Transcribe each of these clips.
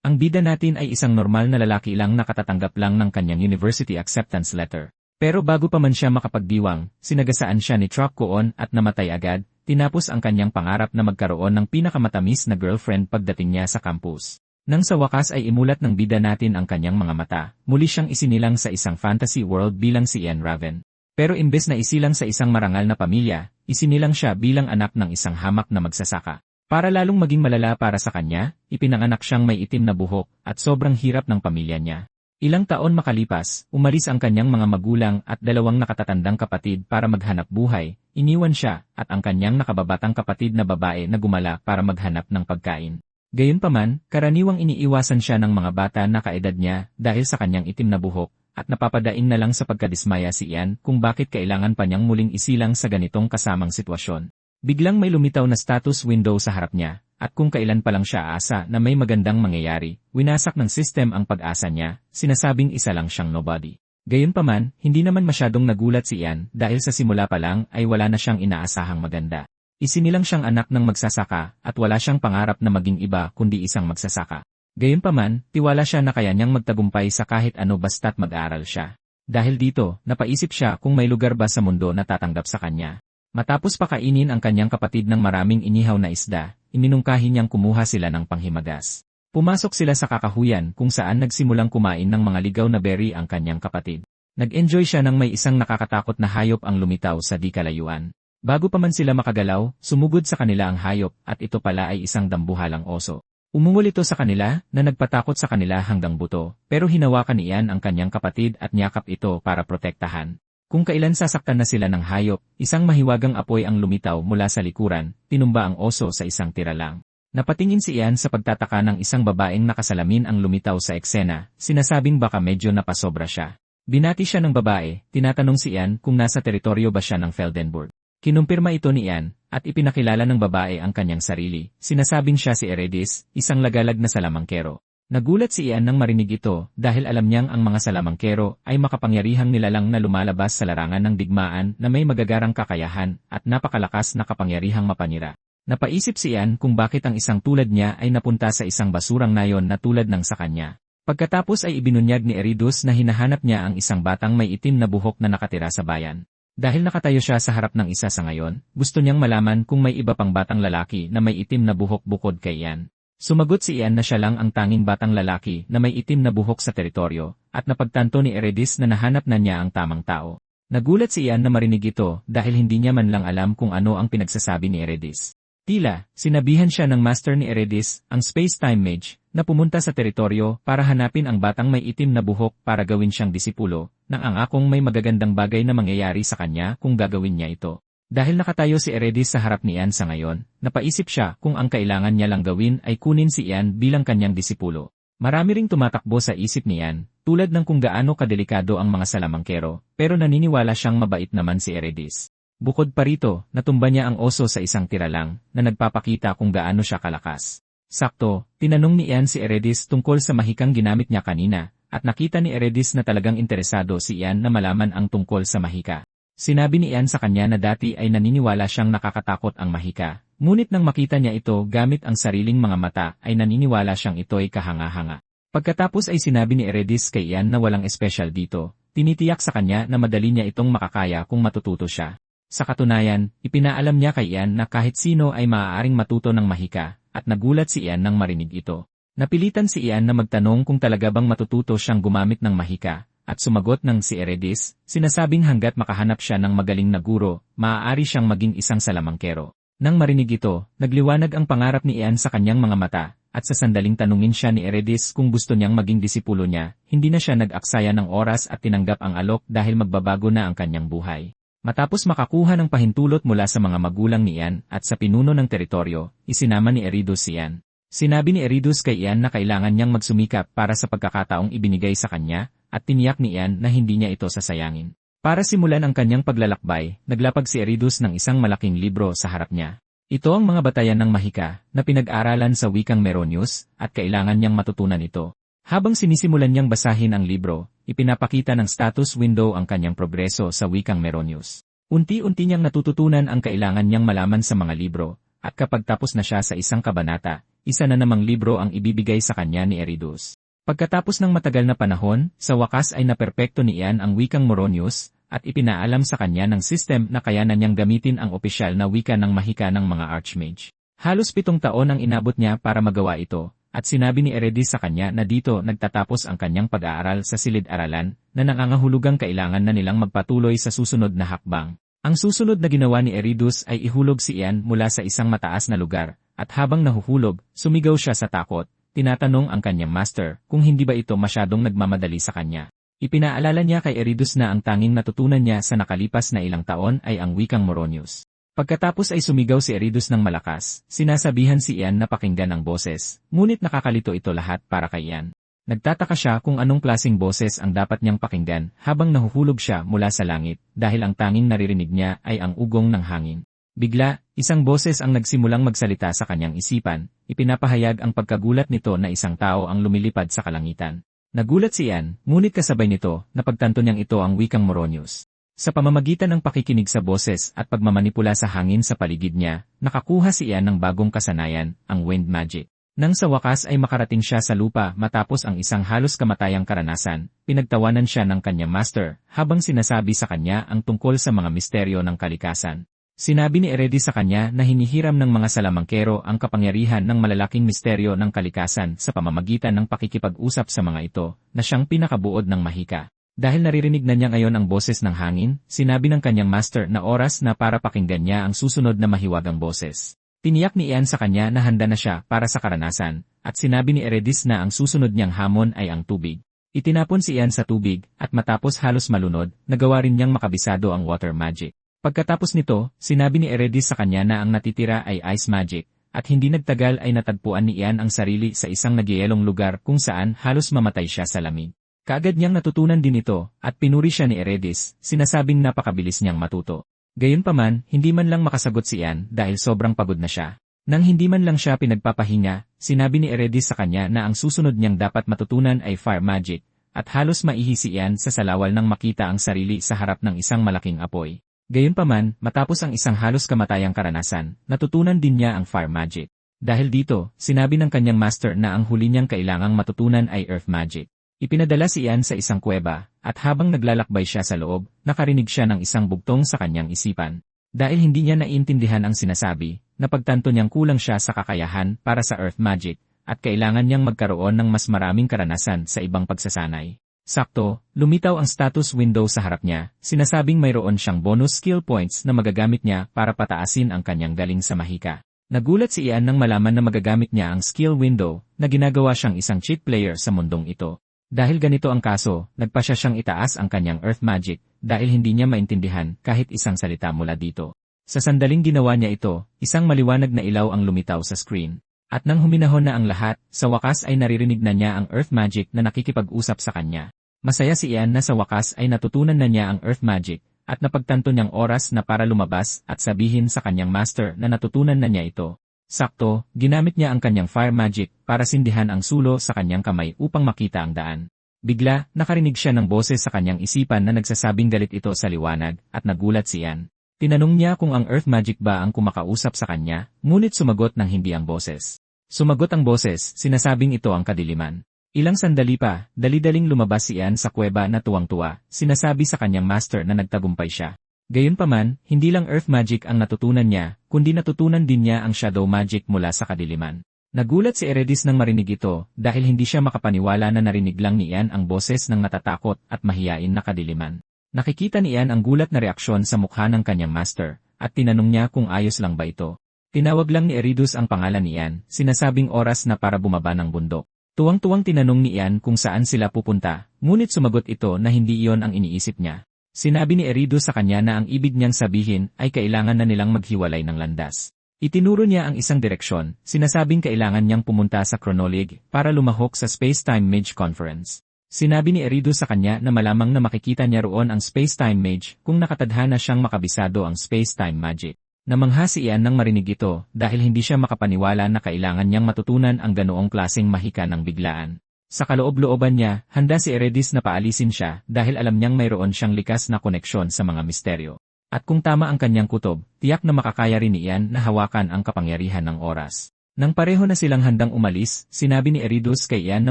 Ang bida natin ay isang normal na lalaki lang na katatanggap lang ng kanyang university acceptance letter. Pero bago pa man siya makapagdiwang, sinagasaan siya ni Truck Koon at namatay agad, tinapos ang kanyang pangarap na magkaroon ng pinakamatamis na girlfriend pagdating niya sa campus. Nang sa wakas ay imulat ng bida natin ang kanyang mga mata, muli siyang isinilang sa isang fantasy world bilang si Ian Raven. Pero imbes na isilang sa isang marangal na pamilya, isinilang siya bilang anak ng isang hamak na magsasaka. Para lalong maging malala para sa kanya, ipinanganak siyang may itim na buhok at sobrang hirap ng pamilya niya. Ilang taon makalipas, umalis ang kanyang mga magulang at dalawang nakatatandang kapatid para maghanap buhay, iniwan siya at ang kanyang nakababatang kapatid na babae na gumala para maghanap ng pagkain. Gayunpaman, karaniwang iniiwasan siya ng mga bata na kaedad niya dahil sa kanyang itim na buhok at napapadain na lang sa pagkadismaya si Ian kung bakit kailangan pa niyang muling isilang sa ganitong kasamang sitwasyon. Biglang may lumitaw na status window sa harap niya at kung kailan pa lang siya aasa na may magandang mangyayari, winasak ng system ang pag-asa niya, sinasabing isa lang siyang nobody. Gayunpaman, hindi naman masyadong nagulat si Ian dahil sa simula pa lang ay wala na siyang inaasahang maganda. Isinilang siyang anak ng magsasaka at wala siyang pangarap na maging iba kundi isang magsasaka. Gayunpaman, tiwala siya na kaya niyang magtagumpay sa kahit ano basta't mag-aral siya. Dahil dito, napaisip siya kung may lugar ba sa mundo na tatanggap sa kanya. Matapos pakainin ang kanyang kapatid ng maraming inihaw na isda, iminungkahi niyang kumuha sila ng panghimagas. Pumasok sila sa kakahuyan kung saan nagsimulang kumain ng mga ligaw na berry ang kanyang kapatid. Nag-enjoy siya nang may isang nakakatakot na hayop ang lumitaw sa di kalayuan. Bago pa man sila makagalaw, sumugod sa kanila ang hayop at ito pala ay isang dambuhalang oso. Umungol ito sa kanila na nagpatakot sa kanila hanggang buto, pero hinawakan ni Ian ang kanyang kapatid at niyakap ito para protektahan. Kung kailan sasaktan na sila ng hayop, isang mahiwagang apoy ang lumitaw mula sa likuran, tinumba ang oso sa isang tira lang. Napatingin si Ian sa pagtataka ng isang babaeng nakasalamin ang lumitaw sa eksena, sinasabing baka medyo napasobra siya. Binati siya ng babae, tinatanong si Ian kung nasa teritoryo ba siya ng Feldenburg. Kinumpirma ito ni Ian, at ipinakilala ng babae ang kanyang sarili, sinasabing siya si Eredis, isang lagalag na salamangkero. Nagulat si Ian nang marinig ito dahil alam niyang ang mga salamangkero ay makapangyarihang nilalang na lumalabas sa larangan ng digmaan na may magagarang kakayahan at napakalakas na kapangyarihang mapanira. Napaisip si Ian kung bakit ang isang tulad niya ay napunta sa isang basurang nayon na tulad ng sa kanya. Pagkatapos ay ibinunyag ni Eridus na hinahanap niya ang isang batang may itim na buhok na nakatira sa bayan. Dahil nakatayo siya sa harap ng isa sa ngayon, gusto niyang malaman kung may iba pang batang lalaki na may itim na buhok bukod kay Ian. Sumagot si Ian na siya lang ang tanging batang lalaki na may itim na buhok sa teritoryo, at napagtanto ni Eredis na nahanap na niya ang tamang tao. Nagulat si Ian na marinig ito dahil hindi niya man lang alam kung ano ang pinagsasabi ni Eredis. Tila, sinabihan siya ng master ni Eredis, ang space-time mage, na pumunta sa teritoryo para hanapin ang batang may itim na buhok para gawin siyang disipulo, nang angakong may magagandang bagay na mangyayari sa kanya kung gagawin niya ito. Dahil nakatayo si Eredis sa harap ni Ian sa ngayon, napaisip siya kung ang kailangan niya lang gawin ay kunin si Ian bilang kanyang disipulo. Marami ring tumatakbo sa isip ni Ian, tulad ng kung gaano kadelikado ang mga salamangkero, pero naniniwala siyang mabait naman si Eredis. Bukod pa rito, natumba niya ang oso sa isang tira lang, na nagpapakita kung gaano siya kalakas. Sakto, tinanong ni Ian si Eredis tungkol sa mahikang ginamit niya kanina, at nakita ni Eredis na talagang interesado si Ian na malaman ang tungkol sa mahika. Sinabi ni Ian sa kanya na dati ay naniniwala siyang nakakatakot ang mahika, ngunit nang makita niya ito gamit ang sariling mga mata ay naniniwala siyang ito'y kahanga-hanga. Pagkatapos ay sinabi ni Eredis kay Ian na walang espesyal dito, tinitiyak sa kanya na madali niya itong makakaya kung matututo siya. Sa katunayan, ipinaalam niya kay Ian na kahit sino ay maaaring matuto ng mahika, at nagulat si Ian nang marinig ito. Napilitan si Ian na magtanong kung talaga bang matututo siyang gumamit ng mahika, at sumagot ng si Eredis, sinasabing hanggat makahanap siya ng magaling na guro, maaari siyang maging isang salamangkero. Nang marinig ito, nagliwanag ang pangarap ni Ian sa kanyang mga mata, at sa sandaling tanungin siya ni Eredis kung gusto niyang maging disipulo niya, hindi na siya nag-aksaya ng oras at tinanggap ang alok dahil magbabago na ang kanyang buhay. Matapos makakuha ng pahintulot mula sa mga magulang ni Ian at sa pinuno ng teritoryo, isinama ni Eridus si Ian. Sinabi ni Eridus kay Ian na kailangan niyang magsumikap para sa pagkakataong ibinigay sa kanya, at tiniyak ni Ian na hindi niya ito sasayangin. Para simulan ang kanyang paglalakbay, naglapag si Eridus ng isang malaking libro sa harap niya. Ito ang mga batayan ng mahika na pinag-aralan sa wikang Meronius, at kailangan niyang matutunan ito. Habang sinisimulan niyang basahin ang libro, ipinapakita ng status window ang kanyang progreso sa wikang Meronius. Unti-unti niyang natututunan ang kailangan niyang malaman sa mga libro, at kapag tapos na siya sa isang kabanata, isa na namang libro ang ibibigay sa kanya ni Eridus. Pagkatapos ng matagal na panahon, sa wakas ay naperpekto ni Ian ang wikang Moronius, at ipinaalam sa kanya ng system na kayanan niyang gamitin ang opisyal na wika ng mahika ng mga Archmage. Halos 7 taon ang inabot niya para magawa ito, at sinabi ni Eredis sa kanya na dito nagtatapos ang kanyang pag-aaral sa silid-aralan, na nangangahulugang kailangan na nilang magpatuloy sa susunod na hakbang. Ang susunod na ginawa ni Eridus ay ihulog si Ian mula sa isang mataas na lugar, at habang nahuhulog, sumigaw siya sa takot, tinatanong ang kanyang master kung hindi ba ito masyadong nagmamadali sa kanya. Ipinaalala niya kay Eridus na ang tanging natutunan niya sa nakalipas na ilang taon ay ang wikang Moronius. Pagkatapos ay sumigaw si Eridus ng malakas, sinasabihan si Ian na pakinggan ang boses, ngunit nakakalito ito lahat para kay Ian. Nagtataka siya kung anong klaseng boses ang dapat niyang pakinggan habang nahuhulog siya mula sa langit, dahil ang tanging naririnig niya ay ang ugong ng hangin. Bigla, isang boses ang nagsimulang magsalita sa kanyang isipan, ipinapahayag ang pagkagulat nito na isang tao ang lumilipad sa kalangitan. Nagulat si Ian, ngunit kasabay nito, napagtanto niyang ito ang wikang Moronius. Sa pamamagitan ng pakikinig sa boses at pagmamanipula sa hangin sa paligid niya, nakakuha si Ian ng bagong kasanayan, ang wind magic. Nang sa wakas ay makarating siya sa lupa matapos ang isang halos kamatayang karanasan, pinagtawanan siya ng kanyang master, habang sinasabi sa kanya ang tungkol sa mga misteryo ng kalikasan. Sinabi ni Eredis sa kanya na hinihiram ng mga salamangkero ang kapangyarihan ng malalaking misteryo ng kalikasan sa pamamagitan ng pakikipag-usap sa mga ito, na siyang pinakabuod ng mahika. Dahil naririnig na niya ngayon ang boses ng hangin, sinabi ng kanyang master na oras na para pakinggan niya ang susunod na mahiwagang boses. Tiniyak ni Ian sa kanya na handa na siya para sa karanasan, at sinabi ni Eredis na ang susunod niyang hamon ay ang tubig. Itinapon si Ian sa tubig, at matapos halos malunod, nagawa rin niyang makabisado ang water magic. Pagkatapos nito, sinabi ni Eredis sa kanya na ang natitira ay ice magic, at hindi nagtagal ay natagpuan ni Ian ang sarili sa isang nagyayelong lugar kung saan halos mamatay siya sa lamig. Kaagad niyang natutunan din ito, at pinuri siya ni Eredis, sinasabing napakabilis niyang matuto. Gayunpaman, hindi man lang makasagot si Ian dahil sobrang pagod na siya. Nang hindi man lang siya pinagpapahinga, sinabi ni Eredis sa kanya na ang susunod niyang dapat matutunan ay fire magic, at halos maihi si Ian sa salawal nang makita ang sarili sa harap ng isang malaking apoy. Gayunpaman, matapos ang isang halos kamatayang karanasan, natutunan din niya ang fire magic. Dahil dito, sinabi ng kanyang master na ang huli niyang kailangang matutunan ay earth magic. Ipinadala si Ian sa isang kuweba, at habang naglalakbay siya sa loob, nakarinig siya ng isang bugtong sa kanyang isipan. Dahil hindi niya naiintindihan ang sinasabi, napagtanto niyang kulang siya sa kakayahan para sa earth magic, at kailangan niyang magkaroon ng mas maraming karanasan sa ibang pagsasanay. Sakto, lumitaw ang status window sa harap niya, sinasabing mayroon siyang bonus skill points na magagamit niya para pataasin ang kanyang galing sa mahika. Nagulat si Ian nang malaman na magagamit niya ang skill window, na ginagawa siyang isang cheat player sa mundong ito. Dahil ganito ang kaso, nagpasya siyang itaas ang kanyang earth magic, dahil hindi niya maintindihan kahit isang salita mula dito. Sa sandaling ginawa niya ito, isang maliwanag na ilaw ang lumitaw sa screen. At nang huminahon na ang lahat, sa wakas ay naririnig na niya ang earth magic na nakikipag-usap sa kanya. Masaya si Ian na sa wakas ay natutunan na niya ang earth magic, at napagtanto niyang oras na para lumabas at sabihin sa kanyang master na natutunan na niya ito. Sakto, ginamit niya ang kanyang fire magic para sindihan ang sulo sa kanyang kamay upang makita ang daan. Bigla, nakarinig siya ng boses sa kanyang isipan na nagsasabing galit ito sa liwanag, at nagulat si Ian. Tinanong niya kung ang earth magic ba ang kumakausap sa kanya, ngunit sumagot ng hindi ang boses. Sumagot ang boses, sinasabing ito ang kadiliman. Ilang sandali pa, dali-daling lumabas si Ian sa kuweba na tuwang-tuwa, sinasabi sa kanyang master na nagtagumpay siya. Gayunpaman, hindi lang earth magic ang natutunan niya, kundi natutunan din niya ang shadow magic mula sa kadiliman. Nagulat si Eredis nang marinig ito, dahil hindi siya makapaniwala na narinig lang ni Ian ang boses ng natatakot at mahiyain na kadiliman. Nakikita ni Ian ang gulat na reaksyon sa mukha ng kanyang master, at tinanong niya kung ayos lang ba ito. Tinawag lang ni Eridus ang pangalan ni Ian, sinasabing oras na para bumaba ng bundok. Tuwang-tuwang tinanong ni Ian kung saan sila pupunta, ngunit sumagot ito na hindi iyon ang iniisip niya. Sinabi ni Eridus sa kanya na ang ibig niyang sabihin ay kailangan na nilang maghiwalay ng landas. Itinuro niya ang isang direksyon, sinasabing kailangan niyang pumunta sa Chronolig para lumahok sa Space-Time Mage Conference. Sinabi ni Eridus sa kanya na malamang na makikita niya roon ang Space-Time Mage kung nakatadhana siyang makabisado ang Space-Time Magic. Namangha si Ian nang marinig ito dahil hindi siya makapaniwala na kailangan niyang matutunan ang ganoong klaseng mahika ng biglaan. Sa kaloob-looban niya, handa si Eredis na paalisin siya dahil alam niyang mayroon siyang likas na koneksyon sa mga misteryo. At kung tama ang kanyang kutob, tiyak na makakaya rin ni Ian na hawakan ang kapangyarihan ng oras. Nang pareho na silang handang umalis, sinabi ni Eridus kay Ian na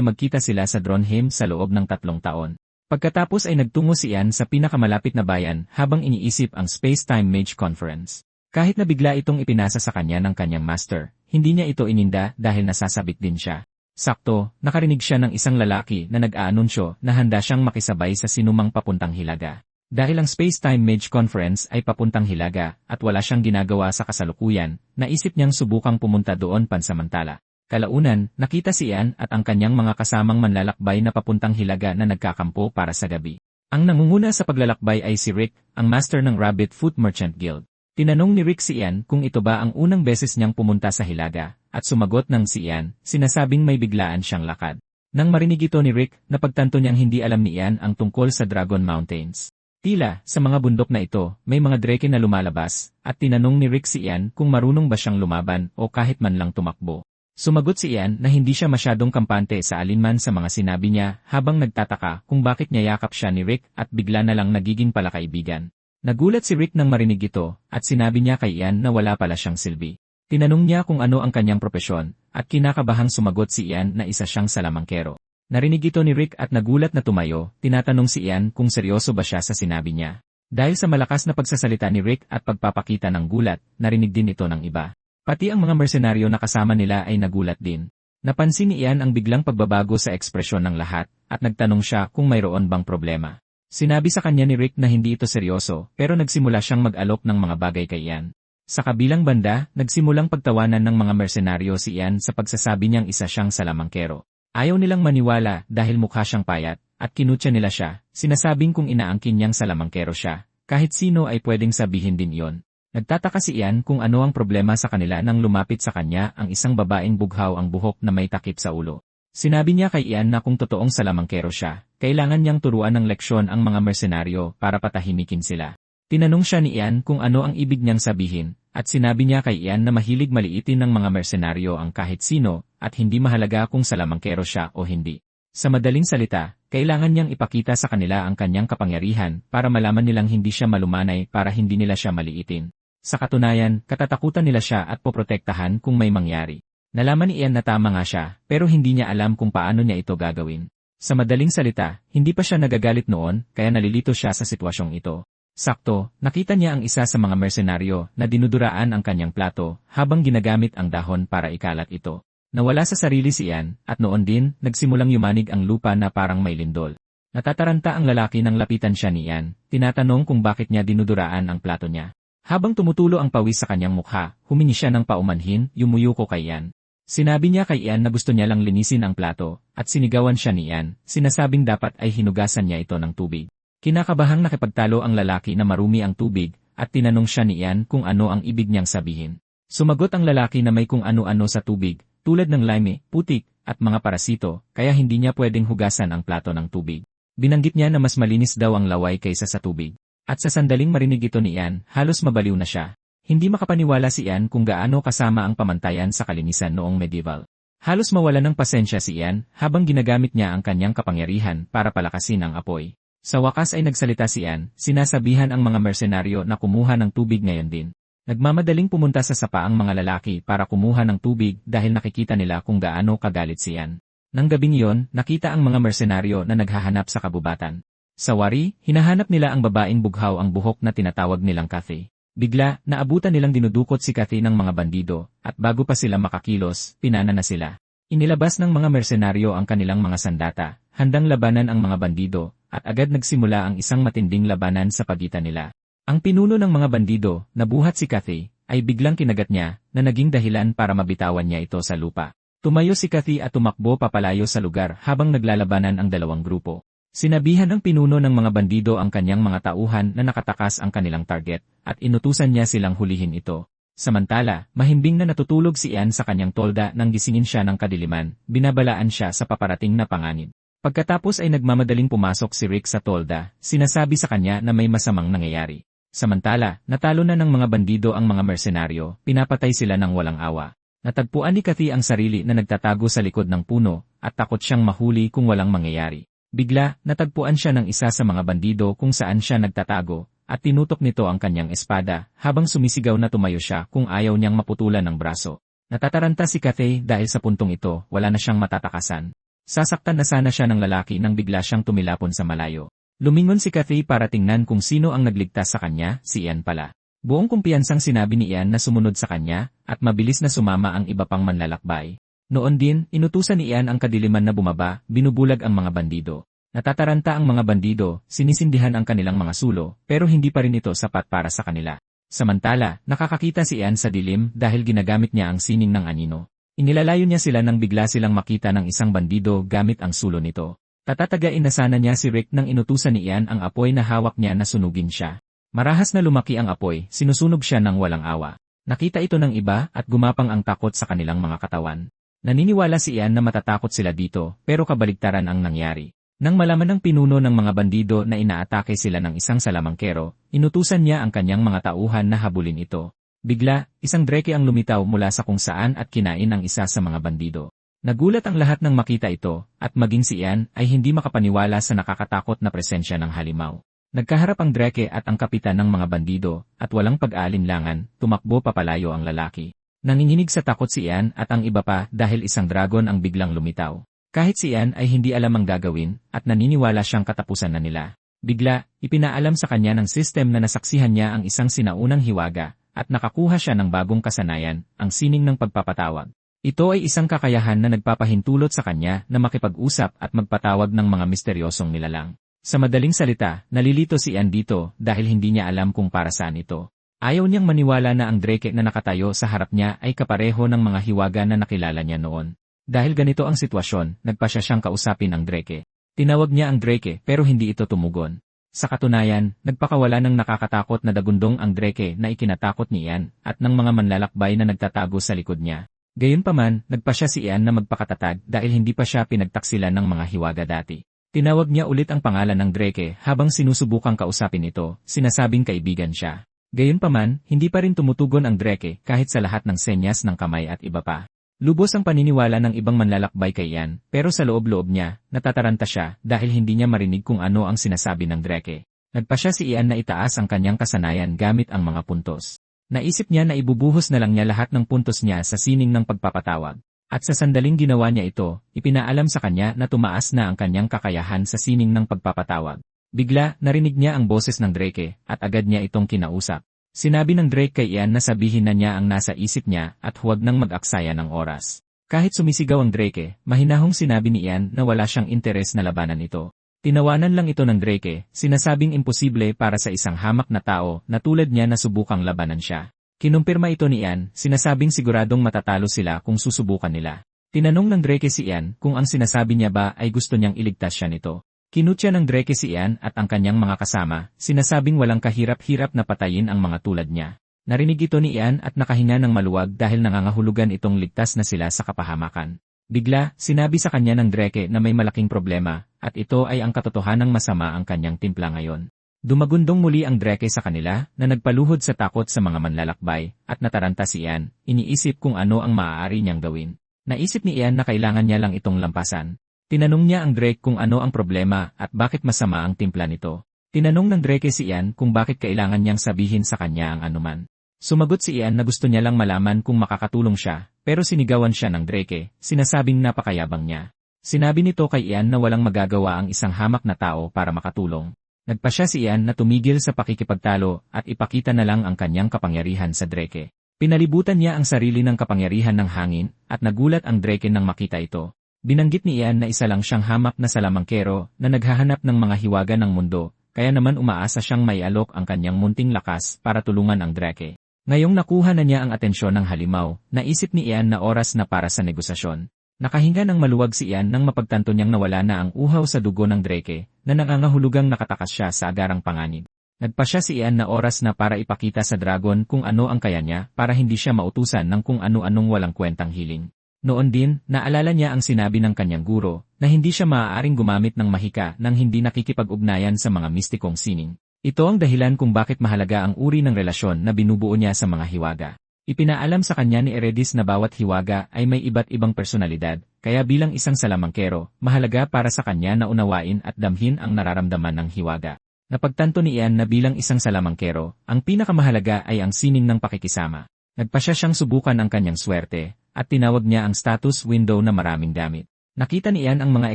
magkita sila sa Dronheim sa loob ng 3 taon. Pagkatapos ay nagtungo si Ian sa pinakamalapit na bayan habang iniisip ang Space-Time Mage Conference. Kahit na bigla itong ipinasa sa kanya ng kanyang master, hindi niya ito ininda dahil nasasabik din siya. Sakto, nakarinig siya ng isang lalaki na nag-aanunsyo na handa siyang makisabay sa sinumang papuntang Hilaga. Dahil ang Space-Time Mage Conference ay papuntang Hilaga at wala siyang ginagawa sa kasalukuyan, naisip niyang subukang pumunta doon pansamantala. Kalaunan, nakita si Ian at ang kanyang mga kasamang manlalakbay na papuntang Hilaga na nagkakampo para sa gabi. Ang nangunguna sa paglalakbay ay si Rick, ang master ng Rabbit Foot Merchant Guild. Tinanong ni Rick si Ian kung ito ba ang unang beses niyang pumunta sa Hilaga, at sumagot ng si Ian, sinasabing may biglaan siyang lakad. Nang marinig ito ni Rick, napagtanto niyang hindi alam ni Ian ang tungkol sa Dragon Mountains. Tila, sa mga bundok na ito, may mga drake na lumalabas, at tinanong ni Rick si Ian kung marunong ba siyang lumaban o kahit man lang tumakbo. Sumagot si Ian na hindi siya masyadong kampante sa alinman sa mga sinabi niya habang nagtataka kung bakit niyayakap siya ni Rick at bigla na lang nagiging palakaibigan. Nagulat si Rick nang marinig ito at sinabi niya kay Ian na wala pala siyang silbi. Tinanong niya kung ano ang kanyang propesyon at kinakabahang sumagot si Ian na isa siyang salamangkero. Narinig ito ni Rick at nagulat na tumayo, tinatanong si Ian kung seryoso ba siya sa sinabi niya. Dahil sa malakas na pagsasalita ni Rick at pagpapakita ng gulat, narinig din ito ng iba. Pati ang mga mersenaryo na kasama nila ay nagulat din. Napansin ni Ian ang biglang pagbabago sa ekspresyon ng lahat at nagtanong siya kung mayroon bang problema. Sinabi sa kanya ni Rick na hindi ito seryoso pero nagsimula siyang mag-alok ng mga bagay kay Ian. Sa kabilang banda, nagsimulang pagtawanan ng mga mersenaryo si Ian sa pagsasabi niyang isa siyang salamangkero. Ayaw nilang maniwala dahil mukha siyang payat, at kinutya nila siya, sinasabing kung inaangkin niyang salamangkero siya, kahit sino ay pwedeng sabihin din iyon. Nagtataka si Ian kung ano ang problema sa kanila nang lumapit sa kanya ang isang babaeng bughaw ang buhok na may takip sa ulo. Sinabi niya kay Ian na kung totoong salamangkero siya, kailangan niyang turuan ng leksyon ang mga mersenaryo para patahimikin sila. Tinanong siya ni Ian kung ano ang ibig niyang sabihin, at sinabi niya kay Ian na mahilig maliitin ng mga mersenaryo ang kahit sino, at hindi mahalaga kung salamangkero siya o hindi. Sa madaling salita, kailangan niyang ipakita sa kanila ang kanyang kapangyarihan para malaman nilang hindi siya malumanay para hindi nila siya maliitin. Sa katunayan, katatakutan nila siya at poprotektahan kung may mangyari. Nalaman ni Ian na tama nga siya, pero hindi niya alam kung paano niya ito gagawin. Sa madaling salita, hindi pa siya nagagalit noon, kaya nalilito siya sa sitwasyong ito. Sakto, nakita niya ang isa sa mga mersenaryo na dinuduraan ang kanyang plato habang ginagamit ang dahon para ikalat ito. Nawala sa sarili si Ian, at noon din, nagsimulang yumanig ang lupa na parang may lindol. Natataranta ang lalaki nang lapitan siya ni Ian, tinatanong kung bakit niya dinuduraan ang plato niya. Habang tumutulo ang pawis sa kanyang mukha, humingi siya ng paumanhin, yumuyuko kay Ian. Sinabi niya kay Ian na gusto niya lang linisin ang plato, at sinigawan siya ni Ian, sinasabing dapat ay hinugasan niya ito ng tubig. Kinakabahang nakipagtalo ang lalaki na marumi ang tubig, at tinanong siya ni Ian kung ano ang ibig niyang sabihin. Sumagot ang lalaki na may kung ano-ano sa tubig, tulad ng lime, putik, at mga parasito, kaya hindi niya pwedeng hugasan ang plato ng tubig. Binanggit niya na mas malinis daw ang laway kaysa sa tubig. At sa sandaling marinig ito ni Ian, halos mabaliw na siya. Hindi makapaniwala si Ian kung gaano kasama ang pamantayan sa kalinisan noong medieval. Halos mawala ng pasensya si Ian habang ginagamit niya ang kanyang kapangyarihan para palakasin ang apoy. Sa wakas ay nagsalita si Ian, sinasabihan ang mga mersenaryo na kumuha ng tubig ngayon din. Nagmamadaling pumunta sa sapa ang mga lalaki para kumuha ng tubig dahil nakikita nila kung gaano kagalit si Ian. Nang gabing iyon, nakita ang mga mersenaryo na naghahanap sa kabubatan. Sa wari, hinahanap nila ang babaeng bughaw ang buhok na tinatawag nilang Kathy. Bigla, naabutan nilang dinudukot si Kathy ng mga bandido, at bago pa sila makakilos, pinana na sila. Inilabas ng mga mersenaryo ang kanilang mga sandata, handang labanan ang mga bandido, at agad nagsimula ang isang matinding labanan sa pagitan nila. Ang pinuno ng mga bandido, na buhat si Kathy, ay biglang kinagat niya, na naging dahilan para mabitawan niya ito sa lupa. Tumayo si Kathy at tumakbo papalayo sa lugar habang naglalabanan ang dalawang grupo. Sinabihan ng pinuno ng mga bandido ang kanyang mga tauhan na nakatakas ang kanilang target, at inutusan niya silang hulihin ito. Samantala, mahimbing na natutulog si Ian sa kanyang tolda nang gisingin siya ng kadiliman, binabalaan siya sa paparating na panganib. Pagkatapos ay nagmamadaling pumasok si Rick sa tolda, sinasabi sa kanya na may masamang nangyayari. Samantala, natalo na ng mga bandido ang mga mersenaryo, pinapatay sila ng walang awa. Natagpuan ni Kathy ang sarili na nagtatago sa likod ng puno, at takot siyang mahuli kung walang mangyayari. Bigla, natagpuan siya ng isa sa mga bandido kung saan siya nagtatago, at tinutok nito ang kanyang espada, habang sumisigaw na tumayo siya kung ayaw niyang maputulan ng braso. Natataranta si Cathay dahil sa puntong ito, wala na siyang matatakasan. Sasaktan na sana siya ng lalaki nang bigla siyang tumilapon sa malayo. Lumingon si Cathay para tingnan kung sino ang nagligtas sa kanya, si Ian pala. Buong kumpiyansang sinabi ni Ian na sumunod sa kanya, at mabilis na sumama ang iba pang manlalakbay. Noon din, inutusan ni Ian ang kadiliman na bumaba, binubulag ang mga bandido. Natataranta ang mga bandido, sinisindihan ang kanilang mga sulo, pero hindi pa rin ito sapat para sa kanila. Samantala, nakakakita si Ian sa dilim dahil ginagamit niya ang sining ng anino. Inilalayo niya sila nang bigla silang makita ng isang bandido gamit ang sulo nito. Tatatagain na sana niya si Rick nang inutusan ni Ian ang apoy na hawak niya na sunugin siya. Marahas na lumaki ang apoy, sinusunog siya ng walang awa. Nakita ito ng iba at gumapang ang takot sa kanilang mga katawan. Naniniwala si Ian na matatakot sila dito, pero kabaligtaran ang nangyari. Nang malaman ng pinuno ng mga bandido na inaatake sila ng isang salamangkero, inutusan niya ang kanyang mga tauhan na habulin ito. Bigla, isang dreke ang lumitaw mula sa kung saan at kinain ang isa sa mga bandido. Nagulat ang lahat nang makita ito, at maging si Ian ay hindi makapaniwala sa nakakatakot na presensya ng halimaw. Nagkaharap ang dreke at ang kapitan ng mga bandido, at walang pag-aalinlangan, tumakbo papalayo ang lalaki. Nanginginig sa takot si Ian at ang iba pa dahil isang dragon ang biglang lumitaw. Kahit si Ian ay hindi alam ang gagawin, at naniniwala siyang katapusan na nila. Bigla, ipinaalam sa kanya ng sistem na nasaksihan niya ang isang sinaunang hiwaga, at nakakuha siya ng bagong kasanayan, ang sining ng pagpapatawag. Ito ay isang kakayahan na nagpapahintulot sa kanya na makipag-usap at magpatawag ng mga misteryosong nilalang. Sa madaling salita, nalilito si Ian dito dahil hindi niya alam kung para saan ito. Ayaw niyang maniwala na ang dreke na nakatayo sa harap niya ay kapareho ng mga hiwaga na nakilala niya noon. Dahil ganito ang sitwasyon, nagpasya siyang kausapin ang dreke. Tinawag niya ang dreke pero hindi ito tumugon. Sa katunayan, nagpakawala ng nakakatakot na dagundong ang dreke na ikinatakot ni Ian at ng mga manlalakbay na nagtatago sa likod niya. Gayunpaman, nagpasya si Ian na magpakatatag dahil hindi pa siya pinagtaksilan ng mga hiwaga dati. Tinawag niya ulit ang pangalan ng dreke habang sinusubukang kausapin ito, sinasabing kaibigan siya. Gayunpaman, hindi pa rin tumutugon ang dreke kahit sa lahat ng senyas ng kamay at iba pa. Lubos ang paniniwala ng ibang manlalakbay kay Ian, pero sa loob-loob niya, natataranta siya dahil hindi niya marinig kung ano ang sinasabi ng dreke. Nagpasya si Ian na itaas ang kanyang kasanayan gamit ang mga puntos. Naisip niya na ibubuhos na lang niya lahat ng puntos niya sa sining ng pagpapatawag. At sa sandaling ginawa niya ito, ipinaalam sa kanya na tumaas na ang kanyang kakayahan sa sining ng pagpapatawag. Bigla, narinig niya ang boses ng dreke, at agad niya itong kinausap. Sinabi ng dreke kay Ian na sabihin na niya ang nasa isip niya at huwag nang mag-aksaya ng oras. Kahit sumisigaw ang dreke, mahinahong sinabi ni Ian na wala siyang interes na labanan ito. Tinawanan lang ito ng dreke, sinasabing imposible para sa isang hamak na tao na tulad niya na subukang labanan siya. Kinumpirma ito ni Ian, sinasabing siguradong matatalo sila kung susubukan nila. Tinanong ng dreke si Ian kung ang sinasabi niya ba ay gusto niyang iligtas siya nito. Kinutya ng dreke si Ian at ang kanyang mga kasama, sinasabing walang kahirap-hirap na patayin ang mga tulad niya. Narinig ito ni Ian at nakahinga ng maluwag dahil nangangahulugan itong ligtas na sila sa kapahamakan. Bigla, sinabi sa kanya ng dreke na may malaking problema, at ito ay ang katotohanang masama ang kanyang timpla ngayon. Dumagundong muli ang dreke sa kanila na nagpaluhod sa takot sa mga manlalakbay, at nataranta si Ian, iniisip kung ano ang maaari niyang gawin. Naisip ni Ian na kailangan niya lang itong lampasan. Tinanong niya ang dreke kung ano ang problema at bakit masama ang timpla nito. Tinanong ng dreke si Ian kung bakit kailangan niyang sabihin sa kanya ang anuman. Sumagot si Ian na gusto niya lang malaman kung makakatulong siya, pero sinigawan siya ng dreke, sinasabing napakayabang niya. Sinabi nito kay Ian na walang magagawa ang isang hamak na tao para makatulong. Nagpasya si Ian na tumigil sa pakikipagtalo at ipakita na lang ang kanyang kapangyarihan sa dreke. Pinalibutan niya ang sarili ng kapangyarihan ng hangin at nagulat ang dreke nang makita ito. Binanggit ni Ian na isa lang siyang hamak na salamangkero na naghahanap ng mga hiwaga ng mundo, kaya naman umaasa siyang maialok ang kanyang munting lakas para tulungan ang dreke. Ngayong nakuha na niya ang atensyon ng halimaw, naisip ni Ian na oras na para sa negosasyon. Nakahinga ng maluwag si Ian nang mapagtanto niyang nawala na ang uhaw sa dugo ng dreke, na nangangahulugang nakatakas siya sa agarang panganib. Nagpasya si Ian na oras na para ipakita sa dragon kung ano ang kaya niya para hindi siya mautusan ng kung ano-anong walang kwentang hiling. Noon din, naalala niya ang sinabi ng kanyang guro, na hindi siya maaaring gumamit ng mahika nang hindi nakikipag-ugnayan sa mga mistikong sining. Ito ang dahilan kung bakit mahalaga ang uri ng relasyon na binubuo niya sa mga hiwaga. Ipinaalam sa kanya ni Eredis na bawat hiwaga ay may iba't ibang personalidad, kaya bilang isang salamangkero, mahalaga para sa kanya na unawain at damhin ang nararamdaman ng hiwaga. Napagtanto ni Ian na bilang isang salamangkero, ang pinakamahalaga ay ang sining ng pakikisama. Nagpasya siyang subukan ang kanyang swerte, at tinawag niya ang status window na maraming gamit. Nakita ni Ian ang mga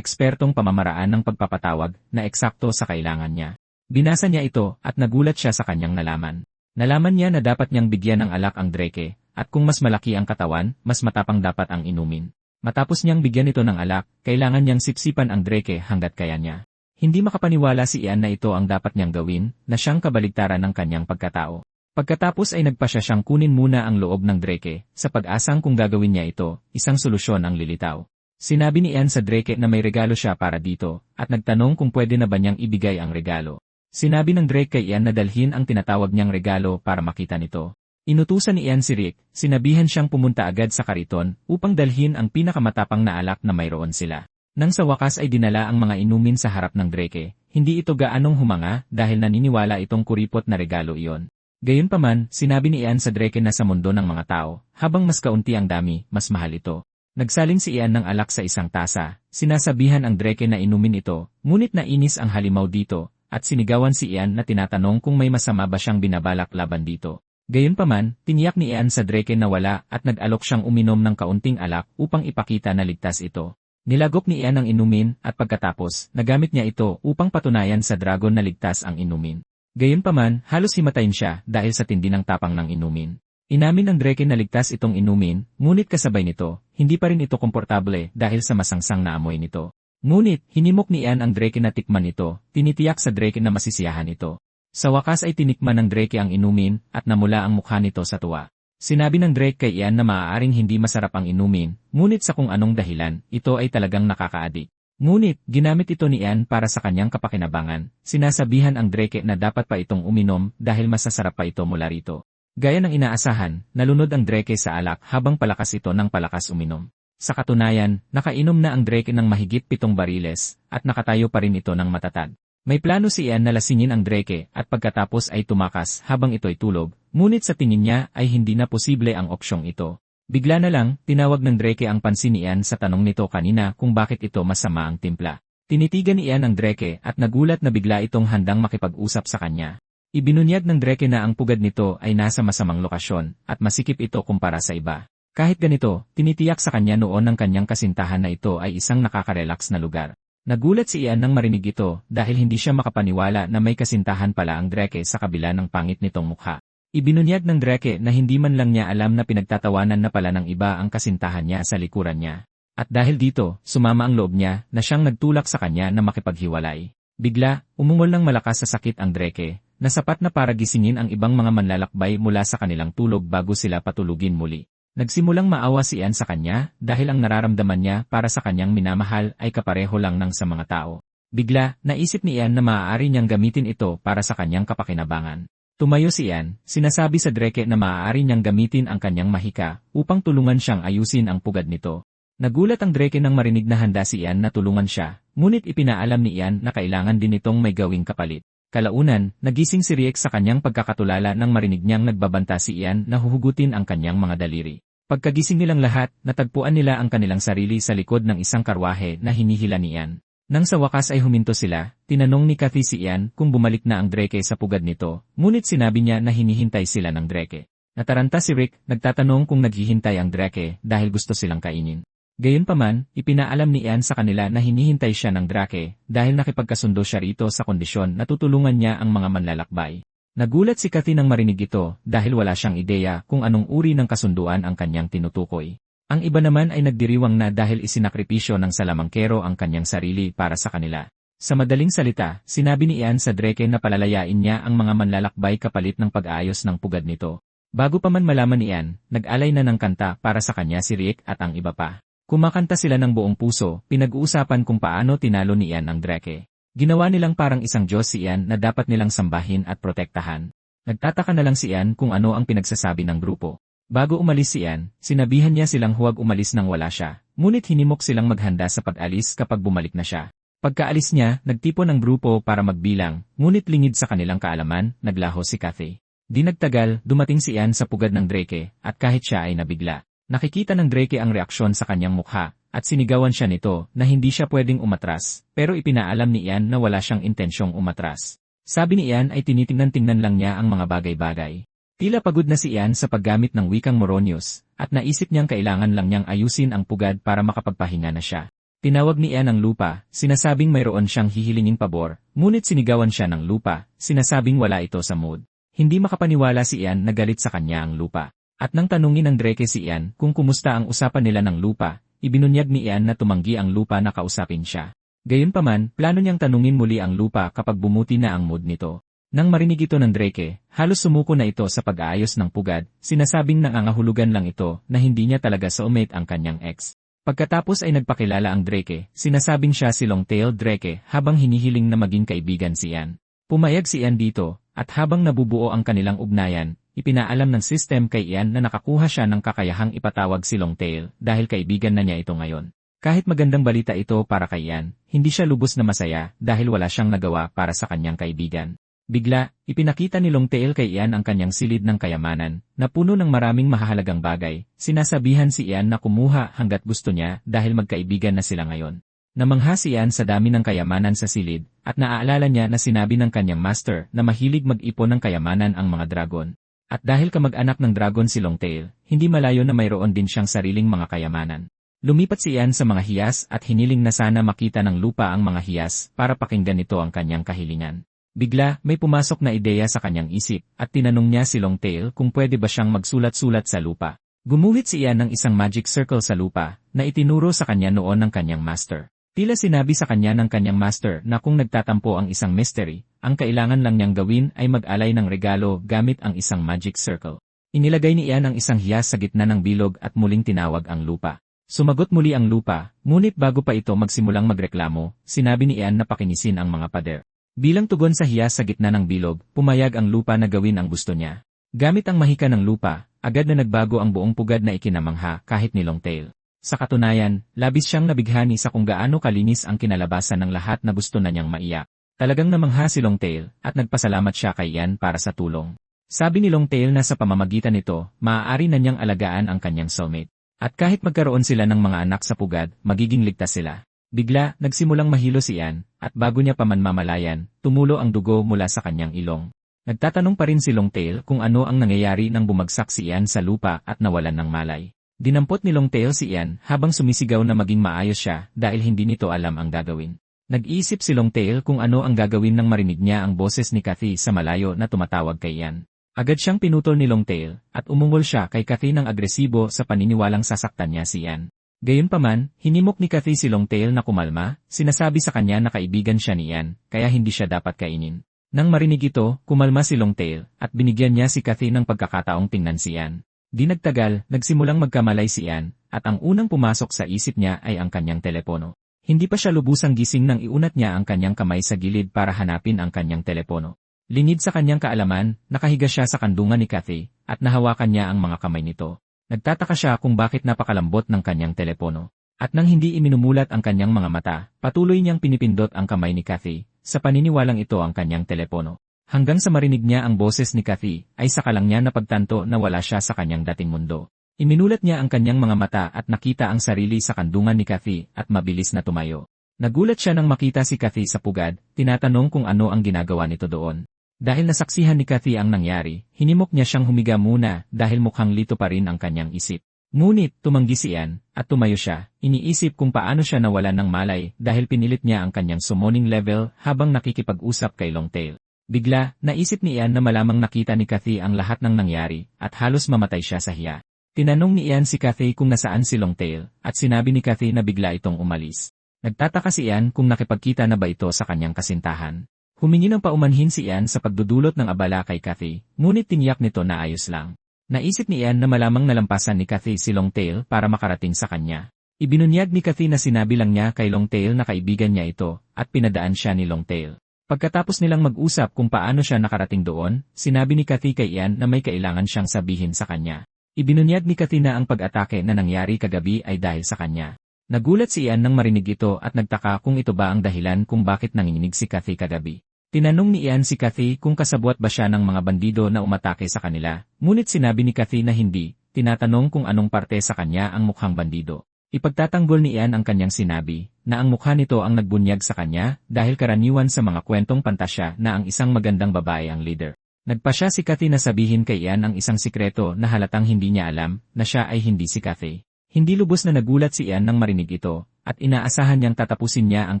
ekspertong pamamaraan ng pagpapatawag na eksakto sa kailangan niya. Binasa niya ito at nagulat siya sa kanyang nalaman. Nalaman niya na dapat niyang bigyan ng alak ang Drake, at kung mas malaki ang katawan, mas matapang dapat ang inumin. Matapos niyang bigyan ito ng alak, kailangan niyang sipsipan ang Drake hanggat kaya niya. Hindi makapaniwala si Ian na ito ang dapat niyang gawin, na siyang kabaligtaran ng kanyang pagkatao. Pagkatapos ay nagpasya siyang kunin muna ang loob ng Drake, sa pag-asang kung gagawin niya ito, isang solusyon ang lilitaw. Sinabi ni Ian sa Drake na may regalo siya para dito, at nagtanong kung pwede na ba niyang ibigay ang regalo. Sinabi ng Drake kay Ian na dalhin ang tinatawag niyang regalo para makita nito. Inutusan ni Ian si Rick, sinabihan siyang pumunta agad sa kariton upang dalhin ang pinakamatapang na alak na mayroon sila. Nang sa wakas ay dinala ang mga inumin sa harap ng Drake, hindi ito gaanong humanga dahil naniniwala itong kuripot na regalo iyon. Gayunpaman, sinabi ni Ian sa Drake na sa mundo ng mga tao, habang mas kaunti ang dami, mas mahal ito. Nagsalin si Ian ng alak sa isang tasa, sinasabihan ang Drake na inumin ito, ngunit nainis ang halimaw dito, at sinigawan si Ian na tinatanong kung may masama ba siyang binabalak laban dito. Gayunpaman, tiniyak ni Ian sa Drake na wala at nag-alok siyang uminom ng kaunting alak upang ipakita na ligtas ito. Nilagok ni Ian ang inumin at pagkatapos, nagamit niya ito upang patunayan sa dragon na ligtas ang inumin. Gayunpaman, halos himatayin siya dahil sa tindi ng tapang ng inumin. Inamin ng Drake na ligtas itong inumin, ngunit kasabay nito, hindi pa rin ito komportable dahil sa masangsang na amoy nito. Ngunit, hinimok ni Ian ang Drake na tikman ito, tinitiyak sa Drake na masisiyahan ito. Sa wakas ay tinikman ng Drake ang inumin, at namula ang mukha nito sa tuwa. Sinabi ng Drake kay Ian na maaaring hindi masarap ang inumin, ngunit sa kung anong dahilan, ito ay talagang nakakaadik. Ngunit, ginamit ito ni Ian para sa kanyang kapakinabangan, sinasabihan ang Drake na dapat pa itong uminom dahil masasarap pa ito mula rito. Gaya ng inaasahan, nalunod ang Drake sa alak habang palakas ito ng palakas uminom. Sa katunayan, nakainom na ang Drake ng mahigit 7 bariles, at nakatayo pa rin ito ng matatag. May plano si Ian na lasingin ang Drake at pagkatapos ay tumakas habang ito'y tulog, ngunit sa tingin niya ay hindi na posible ang opsyong ito. Bigla na lang, tinawag ng Drake ang pansin ni Ian sa tanong nito kanina kung bakit ito masama ang timpla. Tinitigan ni Ian ang Drake at nagulat na bigla itong handang makipag-usap sa kanya. Ibinunyag ng Drake na ang pugad nito ay nasa masamang lokasyon at masikip ito kumpara sa iba. Kahit ganito, tinitiyak sa kanya noon ng kanyang kasintahan na ito ay isang nakaka-relax na lugar. Nagulat si Ian nang marinig ito dahil hindi siya makapaniwala na may kasintahan pala ang Drake sa kabila ng pangit nitong mukha. Ibinunyag ng Drake na hindi man lang niya alam na pinagtatawanan na pala ng iba ang kasintahan niya sa likuran niya. At dahil dito, sumama ang loob niya na siyang nagtulak sa kanya na makipaghiwalay. Bigla, umungol ng malakas sa sakit ang Drake, na sapat na para gisingin ang ibang mga manlalakbay mula sa kanilang tulog bago sila patulugin muli. Nagsimulang maawa si Ian sa kanya dahil ang nararamdaman niya para sa kanyang minamahal ay kapareho lang ng sa mga tao. Bigla, naisip ni Ian na maaari niyang gamitin ito para sa kanyang kapakinabangan. Tumayo si Ian, sinasabi sa Drake na maaari niyang gamitin ang kanyang mahika upang tulungan siyang ayusin ang pugad nito. Nagulat ang Drake nang marinig na handa si Ian na tulungan siya, ngunit ipinaalam ni Ian na kailangan din itong may gawing kapalit. Kalaunan, nagising si Rick sa kanyang pagkakatulala nang marinig niyang nagbabanta si Ian na huhugutin ang kanyang mga daliri. Pagkagising nilang lahat, natagpuan nila ang kanilang sarili sa likod ng isang karwahe na hinihila ni Ian. Nang sa wakas ay huminto sila, tinanong ni Kathy si Ian kung bumalik na ang Drake sa pugad nito, ngunit sinabi niya na hinihintay sila ng Drake. Nataranta si Rick, nagtatanong kung naghihintay ang Drake dahil gusto silang kainin. Gayunpaman, ipinaalam ni Ian sa kanila na hinihintay siya ng Drake dahil nakipagkasundo siya rito sa kondisyon na tutulungan niya ang mga manlalakbay. Nagulat si Kathy nang marinig ito dahil wala siyang ideya kung anong uri ng kasunduan ang kanyang tinutukoy. Ang iba naman ay nagdiriwang na dahil isinakripisyo ng salamangkero ang kanyang sarili para sa kanila. Sa madaling salita, sinabi ni Ian sa Drake na palalayain niya ang mga manlalakbay kapalit ng pag-aayos ng pugad nito. Bago pa man malaman ni Ian, nag-alay na ng kanta para sa kanya si Rick at ang iba pa. Kumakanta sila ng buong puso, pinag-uusapan kung paano tinalo ni Ian ang Drake. Ginawa nilang parang isang Diyos si Ian na dapat nilang sambahin at protektahan. Nagtataka na lang si Ian kung ano ang pinagsasabi ng grupo. Bago umalis si Ian, sinabihan niya silang huwag umalis nang wala siya, ngunit hinimok silang maghanda sa pag-alis kapag bumalik na siya. Pagkaalis niya, nagtipon ang grupo para magbilang, ngunit lingid sa kanilang kaalaman, naglaho si Kathy. Di nagtagal, dumating si Ian sa pugad ng Drake, at kahit siya ay nabigla. Nakikita ng Drake ang reaksyon sa kanyang mukha, at sinigawan siya nito na hindi siya pwedeng umatras, pero ipinaalam ni Ian na wala siyang intensyong umatras. Sabi ni Ian ay tinitingnan-tingnan lang niya ang mga bagay-bagay. Tila pagod na si Ian sa paggamit ng wikang Moronius, at naisip niyang kailangan lang niyang ayusin ang pugad para makapagpahinga na siya. Tinawag ni Ian ang lupa, sinasabing mayroon siyang hihilinging pabor, ngunit sinigawan siya ng lupa, sinasabing wala ito sa mood. Hindi makapaniwala si Ian na galit sa kanya ang lupa. At nang tanungin ng Drake si Ian kung kumusta ang usapan nila ng lupa, ibinunyag ni Ian na tumanggi ang lupa na kausapin siya. Gayunpaman, plano niyang tanungin muli ang lupa kapag bumuti na ang mood nito. Nang marinig ito ng Drake, halos sumuko na ito sa pag-aayos ng pugad, sinasabing nangangahulugan lang ito na hindi niya talaga soulmate ang kanyang ex. Pagkatapos ay nagpakilala ang Drake, sinasabing siya si Longtail Drake habang hinihiling na maging kaibigan si Ian. Pumayag si Ian dito, at habang nabubuo ang kanilang ugnayan, ipinaalam ng system kay Ian na nakakuha siya ng kakayahang ipatawag si Longtail dahil kaibigan na niya ito ngayon. Kahit magandang balita ito para kay Ian, hindi siya lubos na masaya dahil wala siyang nagawa para sa kanyang kaibigan. Bigla, ipinakita ni Longtail kay Ian ang kanyang silid ng kayamanan, na puno ng maraming mahahalagang bagay. Sinasabihan si Ian na kumuha hanggat gusto niya dahil magkaibigan na sila ngayon. Namangha si Ian sa dami ng kayamanan sa silid, at naaalala niya na sinabi ng kanyang master na mahilig mag-ipon ng kayamanan ang mga dragon. At dahil kamag-anak ng dragon si Longtail, hindi malayo na mayroon din siyang sariling mga kayamanan. Lumipat si Ian sa mga hiyas at hiniling na sana makita ng lupa ang mga hiyas para pakinggan ito ang kanyang kahilingan. Bigla, may pumasok na ideya sa kanyang isip, at tinanong niya si Longtail kung pwede ba siyang magsulat-sulat sa lupa. Gumuhit si Ian ng isang magic circle sa lupa, na itinuro sa kanya noon ng kanyang master. Tila sinabi sa kanya ng kanyang master na kung nagtatampo ang isang mystery, ang kailangan lang niyang gawin ay mag-alay ng regalo gamit ang isang magic circle. Inilagay ni Ian ang isang hiyas sa gitna ng bilog at muling tinawag ang lupa. Sumagot muli ang lupa, ngunit bago pa ito magsimulang magreklamo, sinabi ni Ian na pakinisin ang mga pader. Bilang tugon sa hiyas sa gitna ng bilog, pumayag ang lupa na gawin ang gusto niya. Gamit ang mahika ng lupa, agad na nagbago ang buong pugad na ikinamangha kahit ni Longtail. Sa katunayan, labis siyang nabighani sa kung gaano kalinis ang kinalabasan ng lahat na gusto na niyang maiyak. Talagang namangha si Longtail, at nagpasalamat siya kay Ian para sa tulong. Sabi ni Longtail na sa pamamagitan nito, maaari na niyang alagaan ang kanyang soulmate. At kahit magkaroon sila ng mga anak sa pugad, magiging ligtas sila. Bigla, nagsimulang mahilo si Ian, at bago niya pa man mamalayan, tumulo ang dugo mula sa kanyang ilong. Nagtatanong pa rin si Longtail kung ano ang nangyayari nang bumagsak si Ian sa lupa at nawalan ng malay. Dinampot ni Longtail si Ian habang sumisigaw na maging maayos siya dahil hindi nito alam ang gagawin. Nag-iisip si Longtail kung ano ang gagawin nang marinig niya ang boses ni Kathy sa malayo na tumatawag kay Ian. Agad siyang pinutol ni Longtail, at umungol siya kay Kathy ng agresibo sa paniniwalang sasaktan niya si Ian. Gayunpaman, hinimok ni Kathy si Longtail na kumalma, sinasabi sa kanya na kaibigan siya ni Ian, kaya hindi siya dapat kainin. Nang marinig ito, kumalma si Longtail, at binigyan niya si Kathy ng pagkakataong tingnan si Ian. Di nagtagal, nagsimulang magkamalay si Ian, at ang unang pumasok sa isip niya ay ang kanyang telepono. Hindi pa siya lubusang gising nang iunat niya ang kanyang kamay sa gilid para hanapin ang kanyang telepono. Lingid sa kanyang kaalaman, nakahiga siya sa kandungan ni Kathy, at nahawakan niya ang mga kamay nito. Nagtataka siya kung bakit napakalambot ng kanyang telepono. At nang hindi iminumulat ang kanyang mga mata, patuloy niyang pinipindot ang kamay ni Kathy, sa paniniwalang ito ang kanyang telepono. Hanggang sa marinig niya ang boses ni Kathy, ay saka lang niya napagtanto na wala siya sa kanyang dating mundo. Iminulat niya ang kanyang mga mata at nakita ang sarili sa kandungan ni Kathy at mabilis na tumayo. Nagulat siya nang makita si Kathy sa pugad, tinatanong kung ano ang ginagawa nito doon. Dahil nasaksihan ni Kathy ang nangyari, hinimok niya siyang humiga muna dahil mukhang lito pa rin ang kanyang isip. Ngunit, tumanggi si Ian, at tumayo siya, iniisip kung paano siya nawalan ng malay dahil pinilit niya ang kanyang summoning level habang nakikipag-usap kay Longtail. Bigla, naisip ni Ian na malamang nakita ni Kathy ang lahat ng nangyari at halos mamatay siya sa hiya. Tinanong ni Ian si Kathy kung nasaan si Longtail at sinabi ni Kathy na bigla itong umalis. Nagtataka si Ian kung nakipagkita na ba ito sa kanyang kasintahan. Humingi ng paumanhin si Ian sa pagdudulot ng abala kay Kathy, ngunit tiniyak nito na ayos lang. Naisip ni Ian na malamang nalampasan ni Kathy si Longtail para makarating sa kanya. Ibinunyag ni Kathy na sinabi lang niya kay Longtail na kaibigan niya ito, at pinadaan siya ni Longtail. Pagkatapos nilang mag-usap kung paano siya nakarating doon, sinabi ni Kathy kay Ian na may kailangan siyang sabihin sa kanya. Ibinunyag ni Kathy na ang pag-atake na nangyari kagabi ay dahil sa kanya. Nagulat si Ian nang marinig ito at nagtaka kung ito ba ang dahilan kung bakit nanginginig si Kathy kagabi. Tinanong ni Ian si Kathy kung kasabwat ba siya ng mga bandido na umatake sa kanila, ngunit sinabi ni Kathy na hindi, tinatanong kung anong parte sa kanya ang mukhang bandido. Ipagtatanggol ni Ian ang kanyang sinabi, na ang mukha nito ang nagbunyag sa kanya dahil karaniwan sa mga kwentong pantasya na ang isang magandang babae ang leader. Nagpasya si Kathy na sabihin kay Ian ang isang sikreto na halatang hindi niya alam na siya ay hindi si Kathy. Hindi lubos na nagulat si Ian nang marinig ito, at inaasahan niyang tatapusin niya ang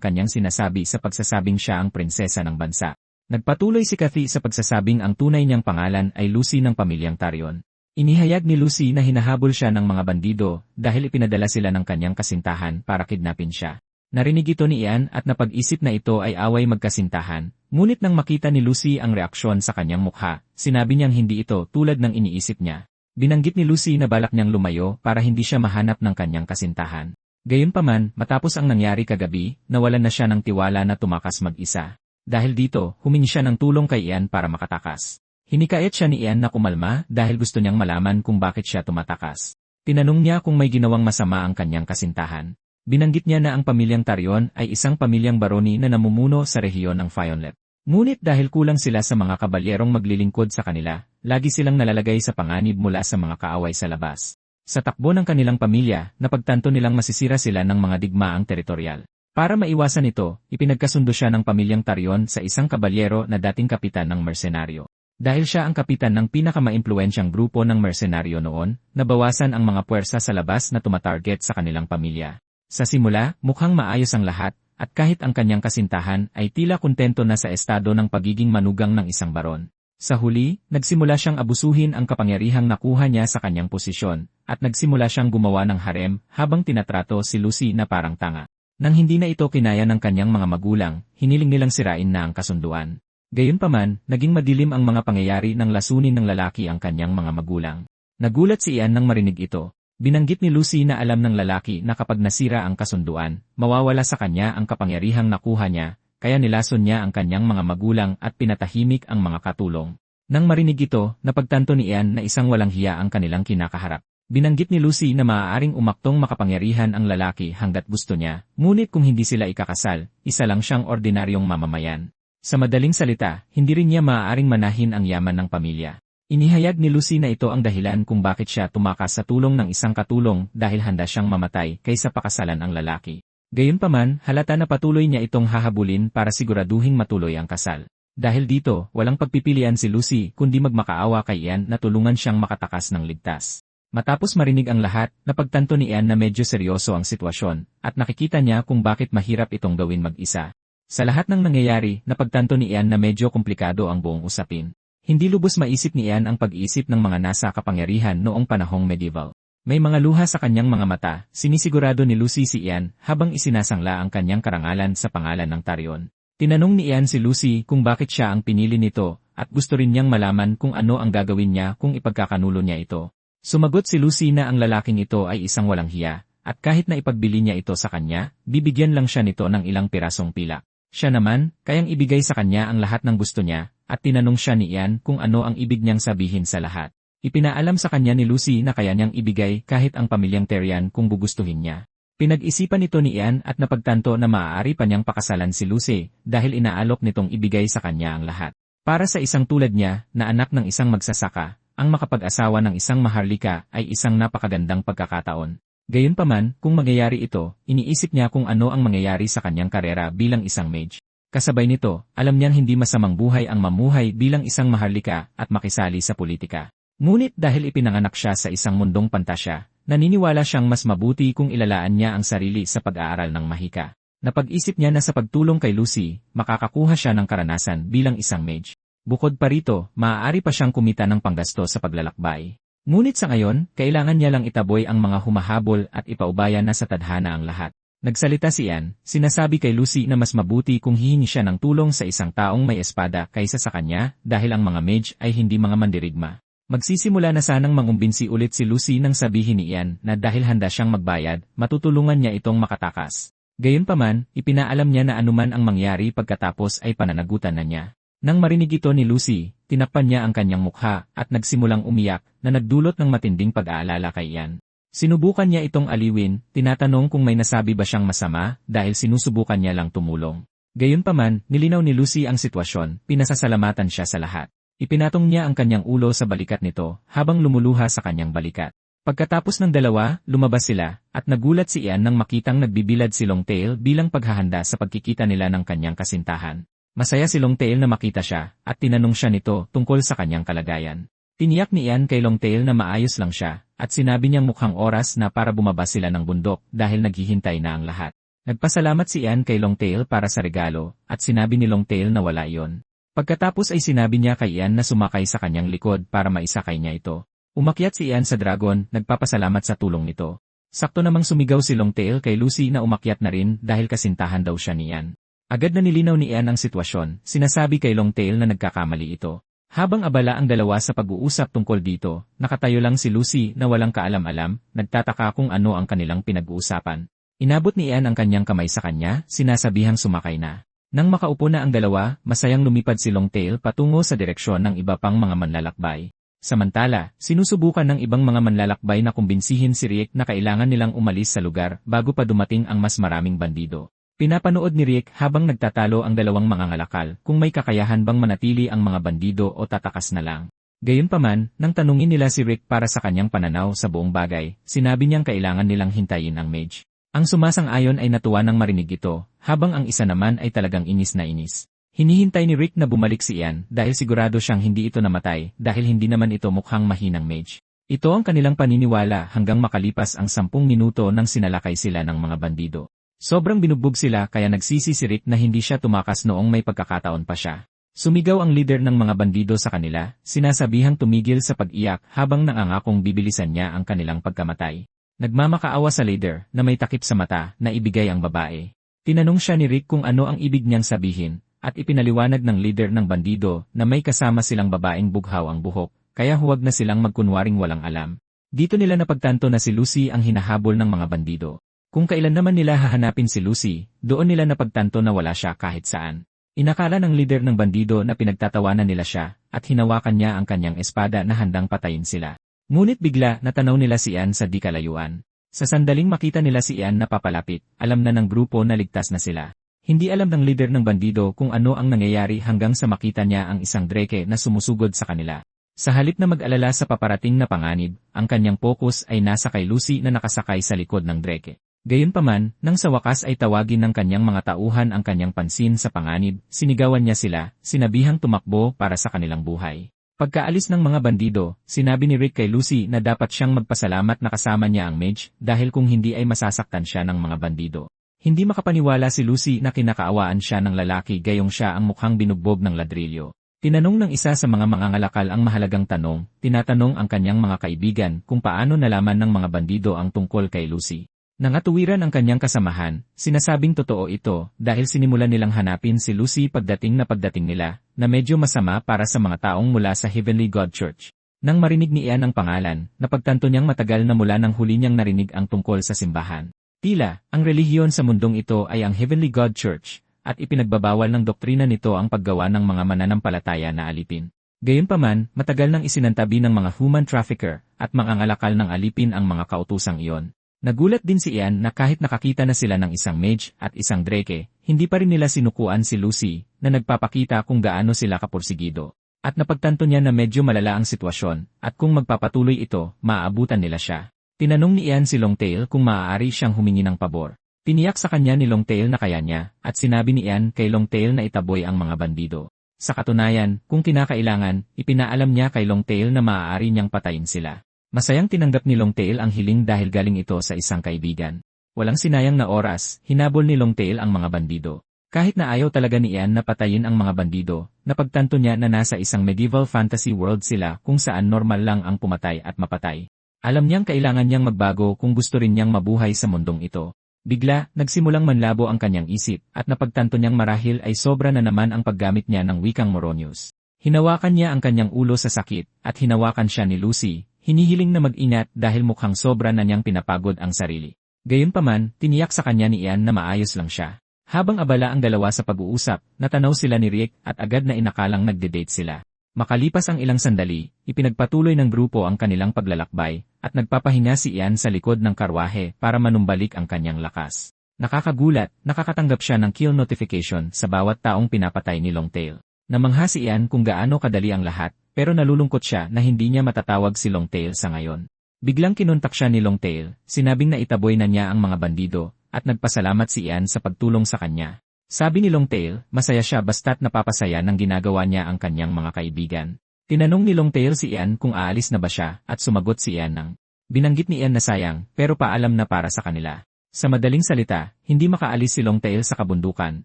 kanyang sinasabi sa pagsasabing siya ang prinsesa ng bansa. Nagpatuloy si Kathy sa pagsasabing ang tunay niyang pangalan ay Lucy ng pamilyang Tarion. Inihayag ni Lucy na hinahabol siya ng mga bandido dahil ipinadala sila ng kanyang kasintahan para kidnapin siya. Narinig ito ni Ian at napag-isip na ito ay away magkasintahan, ngunit nang makita ni Lucy ang reaksyon sa kanyang mukha, sinabi niyang hindi ito tulad ng iniisip niya. Binanggit ni Lucy na balak niyang lumayo para hindi siya mahanap ng kanyang kasintahan. Gayunpaman, matapos ang nangyari kagabi, nawalan na siya ng tiwala na tumakas mag-isa. Dahil dito, humingi siya ng tulong kay Ian para makatakas. Hinikayat siya ni Ian na kumalma dahil gusto niyang malaman kung bakit siya tumatakas. Tinanong niya kung may ginawang masama ang kanyang kasintahan. Binanggit niya na ang pamilyang Tarion ay isang pamilyang baroni na namumuno sa rehiyon ng Fionlep. Ngunit dahil kulang sila sa mga kabalyerong maglilingkod sa kanila, lagi silang nalalagay sa panganib mula sa mga kaaway sa labas. Sa takbo ng kanilang pamilya, napagtanto nilang masisira sila ng mga digmaang teritorial. Para maiwasan ito, ipinagkasundo siya ng pamilyang Tarion sa isang kabalyero na dating kapitan ng mersenaryo. Dahil siya ang kapitan ng pinakamaimpluwensyang grupo ng mersenaryo noon, nabawasan ang mga puwersa sa labas na tumatarget sa kanilang pamilya. Sa simula, mukhang maayos ang lahat, at kahit ang kanyang kasintahan ay tila kontento na sa estado ng pagiging manugang ng isang baron. Sa huli, nagsimula siyang abusuhin ang kapangyarihang nakuha niya sa kanyang posisyon, at nagsimula siyang gumawa ng harem habang tinatrato si Lucy na parang tanga. Nang hindi na ito kinaya ng kanyang mga magulang, hiniling nilang sirain na ang kasunduan. Gayunpaman, naging madilim ang mga pangyayari nang lasunin ng lalaki ang kanyang mga magulang. Nagulat si Ian nang marinig ito. Binanggit ni Lucy na alam ng lalaki na kapag nasira ang kasunduan, mawawala sa kanya ang kapangyarihang nakuha niya, kaya nilason niya ang kanyang mga magulang at pinatahimik ang mga katulong. Nang marinig ito, napagtanto ni Ian na isang walang hiya ang kanilang kinakaharap. Binanggit ni Lucy na maaaring umaktong makapangyarihan ang lalaki hanggat gusto niya, ngunit kung hindi sila ikakasal, isa lang siyang ordinaryong mamamayan. Sa madaling salita, hindi rin niya maaaring manahin ang yaman ng pamilya. Inihayag ni Lucy na ito ang dahilan kung bakit siya tumakas sa tulong ng isang katulong dahil handa siyang mamatay kaysa pakasalan ang lalaki. Gayunpaman, halata na patuloy niya itong hahabulin para siguraduhin matuloy ang kasal. Dahil dito, walang pagpipilian si Lucy kundi magmakaawa kay Ian na tulungan siyang makatakas ng ligtas. Matapos marinig ang lahat, napagtanto ni Ian na medyo seryoso ang sitwasyon, at nakikita niya kung bakit mahirap itong gawin mag-isa. Sa lahat ng nangyayari, napagtanto ni Ian na medyo komplikado ang buong usapin. Hindi lubos maisip ni Ian ang pag-iisip ng mga nasa kapangyarihan noong panahong medieval. May mga luha sa kanyang mga mata, sinisigurado ni Lucy si Ian habang isinasangla ang kanyang karangalan sa pangalan ng Tarion. Tinanong ni Ian si Lucy kung bakit siya ang pinili nito, at gusto rin niyang malaman kung ano ang gagawin niya kung ipagkakanulo niya ito. Sumagot si Lucy na ang lalaking ito ay isang walang hiya, at kahit na ipagbili niya ito sa kanya, bibigyan lang siya nito ng ilang pirasong pilak. Siya naman, kayang ibigay sa kanya ang lahat ng gusto niya, at tinanong siya ni Ian kung ano ang ibig niyang sabihin sa lahat. Ipinaalam sa kanya ni Lucy na kaya niyang ibigay kahit ang pamilyang Tarion kung gugustuhin niya. Pinag-isipan nito ni Ian at napagtanto na maaari pa niyang pakasalan si Lucy dahil inaalok nitong ibigay sa kanya ang lahat. Para sa isang tulad niya, na anak ng isang magsasaka, ang makapag-asawa ng isang maharlika ay isang napakagandang pagkakataon. Gayunpaman, kung mangyayari ito, iniisip niya kung ano ang mangyayari sa kanyang karera bilang isang mage. Kasabay nito, alam niyang hindi masamang buhay ang mamuhay bilang isang maharlika at makisali sa politika. Ngunit dahil ipinanganak siya sa isang mundong pantasya, naniniwala siyang mas mabuti kung ilalaan niya ang sarili sa pag-aaral ng mahika. Napag-isip niya na sa pagtulong kay Lucy, makakakuha siya ng karanasan bilang isang mage. Bukod pa rito, maaari pa siyang kumita ng panggasto sa paglalakbay. Ngunit sa ngayon, kailangan niya lang itaboy ang mga humahabol at ipaubaya na sa tadhana ang lahat. Nagsalita si Ian, sinasabi kay Lucy na mas mabuti kung hihingi siya ng tulong sa isang taong may espada kaysa sa kanya dahil ang mga mage ay hindi mga mandirigma. Magsisimula na sanang mangumbinsi ulit si Lucy nang sabihin ni Ian na dahil handa siyang magbayad, matutulungan niya itong makatakas. Gayunpaman, ipinaalam niya na anuman ang mangyari pagkatapos ay pananagutan na niya. Nang marinig ito ni Lucy, tinakpan niya ang kanyang mukha at nagsimulang umiyak na nagdulot ng matinding pag-aalala kay Ian. Sinubukan niya itong aliwin, tinatanong kung may nasabi ba siyang masama dahil sinusubukan niya lang tumulong. Gayunpaman, nilinaw ni Lucy ang sitwasyon, pinasasalamatan siya sa lahat. Ipinatong niya ang kanyang ulo sa balikat nito habang lumuluha sa kanyang balikat. Pagkatapos ng dalawa, lumabas sila, at nagulat si Ian nang makitang nagbibilad si Longtail bilang paghahanda sa pagkikita nila ng kanyang kasintahan. Masaya si Longtail na makita siya, at tinanong siya nito tungkol sa kanyang kalagayan. Tiniyak ni Ian kay Longtail na maayos lang siya, at sinabi niyang mukhang oras na para bumaba sila ng bundok dahil naghihintay na ang lahat. Nagpasalamat si Ian kay Longtail para sa regalo, at sinabi ni Longtail na wala iyon. Pagkatapos ay sinabi niya kay Ian na sumakay sa kanyang likod para maisakay niya ito. Umakyat si Ian sa dragon, nagpapasalamat sa tulong nito. Sakto namang sumigaw si Longtail kay Lucy na umakyat na rin dahil kasintahan daw siya ni Ian. Agad na nilinaw ni Ian ang sitwasyon, sinasabi kay Longtail na nagkakamali ito. Habang abala ang dalawa sa pag-uusap tungkol dito, nakatayo lang si Lucy na walang kaalam-alam, nagtataka kung ano ang kanilang pinag-uusapan. Inabot ni Ian ang kanyang kamay sa kanya, sinasabihang sumakay na. Nang makaupo na ang dalawa, masayang lumipad si Longtail patungo sa direksyon ng iba pang mga manlalakbay. Samantala, sinusubukan ng ibang mga manlalakbay na kumbinsihin si Rick na kailangan nilang umalis sa lugar bago pa dumating ang mas maraming bandido. Pinapanood ni Rick habang nagtatalo ang dalawang mga ngalakal kung may kakayahan bang manatili ang mga bandido o tatakas na lang. Gayunpaman, nang tanungin nila si Rick para sa kanyang pananaw sa buong bagay, sinabi niyang kailangan nilang hintayin ang mage. Ang sumasang-ayon ay natuwa nang marinig ito, habang ang isa naman ay talagang inis na inis. Hinihintay ni Rick na bumalik si Ian dahil sigurado siyang hindi ito namatay dahil hindi naman ito mukhang mahinang mage. Ito ang kanilang paniniwala hanggang makalipas ang 10 minuto nang sinalakay sila ng mga bandido. Sobrang binugbog sila kaya nagsisi si Rick na hindi siya tumakas noong may pagkakataon pa siya. Sumigaw ang leader ng mga bandido sa kanila, sinasabihang tumigil sa pag-iyak habang nangangakong bibilisan niya ang kanilang pagkamatay. Nagmamakaawa sa leader na may takip sa mata na ibigay ang babae. Tinanong siya ni Rick kung ano ang ibig niyang sabihin, at ipinaliwanag ng leader ng bandido na may kasama silang babaeng bughaw ang buhok, kaya huwag na silang magkunwaring walang alam. Dito nila napagtanto na si Lucy ang hinahabol ng mga bandido. Kung kailan naman nila hahanapin si Lucy, doon nila napagtanto na wala siya kahit saan. Inakala ng leader ng bandido na pinagtatawanan nila siya, at hinawakan niya ang kanyang espada na handang patayin sila. Ngunit bigla natanaw nila si Ian sa di kalayuan. Sa sandaling makita nila si Ian na papalapit, alam na ng grupo na ligtas na sila. Hindi alam ng leader ng bandido kung ano ang nangyayari hanggang sa makita niya ang isang dreke na sumusugod sa kanila. Sa halip na mag-alala sa paparating na panganib, ang kanyang focus ay nasa kay Lucy na nakasakay sa likod ng dreke. Gayunpaman, nang sa wakas ay tawagin ng kanyang mga tauhan ang kanyang pansin sa panganib, sinigawan niya sila, sinabihang tumakbo para sa kanilang buhay. Pagkaalis ng mga bandido, sinabi ni Rick kay Lucy na dapat siyang magpasalamat na kasama niya ang mage dahil kung hindi ay masasaktan siya ng mga bandido. Hindi makapaniwala si Lucy na kinakaawaan siya ng lalaki gayong siya ang mukhang binugbog ng ladrilyo. Tinanong ng isa sa mga mangangalakal ang mahalagang tanong, tinatanong ang kanyang mga kaibigan kung paano nalaman ng mga bandido ang tungkol kay Lucy. Nangatuwiran ang kanyang kasamahan, sinasabing totoo ito dahil sinimulan nilang hanapin si Lucy pagdating nila na medyo masama para sa mga taong mula sa Heavenly God Church. Nang marinig ni Ian ang pangalan, napagtanto niyang matagal na mula nang huli niyang narinig ang tungkol sa simbahan. Tila, ang relihiyon sa mundong ito ay ang Heavenly God Church, at ipinagbabawal ng doktrina nito ang paggawa ng mga mananampalataya na alipin. Gayunpaman, matagal nang isinantabi ng mga human trafficker at mangangalakal ng alipin ang mga kautusang iyon. Nagulat din si Ian na kahit nakakita na sila ng isang mage at isang dreke, hindi pa rin nila sinukuan si Lucy na nagpapakita kung gaano sila kapursigido. At napagtanto niya na medyo malala ang sitwasyon at kung magpapatuloy ito, maaabutan nila siya. Tinanong ni Ian si Longtail kung maaari siyang humingi ng pabor. Tiniyak sa kanya ni Longtail na kaya niya at sinabi ni Ian kay Longtail na itaboy ang mga bandido. Sa katunayan, kung kinakailangan, ipinaalam niya kay Longtail na maaari niyang patayin sila. Masayang tinanggap ni Longtail ang hiling dahil galing ito sa isang kaibigan. Walang sinayang na oras, hinabol ni Longtail ang mga bandido. Kahit na ayaw talaga ni Ian na patayin ang mga bandido, napagtanto niya na nasa isang medieval fantasy world sila kung saan normal lang ang pumatay at mapatay. Alam niyang kailangan niyang magbago kung gusto rin niyang mabuhay sa mundong ito. Bigla, nagsimulang manlabo ang kanyang isip at napagtanto niyang marahil ay sobra na naman ang paggamit niya ng wikang Moronius. Hinawakan niya ang kanyang ulo sa sakit at hinawakan siya ni Lucy. Hinihiling na mag-ingat dahil mukhang sobra na niyang pinapagod ang sarili. Gayunpaman, tiniyak sa kanya ni Ian na maayos lang siya. Habang abala ang dalawa sa pag-uusap, natanaw sila ni Rick at agad na inakalang nagde-date sila. Makalipas ang ilang sandali, ipinagpatuloy ng grupo ang kanilang paglalakbay at nagpapahinga si Ian sa likod ng karwahe para manumbalik ang kanyang lakas. Nakakagulat, nakakatanggap siya ng kill notification sa bawat taong pinapatay ni Longtail. Namangha si Ian kung gaano kadali ang lahat. Pero nalulungkot siya na hindi niya matatawag si Longtail sa ngayon. Biglang kinontak siya ni Longtail, sinabing na itaboy na niya ang mga bandido, at nagpasalamat si Ian sa pagtulong sa kanya. Sabi ni Longtail, masaya siya basta't napapasaya ng ginagawa niya ang kanyang mga kaibigan. Tinanong ni Longtail si Ian kung aalis na ba siya at sumagot si Ian ng binanggit ni Ian na sayang pero paalam na para sa kanila. Sa madaling salita, hindi makaalis si Longtail sa kabundukan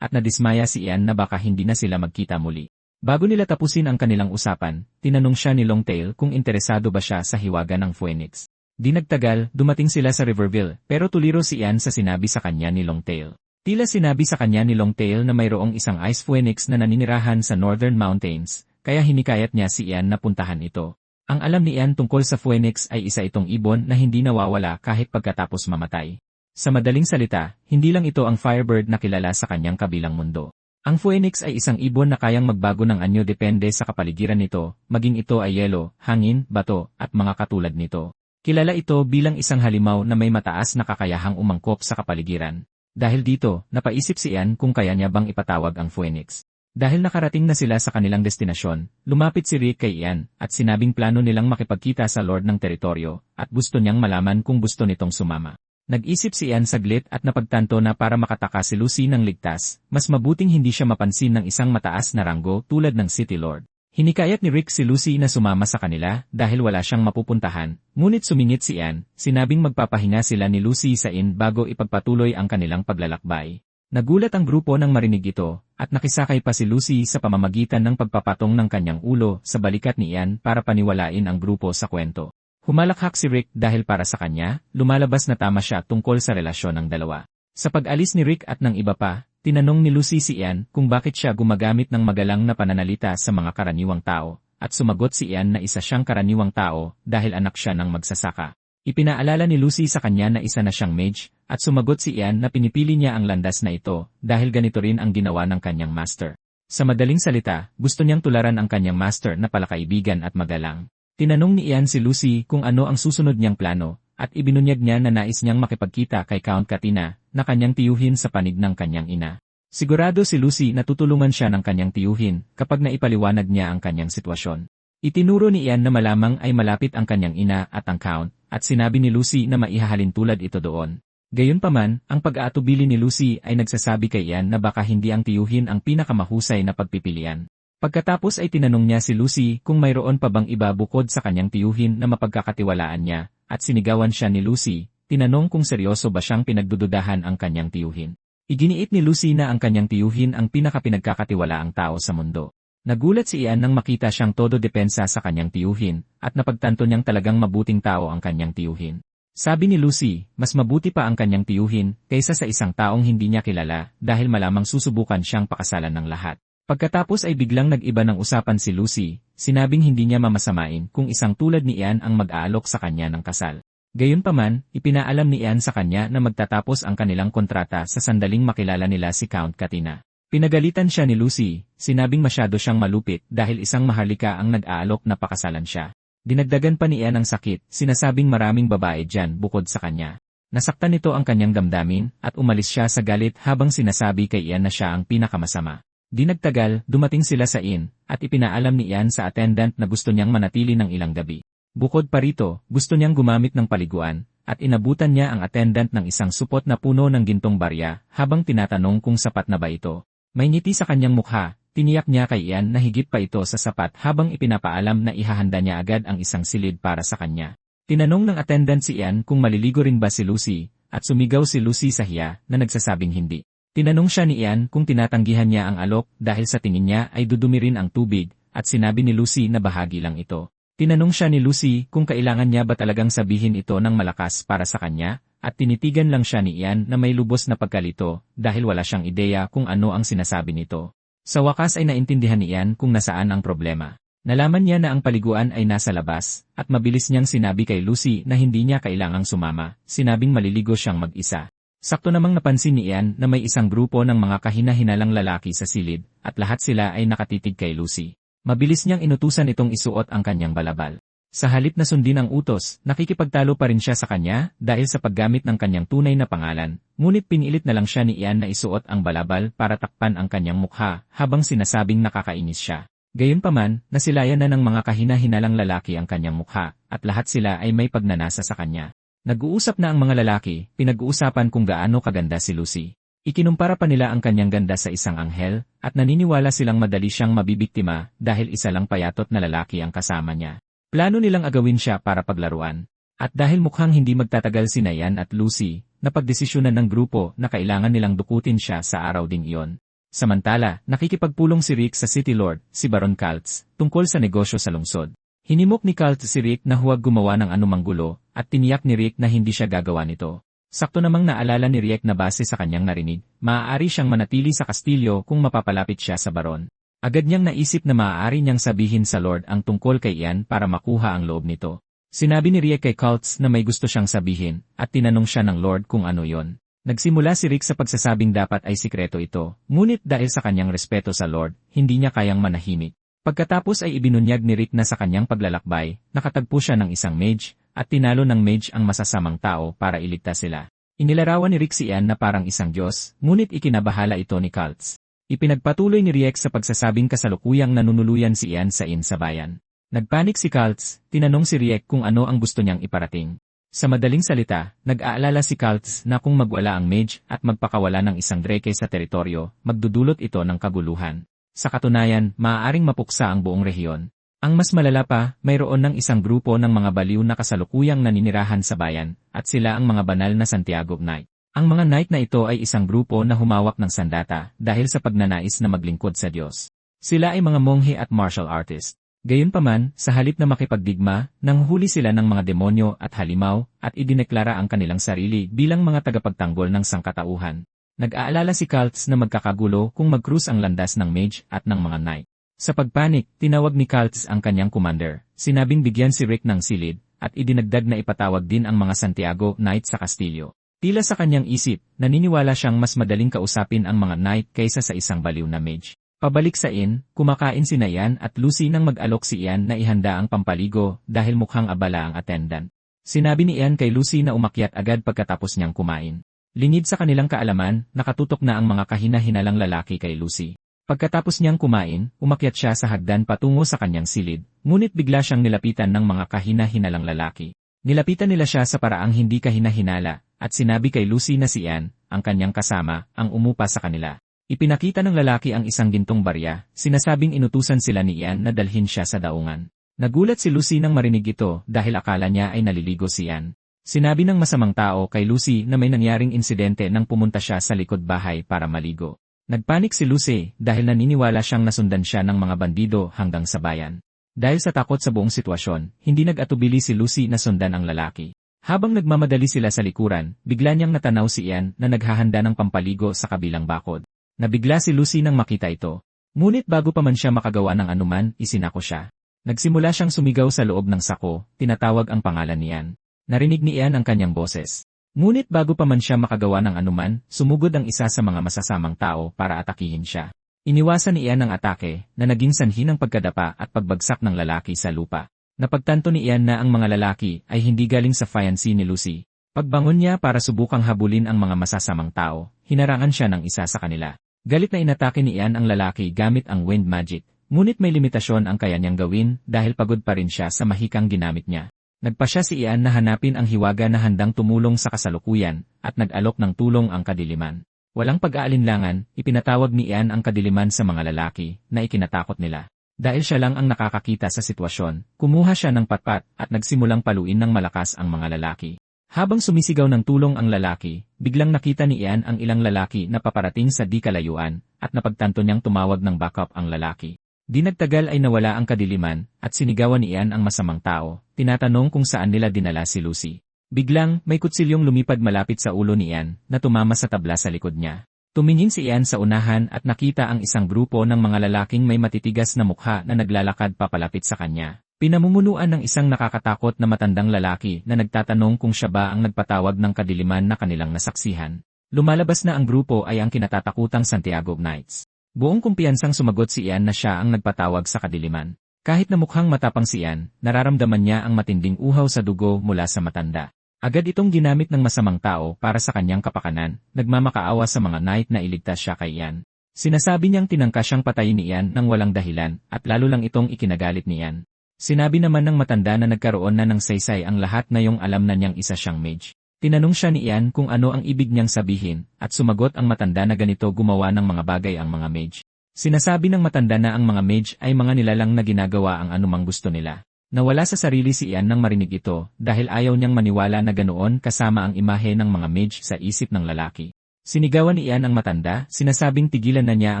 at nadismaya si Ian na baka hindi na sila magkita muli. Bago nila tapusin ang kanilang usapan, tinanong siya ni Longtail kung interesado ba siya sa hiwaga ng Phoenix. Di nagtagal, dumating sila sa Riverville pero tuliro si Ian sa sinabi sa kanya ni Longtail. Tila sinabi sa kanya ni Longtail na mayroong isang ice phoenix na naninirahan sa Northern Mountains, kaya hinikayat niya si Ian na puntahan ito. Ang alam ni Ian tungkol sa phoenix ay isa itong ibon na hindi nawawala kahit pagkatapos mamatay. Sa madaling salita, hindi lang ito ang Firebird na kilala sa kanyang kabilang mundo. Ang phoenix ay isang ibon na kayang magbago ng anyo depende sa kapaligiran nito, maging ito ay yelo, hangin, bato, at mga katulad nito. Kilala ito bilang isang halimaw na may mataas na kakayahang umangkop sa kapaligiran. Dahil dito, napaisip si Ian kung kaya niya bang ipatawag ang phoenix. Dahil nakarating na sila sa kanilang destinasyon, lumapit si Rick kay Ian at sinabing plano nilang makipagkita sa Lord ng teritoryo at gusto niyang malaman kung gusto nitong sumama. Nag-isip si Ian saglit at napagtanto na para makatakas si Lucy ng ligtas, mas mabuting hindi siya mapansin ng isang mataas na ranggo tulad ng City Lord. Hinikayat ni Rick si Lucy na sumama sa kanila dahil wala siyang mapupuntahan, ngunit sumingit si Ian, sinabing magpapahinga sila ni Lucy sa inn bago ipagpatuloy ang kanilang paglalakbay. Nagulat ang grupo nang marinig ito, at nakisakay pa si Lucy sa pamamagitan ng pagpapatong ng kanyang ulo sa balikat ni Ian para paniwalain ang grupo sa kwento. Humalakhak si Rick dahil para sa kanya, lumalabas na tama siya tungkol sa relasyon ng dalawa. Sa pag-alis ni Rick at ng iba pa, tinanong ni Lucy si Ian kung bakit siya gumagamit ng magalang na pananalita sa mga karaniwang tao, at sumagot si Ian na isa siyang karaniwang tao dahil anak siya ng magsasaka. Ipinaalala ni Lucy sa kanya na isa na siyang mage, at sumagot si Ian na pinipili niya ang landas na ito dahil ganito rin ang ginawa ng kanyang master. Sa madaling salita, gusto niyang tularan ang kanyang master na palakaibigan at magalang. Tinanong ni Ian si Lucy kung ano ang susunod niyang plano, at ibinunyag niya na nais niyang makipagkita kay Count Katina na kanyang tiyuhin sa panig ng kanyang ina. Sigurado si Lucy na tutulungan siya ng kanyang tiyuhin kapag naipaliwanag niya ang kanyang sitwasyon. Itinuro ni Ian na malamang ay malapit ang kanyang ina at ang Count, at sinabi ni Lucy na maihahalin tulad ito doon. Gayunpaman, ang pag-aatubili ni Lucy ay nagsasabi kay Ian na baka hindi ang tiyuhin ang pinakamahusay na pagpipilian. Pagkatapos ay tinanong niya si Lucy kung mayroon pa bang iba bukod sa kanyang tiyuhin na mapagkakatiwalaan niya, at sinigawan siya ni Lucy, tinanong kung seryoso ba siyang pinagdududahan ang kanyang tiyuhin. Iginiit ni Lucy na ang kanyang tiyuhin ang pinakapinagkakatiwalaang tao sa mundo. Nagulat si Ian nang makita siyang todo depensa sa kanyang tiyuhin, at napagtanto niyang talagang mabuting tao ang kanyang tiyuhin. Sabi ni Lucy, mas mabuti pa ang kanyang tiyuhin kaysa sa isang taong hindi niya kilala dahil malamang susubukan siyang pakasalan ng lahat. Pagkatapos ay biglang nag-iba ng usapan si Lucy, sinabing hindi niya mamasamain kung isang tulad ni Ian ang mag-aalok sa kanya ng kasal. Gayunpaman, ipinaalam ni Ian sa kanya na magtatapos ang kanilang kontrata sa sandaling makilala nila si Count Katina. Pinagalitan siya ni Lucy, sinabing masyado siyang malupit dahil isang maharlika ang nag-aalok na pakasalan siya. Dinagdagan pa ni Ian ang sakit, sinasabing maraming babae dyan bukod sa kanya. Nasaktan nito ang kanyang damdamin at umalis siya sa galit habang sinasabi kay Ian na siya ang pinakamasama. Di nagtagal, dumating sila sa inn, at ipinaalam ni Ian sa attendant na gusto niyang manatili ng ilang gabi. Bukod pa rito, gusto niyang gumamit ng paliguan, at inabutan niya ang attendant ng isang supot na puno ng gintong barya habang tinatanong kung sapat na ba ito. May ngiti sa kanyang mukha, tiniyak niya kay Ian na higit pa ito sa sapat habang ipinapaalam na ihahanda niya agad ang isang silid para sa kanya. Tinanong ng attendant si Ian kung maliligo rin ba si Lucy, at sumigaw si Lucy sa hiya na nagsasabing hindi. Tinanong siya ni Ian kung tinatanggihan niya ang alok dahil sa tingin niya ay dudumi rin ang tubig, at sinabi ni Lucy na bahagi lang ito. Tinanong siya ni Lucy kung kailangan niya ba talagang sabihin ito ng malakas para sa kanya, at tinitigan lang siya ni Ian na may lubos na pagkalito dahil wala siyang ideya kung ano ang sinasabi nito. Sa wakas ay naintindihan ni Ian kung nasaan ang problema. Nalaman niya na ang paliguan ay nasa labas, at mabilis niyang sinabi kay Lucy na hindi niya kailangang sumama, sinabing maliligo siyang mag-isa. Sakto namang napansin ni Ian na may isang grupo ng mga kahina-hinalang lalaki sa silid, at lahat sila ay nakatitig kay Lucy. Mabilis niyang inutusan itong isuot ang kanyang balabal. Sa halip na sundin ang utos, nakikipagtalo pa rin siya sa kanya dahil sa paggamit ng kanyang tunay na pangalan, ngunit pinilit na lang siya ni Ian na isuot ang balabal para takpan ang kanyang mukha habang sinasabing nakakainis siya. Gayunpaman, nasilayan na ng mga kahina-hinalang lalaki ang kanyang mukha, at lahat sila ay may pagnanasa sa kanya. Nag-uusap na ang mga lalaki, pinag-uusapan kung gaano kaganda si Lucy. Ikinumpara pa nila ang kanyang ganda sa isang anghel, at naniniwala silang madali siyang mabibiktima dahil isa lang payatot na lalaki ang kasama niya. Plano nilang agawin siya para paglaruan. At dahil mukhang hindi magtatagal si Ian at Lucy, napagdesisyonan ng grupo na kailangan nilang dukutin siya sa araw ding iyon. Samantala, nakikipagpulong si Rick sa City Lord, si Baron Caltz, tungkol sa negosyo sa lungsod. Hinimok ni Caltz si Rick na huwag gumawa ng anumang gulo, at tiniyak ni Rick na hindi siya gagawa nito. Sakto namang naalala ni Rick na base sa kanyang narinig, maaari siyang manatili sa kastilyo kung mapapalapit siya sa Baron. Agad niyang naisip na maaari niyang sabihin sa Lord ang tungkol kay Ian para makuha ang loob nito. Sinabi ni Rick kay Caltz na may gusto siyang sabihin, at tinanong siya ng Lord kung ano yon. Nagsimula si Rick sa pagsasabing dapat ay sikreto ito, ngunit dahil sa kanyang respeto sa Lord, hindi niya kayang manahimik. Pagkatapos ay ibinunyag ni Rick na sa kanyang paglalakbay, nakatagpo siya ng isang mage, at tinalo ng mage ang masasamang tao para iligtas sila. Inilarawan ni Rick si Ian na parang isang Diyos, ngunit ikinabahala ito ni Caltz. Ipinagpatuloy ni Rick sa pagsasabing kasalukuyang nanunuluyan si Ian sa inn sa bayan. Nagpanik si Caltz, tinanong si Rick kung ano ang gusto niyang iparating. Sa madaling salita, nag-aalala si Caltz na kung magwala ang mage at magpakawala ng isang drake sa teritoryo, magdudulot ito ng kaguluhan. Sa katunayan, maaaring mapuksa ang buong rehiyon. Ang mas malala pa, mayroon ng isang grupo ng mga baliw na kasalukuyang naninirahan sa bayan, at sila ang mga banal na Santiago Knight. Ang mga Knight na ito ay isang grupo na humawak ng sandata dahil sa pagnanais na maglingkod sa Diyos. Sila ay mga monghe at martial artist. Gayunpaman, sa halip na makipagdigma, nanghuli sila ng mga demonyo at halimaw, at idineklara ang kanilang sarili bilang mga tagapagtanggol ng sangkatauhan. Nag-aalala si Caltz na magkakagulo kung mag-cruise ang landas ng mage at ng mga knight. Sa pagpanik, tinawag ni Caltz ang kanyang commander, sinabing bigyan si Rick ng silid, at idinagdag na ipatawag din ang mga Santiago Knight sa kastilyo. Tila sa kanyang isip, naniniwala siyang mas madaling kausapin ang mga knight kaysa sa isang baliw na mage. Pabalik sa inn, kumakain si Ian at Lucy nang mag-alok si Ian na ihanda ang pampaligo dahil mukhang abala ang attendant. Sinabi ni Ian kay Lucy na umakyat agad pagkatapos niyang kumain. Lingid sa kanilang kaalaman, nakatutok na ang mga kahina-hinalang lalaki kay Lucy. Pagkatapos niyang kumain, umakyat siya sa hagdan patungo sa kanyang silid, ngunit bigla siyang nilapitan ng mga kahina-hinalang lalaki. Nilapitan nila siya sa paraang hindi kahina-hinala, at sinabi kay Lucy na si Ian, ang kanyang kasama, ang umupa sa kanila. Ipinakita ng lalaki ang isang gintong barya, sinasabing inutusan sila ni Ian na dalhin siya sa daungan. Nagulat si Lucy nang marinig ito dahil akala niya ay naliligo si Ian. Sinabi ng masamang tao kay Lucy na may nangyaring insidente nang pumunta siya sa likod bahay para maligo. Nagpanik si Lucy dahil naniniwala siyang nasundan siya ng mga bandido hanggang sa bayan. Dahil sa takot sa buong sitwasyon, hindi nag-atubili si Lucy na sundan ang lalaki. Habang nagmamadali sila sa likuran, bigla niyang natanaw si Ian na naghahanda ng pampaligo sa kabilang bakod. Nabigla si Lucy nang makita ito. Ngunit bago pa man siya makagawa ng anuman, isinako siya. Nagsimula siyang sumigaw sa loob ng sako, tinatawag ang pangalan ni Ian. Narinig ni Ian ang kanyang boses. Ngunit bago pa man siya makagawa ng anuman, sumugod ang isa sa mga masasamang tao para atakihin siya. Iniwasan ni Ian ang atake, na naging sanhi ng pagkadapa at pagbagsak ng lalaki sa lupa. Napagtanto ni Ian na ang mga lalaki ay hindi galing sa fiancé ni Lucy. Pagbangon niya para subukang habulin ang mga masasamang tao, hinarangan siya ng isa sa kanila. Galit na inatake ni Ian ang lalaki gamit ang wind magic, ngunit may limitasyon ang kaya niyang gawin dahil pagod pa rin siya sa mahikang ginamit niya. Nagpasya si Ian na hanapin ang hiwaga na handang tumulong sa kasalukuyan, at nag-alok ng tulong ang kadiliman. Walang pag-aalinlangan, ipinatawag ni Ian ang kadiliman sa mga lalaki, na ikinatakot nila. Dahil siya lang ang nakakakita sa sitwasyon, kumuha siya ng patpat at nagsimulang paluin ng malakas ang mga lalaki. Habang sumisigaw ng tulong ang lalaki, biglang nakita ni Ian ang ilang lalaki na paparating sa di kalayuan, at napagtanto niyang tumawag ng backup ang lalaki. Di nagtagal ay nawala ang kadiliman, at sinigawan ni Ian ang masamang tao, tinatanong kung saan nila dinala si Lucy. Biglang, may kutsilyong lumipad malapit sa ulo ni Ian, na tumama sa tabla sa likod niya. Tumingin si Ian sa unahan at nakita ang isang grupo ng mga lalaking may matitigas na mukha na naglalakad papalapit sa kanya. Pinamumunuan ng isang nakakatakot na matandang lalaki na nagtatanong kung siya ba ang nagpatawag ng kadiliman na kanilang nasaksihan. Lumalabas na ang grupo ay ang kinatatakutang Santiago Knights. Buong kumpiyansang sumagot si Ian na siya ang nagpatawag sa kadiliman. Kahit na mukhang matapang si Ian, nararamdaman niya ang matinding uhaw sa dugo mula sa matanda. Agad itong ginamit ng masamang tao para sa kanyang kapakanan, nagmamakaawa sa mga knight na iligtas siya kay Ian. Sinasabi niyang tinangka siyang patayin ni Ian nang walang dahilan, at lalo lang itong ikinagalit ni Ian. Sinabi naman ng matanda na nagkaroon na ng saysay ang lahat na yung alam na niyang isa siyang mage. Tinanong siya ni Ian kung ano ang ibig niyang sabihin, at sumagot ang matanda na ganito gumawa ng mga bagay ang mga mage. Sinasabi ng matanda na ang mga mage ay mga nilalang na ginagawa ang anumang gusto nila. Nawala sa sarili si Ian nang marinig ito, dahil ayaw niyang maniwala na ganoon kasama ang imahe ng mga mage sa isip ng lalaki. Sinigawan ni Ian ang matanda, sinasabing tigilan na niya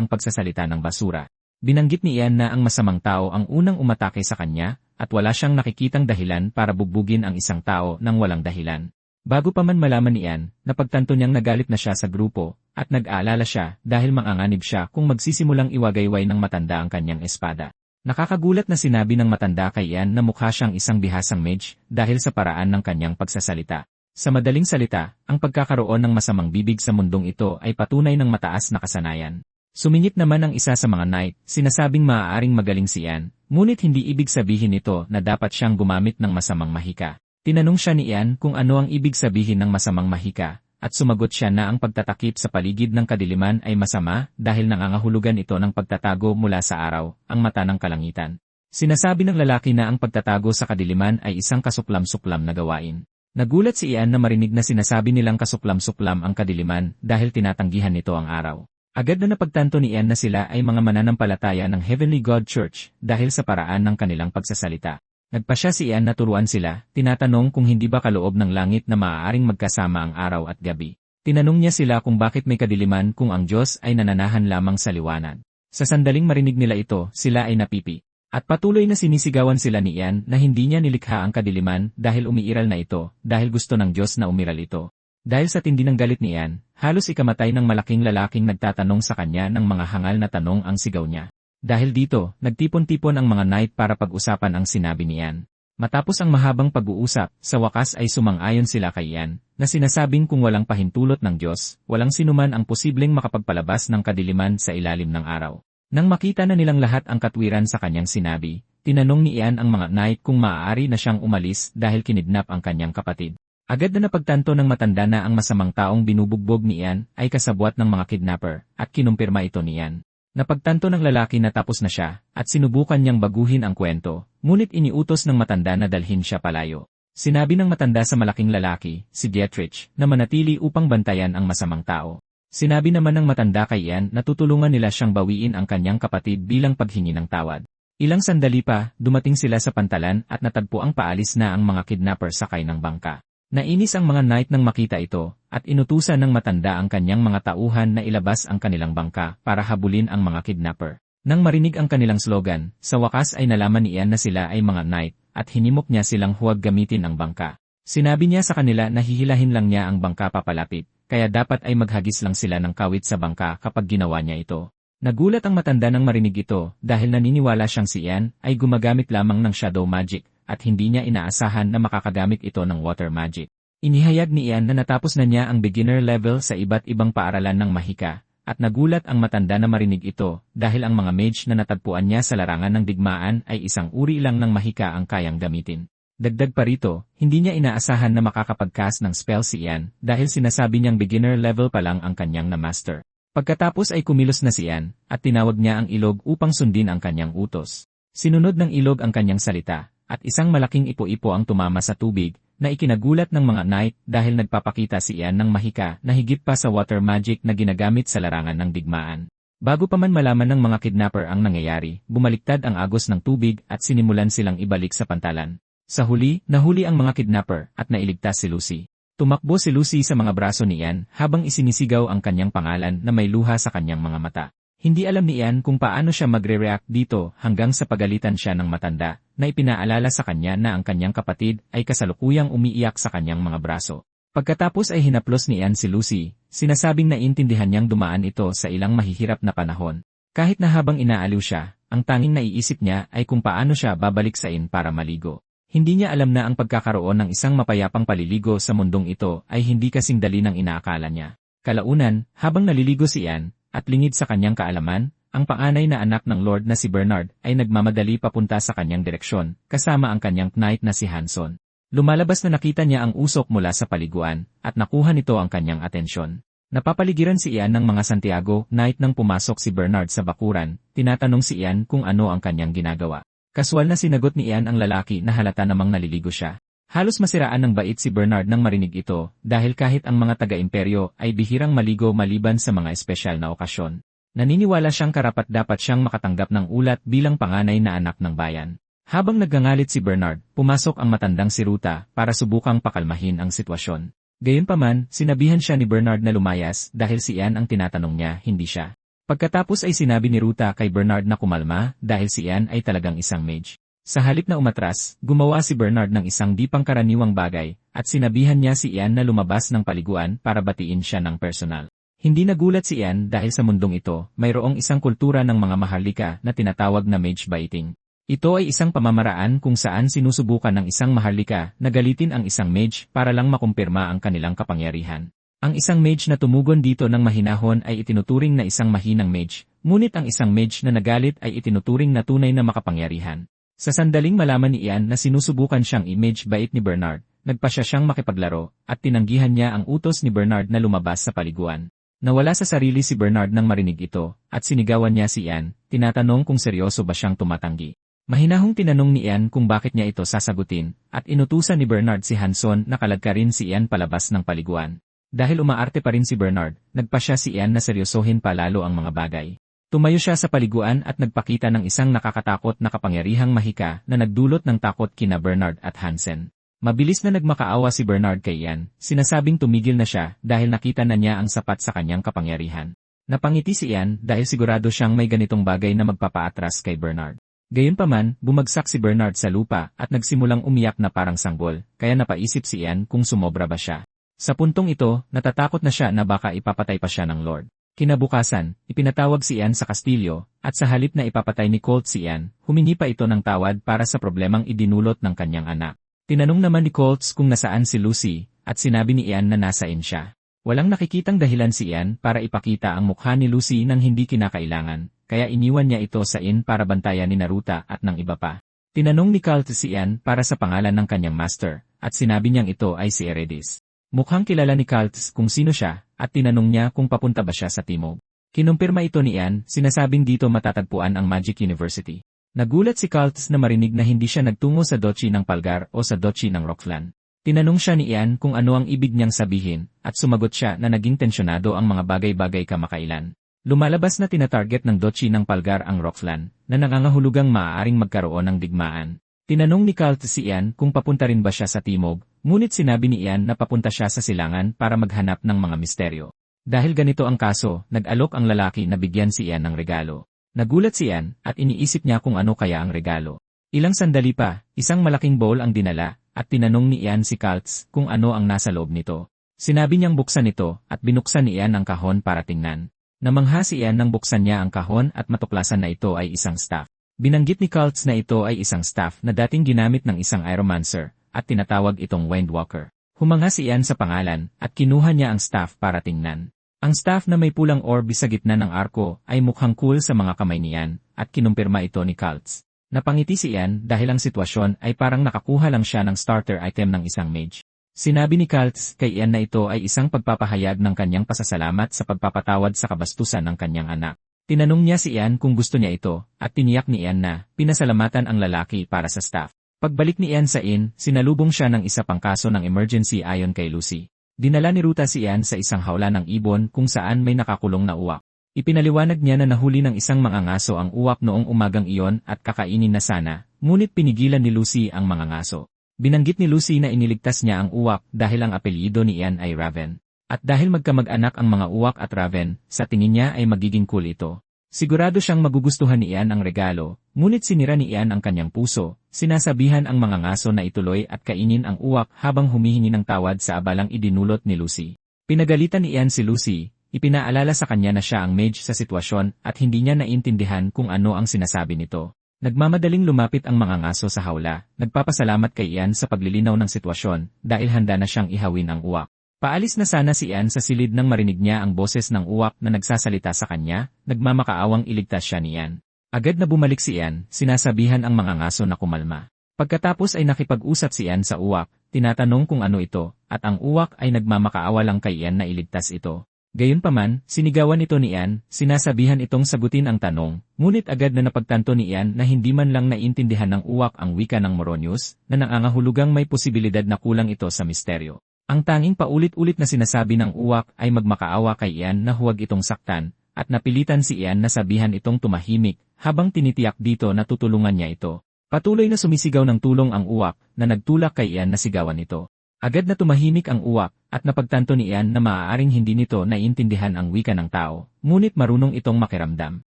ang pagsasalita ng basura. Binanggit ni Ian na ang masamang tao ang unang umatake sa kanya, at wala siyang nakikitang dahilan para bugbugin ang isang tao nang walang dahilan. Bago pa man malaman ni Ian, napagtanto niyang nagalit na siya sa grupo, at nag-aalala siya dahil manganganib siya kung magsisimulang iwagayway ng matanda ang kanyang espada. Nakakagulat na sinabi ng matanda kay Ian na mukha siyang isang bihasang mage dahil sa paraan ng kanyang pagsasalita. Sa madaling salita, ang pagkakaroon ng masamang bibig sa mundong ito ay patunay ng mataas na kasanayan. Sumingit naman ang isa sa mga knight, sinasabing maaaring magaling si Ian, ngunit hindi ibig sabihin nito na dapat siyang gumamit ng masamang mahika. Tinanong siya ni Ian kung ano ang ibig sabihin ng masamang mahika, at sumagot siya na ang pagtatakip sa paligid ng kadiliman ay masama dahil nangangahulugan ito ng pagtatago mula sa araw, ang mata ng kalangitan. Sinasabi ng lalaki na ang pagtatago sa kadiliman ay isang kasuklam-suklam na gawain. Nagulat si Ian na marinig na sinasabi nilang kasuklam-suklam ang kadiliman dahil tinatanggihan nito ang araw. Agad na napagtanto ni Ian na sila ay mga mananampalataya ng Heavenly God Church dahil sa paraan ng kanilang pagsasalita. Nagpasya si Ian na turuan sila, tinatanong kung hindi ba kaloob ng langit na maaaring magkasama ang araw at gabi. Tinanong niya sila kung bakit may kadiliman kung ang Diyos ay nananahan lamang sa liwanag. Sa sandaling marinig nila ito, sila ay napipi. At patuloy na sinisigawan sila ni Ian na hindi niya nilikha ang kadiliman dahil umiiral na ito, dahil gusto ng Diyos na umiral ito. Dahil sa tindi ng galit ni Ian, halos ikamatay ng malaking lalaking nagtatanong sa kanya ng mga hangal na tanong ang sigaw niya. Dahil dito, nagtipon-tipon ang mga knight para pag-usapan ang sinabi ni Ian. Matapos ang mahabang pag-uusap, sa wakas ay sumang-ayon sila kay Ian, na sinasabing kung walang pahintulot ng Diyos, walang sinuman ang posibleng makapagpalabas ng kadiliman sa ilalim ng araw. Nang makita na nilang lahat ang katwiran sa kanyang sinabi, tinanong ni Ian ang mga knight kung maaari na siyang umalis dahil kinidnap ang kanyang kapatid. Agad na napagtanto ng matanda na ang masamang taong binubugbog ni Ian ay kasabwat ng mga kidnapper, at kinumpirma ito ni Ian. Napagtanto ng lalaki na tapos na siya, at sinubukan niyang baguhin ang kwento, ngunit iniutos ng matanda na dalhin siya palayo. Sinabi ng matanda sa malaking lalaki, si Dietrich, na manatili upang bantayan ang masamang tao. Sinabi naman ng matanda kay Ian na tutulungan nila siyang bawiin ang kanyang kapatid bilang paghingi ng tawad. Ilang sandali pa, dumating sila sa pantalan at natagpo ang paalis na ang mga kidnapper sakay ng bangka. Nainis ang mga knight nang makita ito, at inutusan ng matanda ang kanyang mga tauhan na ilabas ang kanilang bangka para habulin ang mga kidnapper. Nang marinig ang kanilang slogan, sa wakas ay nalaman ni Ian na sila ay mga knight, at hinimok niya silang huwag gamitin ang bangka. Sinabi niya sa kanila na hihilahin lang niya ang bangka papalapit, kaya dapat ay maghagis lang sila ng kawit sa bangka kapag ginawa niya ito. Nagulat ang matanda nang marinig ito dahil naniniwala siyang si Ian ay gumagamit lamang ng shadow magic, at hindi niya inaasahan na makakagamit ito ng water magic. Inihayag ni Ian na natapos na niya ang beginner level sa iba't ibang paaralan ng mahika, at nagulat ang matanda na marinig ito dahil ang mga mage na natagpuan niya sa larangan ng digmaan ay isang uri lang ng mahika ang kayang gamitin. Dagdag pa rito, hindi niya inaasahan na makakapag-cast ng spell si Ian dahil sinasabi niyang beginner level pa lang ang kanyang na-master. Pagkatapos ay kumilos na si Ian, at tinawag niya ang ilog upang sundin ang kanyang utos. Sinunod ng ilog ang kanyang salita, at isang malaking ipo-ipo ang tumama sa tubig, na ikinagulat ng mga knight dahil nagpapakita si Ian ng mahika na higit pa sa water magic na ginagamit sa larangan ng digmaan. Bago pa man malaman ng mga kidnapper ang nangyayari, bumaliktad ang agos ng tubig at sinimulan silang ibalik sa pantalan. Sa huli, nahuli ang mga kidnapper at nailigtas si Lucy. Tumakbo si Lucy sa mga braso ni Ian habang isinisigaw ang kanyang pangalan na may luha sa kanyang mga mata. Hindi alam ni Ian kung paano siya magre-react dito hanggang sa pagalitan siya ng matanda na ipinaalala sa kanya na ang kanyang kapatid ay kasalukuyang umiiyak sa kanyang mga braso. Pagkatapos ay hinaplos ni Ian si Lucy, sinasabing naiintindihan niyang dumaan ito sa ilang mahihirap na panahon. Kahit na habang inaaliw siya, ang tanging naiisip niya ay kung paano siya babalik sa Ian para maligo. Hindi niya alam na ang pagkakaroon ng isang mapayapang paliligo sa mundong ito ay hindi kasing dali ng inaakala niya. Kalaunan, habang naliligo si Ian, at lingid sa kanyang kaalaman, ang panganay na anak ng Lord na si Bernard ay nagmamadali papunta sa kanyang direksyon, kasama ang kanyang knight na si Hanson. Lumalabas na nakita niya ang usok mula sa paliguan, at nakuha nito ang kanyang atensyon. Napapaligiran si Ian ng mga Santiago Knight nang pumasok si Bernard sa bakuran, tinatanong si Ian kung ano ang kanyang ginagawa. Kaswal na sinagot ni Ian ang lalaki na halata namang naliligo siya. Halos masiraan ng bait si Bernard nang marinig ito, dahil kahit ang mga taga-imperyo ay bihirang maligo maliban sa mga espesyal na okasyon. Naniniwala siyang karapat-dapat siyang makatanggap ng ulat bilang panganay na anak ng bayan. Habang naggangalit si Bernard, pumasok ang matandang si Ruta para subukang pakalmahin ang sitwasyon. Gayunpaman, sinabihan siya ni Bernard na lumayas dahil si Ian ang tinatanong niya, hindi siya. Pagkatapos ay sinabi ni Ruta kay Bernard na kumalma dahil si Ian ay talagang isang mage. Sa halip na umatras, gumawa si Bernard ng isang di pangkaraniwang bagay, at sinabihan niya si Ian na lumabas ng paliguan para batiin siya ng personal. Hindi nagulat si Ian dahil sa mundong ito, mayroong isang kultura ng mga maharlika na tinatawag na mage baiting. Ito ay isang pamamaraan kung saan sinusubukan ng isang maharlika na galitin ang isang mage para lang makumpirma ang kanilang kapangyarihan. Ang isang mage na tumugon dito ng mahinahon ay itinuturing na isang mahinang mage, ngunit ang isang mage na nagalit ay itinuturing na tunay na makapangyarihan. Sa sandaling malaman ni Ian na sinusubukan siyang i-mage bait ni Bernard, nagpasya siyang makipaglaro, at tinanggihan niya ang utos ni Bernard na lumabas sa paliguan. Nawala sa sarili si Bernard nang marinig ito, at sinigawan niya si Ian, tinatanong kung seryoso ba siyang tumatanggi. Mahinahong tinanong ni Ian kung bakit niya ito sasagutin, at inutusan ni Bernard si Hanson na kalagkarin si Ian palabas ng paliguan. Dahil umaarte pa rin si Bernard, nagpasya si Ian na seryosohin pa lalo ang mga bagay. Tumayo siya sa paliguan at nagpakita ng isang nakakatakot na kapangyarihang mahika na nagdulot ng takot kina Bernard at Hansen. Mabilis na nagmakaawa si Bernard kay Ian, sinasabing tumigil na siya dahil nakita na niya ang sapat sa kanyang kapangyarihan. Napangiti si Ian dahil sigurado siyang may ganitong bagay na magpapaatras kay Bernard. Gayunpaman, bumagsak si Bernard sa lupa at nagsimulang umiyak na parang sanggol, kaya napaisip si Ian kung sumobra ba siya. Sa puntong ito, natatakot na siya na baka ipapatay pa siya ng Lord. Kinabukasan, ipinatawag si Ian sa kastilyo, at sa halip na ipapatay ni Colt si Ian, humingi pa ito ng tawad para sa problemang idinulot ng kanyang anak. Tinanong naman ni Colt kung nasaan si Lucy, at sinabi ni Ian na nasa inn siya. Walang nakikitang dahilan si Ian para ipakita ang mukha ni Lucy nang hindi kinakailangan, kaya iniwan niya ito sa inn para bantayan ni Naruta at ng iba pa. Tinanong ni Colt si Ian para sa pangalan ng kanyang master, at sinabi niyang ito ay si Eredis. Mukhang kilala ni Colt kung sino siya, at tinanong niya kung papunta ba siya sa timog. Kinumpirma ito ni Ian, sinasabing dito matatagpuan ang Magic University. Nagulat si Colt na marinig na hindi siya nagtungo sa Duchy ng Palgar o sa Duchy ng Rockland. Tinanong siya ni Ian kung ano ang ibig niyang sabihin, at sumagot siya na naging tensyonado ang mga bagay-bagay kamakailan. Lumalabas na tinatarget ng Duchy ng Palgar ang Rockland, na nangangahulugang maaaring magkaroon ng digmaan. Tinanong ni Colt si Ian kung papunta rin ba siya sa timog, ngunit sinabi ni Ian na papunta siya sa silangan para maghanap ng mga misteryo. Dahil ganito ang kaso, nag-alok ang lalaki na bigyan si Ian ng regalo. Nagulat si Ian at iniisip niya kung ano kaya ang regalo. Ilang sandali pa, isang malaking bowl ang dinala, at tinanong ni Ian si Colt kung ano ang nasa loob nito. Sinabi niyang buksan ito at binuksan ni Ian ang kahon para tingnan. Namangha si Ian nang buksan niya ang kahon at matuklasan na ito ay isang staff. Binanggit ni Colt na ito ay isang staff na dating ginamit ng isang Aeromancer, at tinatawag itong Windwalker. Humanga si Ian sa pangalan, at kinuha niya ang staff para tingnan. Ang staff na may pulang orb sa gitna ng arko ay mukhang cool sa mga kamay ni Ian, at kinumpirma ito ni Colt. Napangiti si Ian dahil ang sitwasyon ay parang nakakuha lang siya ng starter item ng isang mage. Sinabi ni Colt kay Ian na ito ay isang pagpapahayag ng kanyang pasasalamat sa pagpapatawad sa kabastusan ng kanyang anak. Tinanong niya si Ian kung gusto niya ito, at tiniyak ni Ian na pinasalamatan ang lalaki para sa staff. Pagbalik ni Ian sa inn, sinalubong siya ng isa pang kaso ng emergency ayon kay Lucy. Dinala ni Ruta si Ian sa isang hawla ng ibon kung saan may nakakulong na uwak. Ipinaliwanag niya na nahuli ng isang mangangaso ang uwak noong umagang iyon at kakainin na sana, ngunit pinigilan ni Lucy ang mangangaso. Binanggit ni Lucy na iniligtas niya ang uwak dahil ang apelyido ni Ian ay Raven. At dahil magkamag-anak ang mga uwak at Raven, sa tingin niya ay magiging cool ito. Sigurado siyang magugustuhan ni Ian ang regalo, ngunit sinira ni Ian ang kanyang puso, sinasabihan ang mga ngaso na ituloy at kainin ang uwak habang humihingi ng tawad sa abalang idinulot ni Lucy. Pinagalitan ni Ian si Lucy, ipinaalala sa kanya na siya ang mage sa sitwasyon at hindi niya naintindihan kung ano ang sinasabi nito. Nagmamadaling lumapit ang mga ngaso sa hawla, nagpapasalamat kay Ian sa paglilinaw ng sitwasyon dahil handa na siyang ihawin ang uwak. Paalis na sana si Ian sa silid nang marinig niya ang boses ng uwak na nagsasalita sa kanya, nagmamakaawang iligtas siya ni Ian. Agad na bumalik si Ian, sinasabihan ang mga ngaso na kumalma. Pagkatapos ay nakipag-usap si Ian sa uwak, tinatanong kung ano ito, at ang uwak ay nagmamakaawa lang kay Ian na iligtas ito. Gayunpaman, sinigawan ito ni Ian, sinasabihan itong sagutin ang tanong, ngunit agad na napagtanto ni Ian na hindi man lang naiintindihan ng uwak ang wika ng Moronius, na nangangahulugang may posibilidad na kulang ito sa misteryo. Ang tanging paulit-ulit na sinasabi ng uwak ay magmakaawa kay Ian na huwag itong saktan, at napilitan si Ian na sabihan itong tumahimik, habang tinitiyak dito na tutulungan niya ito. Patuloy na sumisigaw ng tulong ang uwak, na nagtulak kay Ian na sigawan ito. Agad na tumahimik ang uwak, at napagtanto ni Ian na maaaring hindi nito naiintindihan ang wika ng tao, ngunit marunong itong makiramdam.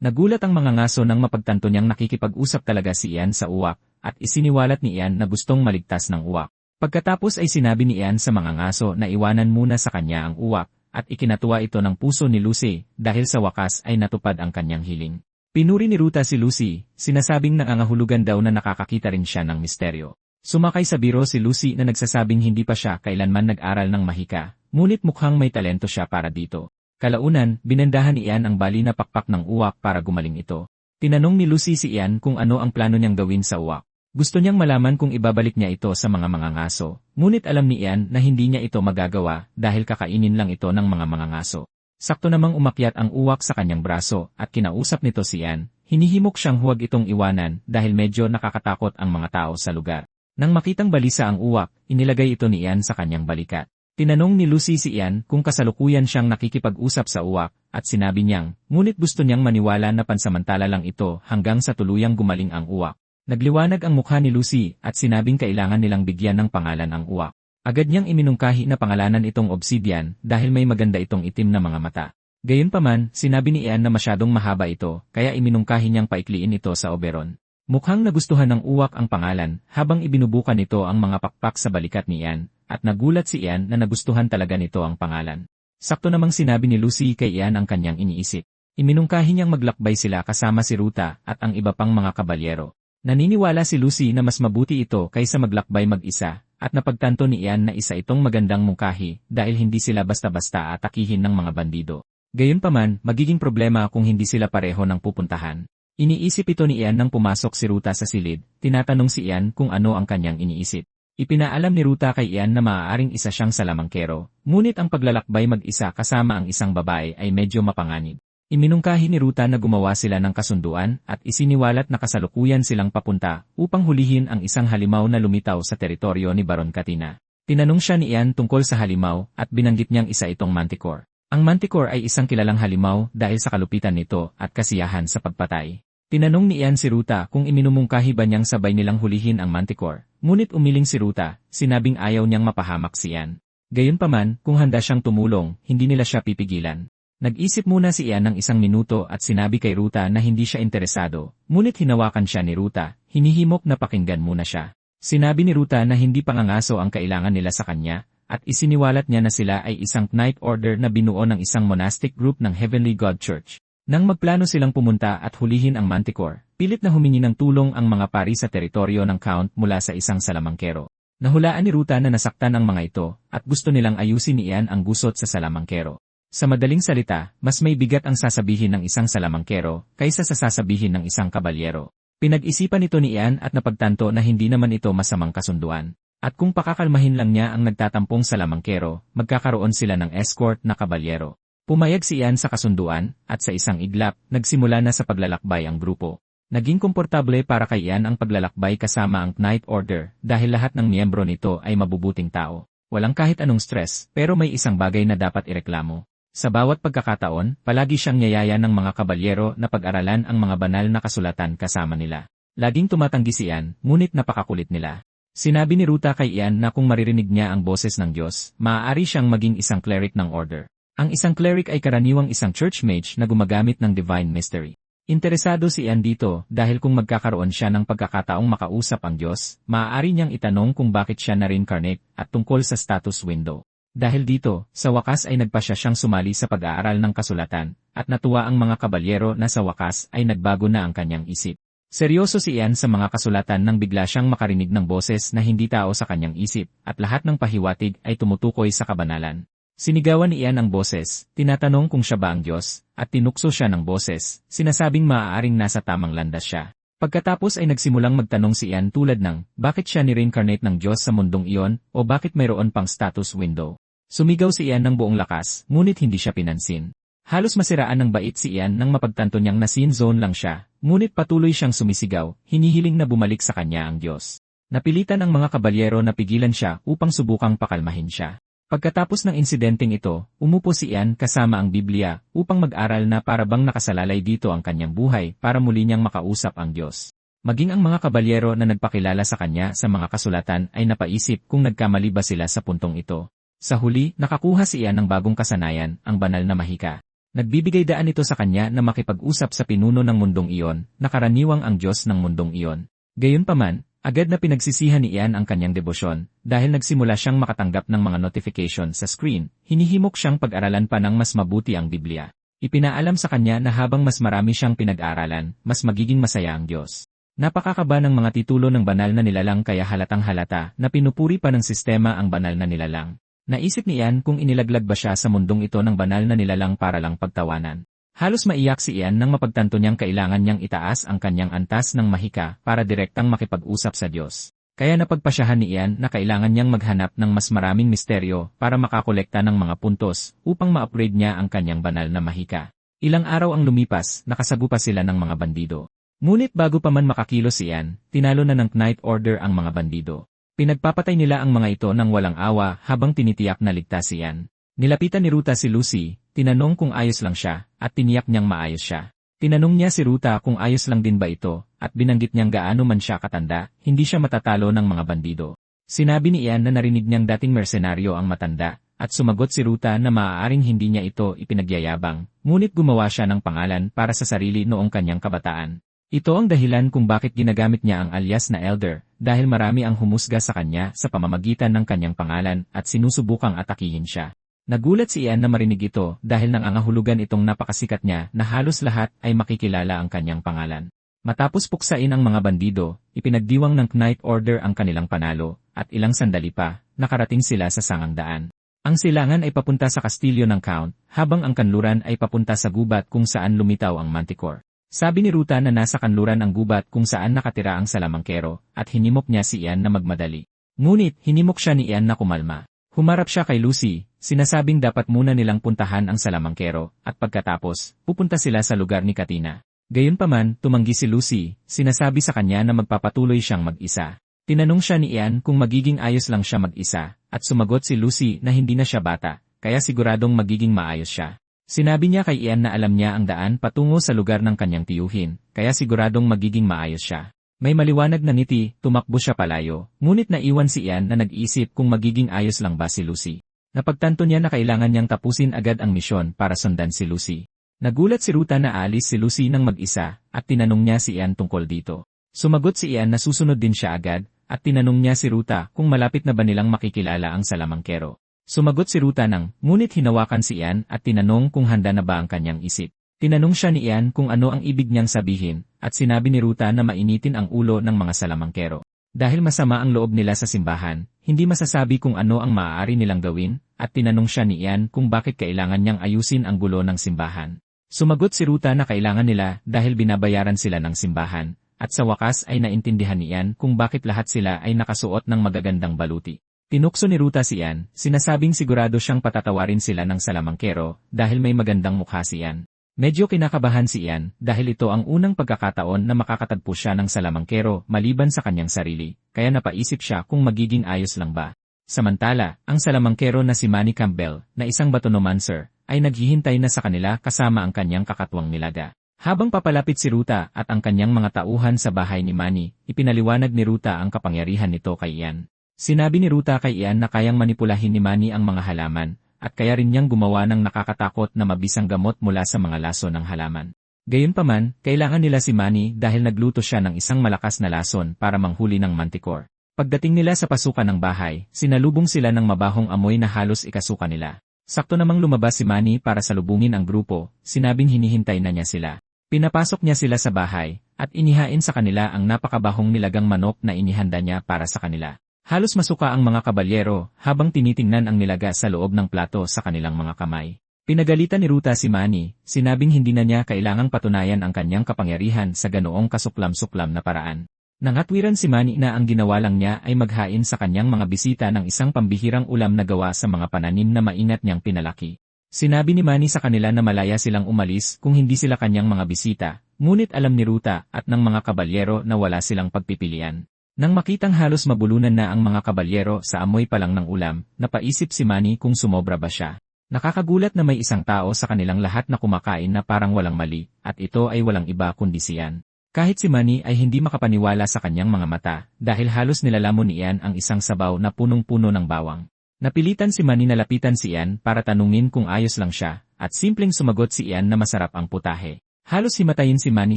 Nagulat ang mga ngaso nang mapagtanto niyang nakikipag-usap talaga si Ian sa uwak, at isiniwalat ni Ian na gustong maligtas ng uwak. Pagkatapos ay sinabi ni Ian sa mga ngaso na iwanan muna sa kanya ang uwak, at ikinatuwa ito ng puso ni Lucy, dahil sa wakas ay natupad ang kanyang hiling. Pinuri ni Ruta si Lucy, sinasabing nangangahulugan daw na nakakakita rin siya ng misteryo. Sumakay sa biro si Lucy na nagsasabing hindi pa siya kailanman nag-aral ng mahika, ngunit mukhang may talento siya para dito. Kalaunan, binendahan ni Ian ang bali na pakpak ng uwak para gumaling ito. Tinanong ni Lucy si Ian kung ano ang plano niyang gawin sa uwak. Gusto niyang malaman kung ibabalik niya ito sa mga ngaso, ngunit alam ni Ian na hindi niya ito magagawa dahil kakainin lang ito ng mga ngaso. Sakto namang umakyat ang uwak sa kanyang braso at kinausap nito si Ian, hinihimok siyang huwag itong iwanan dahil medyo nakakatakot ang mga tao sa lugar. Nang makitang balisa ang uwak, inilagay ito ni Ian sa kanyang balikat. Tinanong ni Lucy si Ian kung kasalukuyan siyang nakikipag-usap sa uwak at sinabi niyang, ngunit gusto niyang maniwala na pansamantala lang ito hanggang sa tuluyang gumaling ang uwak. Nagliwanag ang mukha ni Lucy at sinabing kailangan nilang bigyan ng pangalan ang uwak. Agad niyang iminungkahi na pangalanan itong Obsidian dahil may maganda itong itim na mga mata. Gayunpaman, sinabi ni Ian na masyadong mahaba ito kaya iminungkahi niyang paikliin ito sa Oberon. Mukhang nagustuhan ng uwak ang pangalan habang ibinubukan nito ang mga pakpak sa balikat ni Ian at nagulat si Ian na nagustuhan talaga nito ang pangalan. Sakto namang sinabi ni Lucy kay Ian ang kanyang iniisip. Iminungkahi niyang maglakbay sila kasama si Ruta at ang iba pang mga kabalyero. Naniniwala si Lucy na mas mabuti ito kaysa maglakbay mag-isa. At napagtanto ni Ian na isa itong magandang mungkahi dahil hindi sila basta-basta atakihin ng mga bandido. Gayunpaman, magiging problema kung hindi sila pareho ng pupuntahan. Iniisip ito ni Ian nang pumasok si Ruta sa silid, tinatanong si Ian kung ano ang kanyang iniisip. Ipinaalam ni Ruta kay Ian na maaaring isa siyang salamangkero, ngunit ang paglalakbay mag-isa kasama ang isang babae ay medyo mapanganib. Iminungkahi ni Ruta na gumawa sila ng kasunduan at isiniwalat na kasalukuyan silang papunta upang hulihin ang isang halimaw na lumitaw sa teritoryo ni Baron Katina. Tinanong siya ni Ian tungkol sa halimaw at binanggit niyang isa itong manticore. Ang manticore ay isang kilalang halimaw dahil sa kalupitan nito at kasiyahan sa pagpatay. Tinanong ni Ian si Ruta kung iminumungkahi ba niyang sabay nilang hulihin ang manticore, ngunit umiling si Ruta, sinabing ayaw niyang mapahamak si Ian. Gayunpaman, kung handa siyang tumulong, hindi nila siya pipigilan. Nag-isip muna si Ian ng isang minuto at sinabi kay Ruta na hindi siya interesado, ngunit hinawakan siya ni Ruta, hinihimok na pakinggan muna siya. Sinabi ni Ruta na hindi pangangaso ang kailangan nila sa kanya, at isiniwalat niya na sila ay isang Knight Order na binuo ng isang monastic group ng Heavenly God Church. Nang magplano silang pumunta at hulihin ang manticore, pilit na humingi ng tulong ang mga pari sa teritoryo ng Count mula sa isang salamangkero. Nahulaan ni Ruta na nasaktan ang mga ito, at gusto nilang ayusin ni Ian ang gusot sa salamangkero. Sa madaling salita, mas may bigat ang sasabihin ng isang salamangkero kaysa sa sasabihin ng isang kabalyero. Pinag-isipan ito ni Ian at napagtanto na hindi naman ito masamang kasunduan. At kung pakakalmahin lang niya ang nagtatampong salamangkero, magkakaroon sila ng escort na kabalyero. Pumayag si Ian sa kasunduan, at sa isang iglap, nagsimula na sa paglalakbay ang grupo. Naging komportable para kay Ian ang paglalakbay kasama ang Knight Order dahil lahat ng miyembro nito ay mabubuting tao. Walang kahit anong stress, pero may isang bagay na dapat ireklamo. Sa bawat pagkakataon, palagi siyang niyaya ng mga kabalyero na pag-aralan ang mga banal na kasulatan kasama nila. Laging tumatanggi si Ian, ngunit napakakulit nila. Sinabi ni Ruta kay Ian na kung maririnig niya ang boses ng Diyos, maaari siyang maging isang cleric ng order. Ang isang cleric ay karaniwang isang church mage na gumagamit ng divine mystery. Interesado si Ian dito dahil kung magkakaroon siya ng pagkakataong makausap ang Diyos, maaari niyang itanong kung bakit siya na-reincarnate at tungkol sa status window. Dahil dito, sa wakas ay nagpasya siyang sumali sa pag-aaral ng kasulatan, at natuwa ang mga kabalyero na sa wakas ay nagbago na ang kanyang isip. Seryoso si Ian sa mga kasulatan nang bigla siyang makarinig ng boses na hindi tao sa kanyang isip, at lahat ng pahiwatig ay tumutukoy sa kabanalan. Sinigawan ni Ian ang boses, tinatanong kung siya ba ang Diyos, at tinukso siya ng boses, sinasabing maaaring nasa tamang landas siya. Pagkatapos ay nagsimulang magtanong si Ian tulad ng, bakit siya ni-reincarnate ng Diyos sa mundong iyon, o bakit mayroon pang status window? Sumigaw si Ian ng buong lakas, ngunit hindi siya pinansin. Halos masiraan ng bait si Ian nang mapagtanto niyang na sin zone lang siya, ngunit patuloy siyang sumisigaw, hinihiling na bumalik sa kanya ang Diyos. Napilitan ang mga kabalyero na pigilan siya upang subukang pakalmahin siya. Pagkatapos ng insidenteng ito, umupo si Ian kasama ang Biblia upang mag-aral na para bang nakasalalay dito ang kanyang buhay para muli niyang makausap ang Diyos. Maging ang mga kabalyero na nagpakilala sa kanya sa mga kasulatan ay napaisip kung nagkamali ba sila sa puntong ito. Sa huli, nakakuha si Ian ng bagong kasanayan, ang banal na mahika. Nagbibigay daan ito sa kanya na makipag-usap sa pinuno ng mundong iyon, na karaniwang ang Diyos ng mundong iyon. Gayunpaman, agad na pinagsisihan ni Ian ang kanyang debosyon, dahil nagsimula siyang makatanggap ng mga notification sa screen, hinihimok siyang pag-aralan pa ng mas mabuti ang Biblia. Ipinaalam sa kanya na habang mas marami siyang pinag-aralan, mas magiging masaya ang Diyos. Napakakaba ng mga titulo ng banal na nilalang kaya halatang halata na pinupuri pa ng sistema ang banal na nilalang. Naisip ni Ian kung inilaglag ba siya sa mundong ito ng banal na nilalang para lang pagtawanan. Halos maiyak si Ian nang mapagtanto niyang kailangan niyang itaas ang kanyang antas ng mahika para direktang makipag-usap sa Diyos. Kaya napagpasyahan ni Ian na kailangan niyang maghanap ng mas maraming misteryo para makakolekta ng mga puntos upang ma-upgrade niya ang kanyang banal na mahika. Ilang araw ang lumipas, nakasagupa sila ng mga bandido. Ngunit bago pa man makakilos si Ian, tinalo na ng Knight Order ang mga bandido. Pinagpapatay nila ang mga ito ng walang awa habang tinitiyak na ligtas si Ian. Nilapitan ni Ruta si Lucy, tinanong kung ayos lang siya, at tiniyak niyang maayos siya. Tinanong niya si Ruta kung ayos lang din ba ito, at binanggit niyang gaano man siya katanda, hindi siya matatalo ng mga bandido. Sinabi ni Ian na narinig niyang dating mersenaryo ang matanda, at sumagot si Ruta na maaaring hindi niya ito ipinagyayabang, ngunit gumawa siya ng pangalan para sa sarili noong kanyang kabataan. Ito ang dahilan kung bakit ginagamit niya ang alias na Elder, dahil marami ang humusga sa kanya sa pamamagitan ng kanyang pangalan at sinusubukang atakihin siya. Nagulat si Ian na marinig ito dahil nangangahulugan itong napakasikat niya na halos lahat ay makikilala ang kanyang pangalan. Matapos puksain ang mga bandido, ipinagdiwang ng Knight Order ang kanilang panalo, at ilang sandali pa, nakarating sila sa sangang daan. Ang silangan ay papunta sa kastilyo ng Count, habang ang kanluran ay papunta sa gubat kung saan lumitaw ang Manticore. Sabi ni Ruta na nasa kanluran ang gubat kung saan nakatira ang salamangkero, at hinimok niya si Ian na magmadali. Ngunit, hinimok siya ni Ian na kumalma. Humarap siya kay Lucy, sinasabing dapat muna nilang puntahan ang salamangkero, at pagkatapos, pupunta sila sa lugar ni Katina. Gayunpaman, tumanggi si Lucy, sinasabi sa kanya na magpapatuloy siyang mag-isa. Tinanong siya ni Ian kung magiging ayos lang siya mag-isa, at sumagot si Lucy na hindi na siya bata, kaya siguradong magiging maayos siya. Sinabi niya kay Ian na alam niya ang daan patungo sa lugar ng kanyang tiyuhin, kaya siguradong magiging maayos siya. May maliwanag na ngiti, tumakbo siya palayo, ngunit naiwan si Ian na nag-iisip kung magiging ayos lang ba si Lucy. Napagtanto niya na kailangan niyang tapusin agad ang misyon para sundan si Lucy. Nagulat si Ruta na alis si Lucy nang mag-isa, at tinanong niya si Ian tungkol dito. Sumagot si Ian na susunod din siya agad, at tinanong niya si Ruta kung malapit na ba nilang makikilala ang salamangkero. Sumagot si Ruta ngunit hinawakan si Ian at tinanong kung handa na ba ang kanyang isip. Tinanong siya ni Ian kung ano ang ibig niyang sabihin, at sinabi ni Ruta na mainitin ang ulo ng mga salamangkero. Dahil masama ang loob nila sa simbahan, hindi masasabi kung ano ang maaari nilang gawin, at tinanong siya ni Ian kung bakit kailangan niyang ayusin ang gulo ng simbahan. Sumagot si Ruta na kailangan nila dahil binabayaran sila ng simbahan, at sa wakas ay naintindihan ni Ian kung bakit lahat sila ay nakasuot ng magagandang baluti. Tinukso ni Ruta si Ian, sinasabing sigurado siyang patatawarin sila ng salamangkero dahil may magandang mukha si Ian. Medyo kinakabahan si Ian dahil ito ang unang pagkakataon na makakatagpo siya ng salamangkero maliban sa kanyang sarili, kaya napaisip siya kung magiging ayos lang ba. Samantala, ang salamangkero na si Manny Campbell, na isang batonomancer, ay naghihintay na sa kanila kasama ang kanyang kakatwang Nilaga. Habang papalapit si Ruta at ang kanyang mga tauhan sa bahay ni Manny, ipinaliwanag ni Ruta ang kapangyarihan nito kay Ian. Sinabi ni Ruta kay Ian na kayang manipulahin ni Manny ang mga halaman, at kaya rin niyang gumawa ng nakakatakot na mabisang gamot mula sa mga laso ng halaman. Gayunpaman, kailangan nila si Manny dahil nagluto siya ng isang malakas na lason para manghuli ng Manticore. Pagdating nila sa pasukan ng bahay, sinalubong sila ng mabahong amoy na halos ikasuka nila. Sakto namang lumabas si Manny para salubungin ang grupo, sinabing hinihintay na niya sila. Pinapasok niya sila sa bahay, at inihain sa kanila ang napakabahong nilagang manok na inihanda niya para sa kanila. Halos masuka ang mga kabalyero habang tinitingnan ang nilaga sa loob ng plato sa kanilang mga kamay. Pinagalitan ni Ruta si Manny, sinabing hindi na niya kailangang patunayan ang kanyang kapangyarihan sa ganoong kasuklam-suklam na paraan. Nangatwiran si Manny na ang ginawa lang niya ay maghain sa kanyang mga bisita ng isang pambihirang ulam na gawa sa mga pananim na maingat niyang pinalaki. Sinabi ni Manny sa kanila na malaya silang umalis kung hindi sila kanyang mga bisita, ngunit alam ni Ruta at ng mga kabalyero na wala silang pagpipilian. Nang makitang halos mabulunan na ang mga kabalyero sa amoy pa lang ng ulam, napaisip si Manny kung sumobra ba siya. Nakakagulat na may isang tao sa kanilang lahat na kumakain na parang walang mali, at ito ay walang iba kundi si Ian. Kahit si Manny ay hindi makapaniwala sa kanyang mga mata, dahil halos nilalamon ni Ian ang isang sabaw na punong-puno ng bawang. Napilitan si Manny na lapitan si Ian para tanungin kung ayos lang siya, at simpleng sumagot si Ian na masarap ang putahe. Halos himatayin si Manny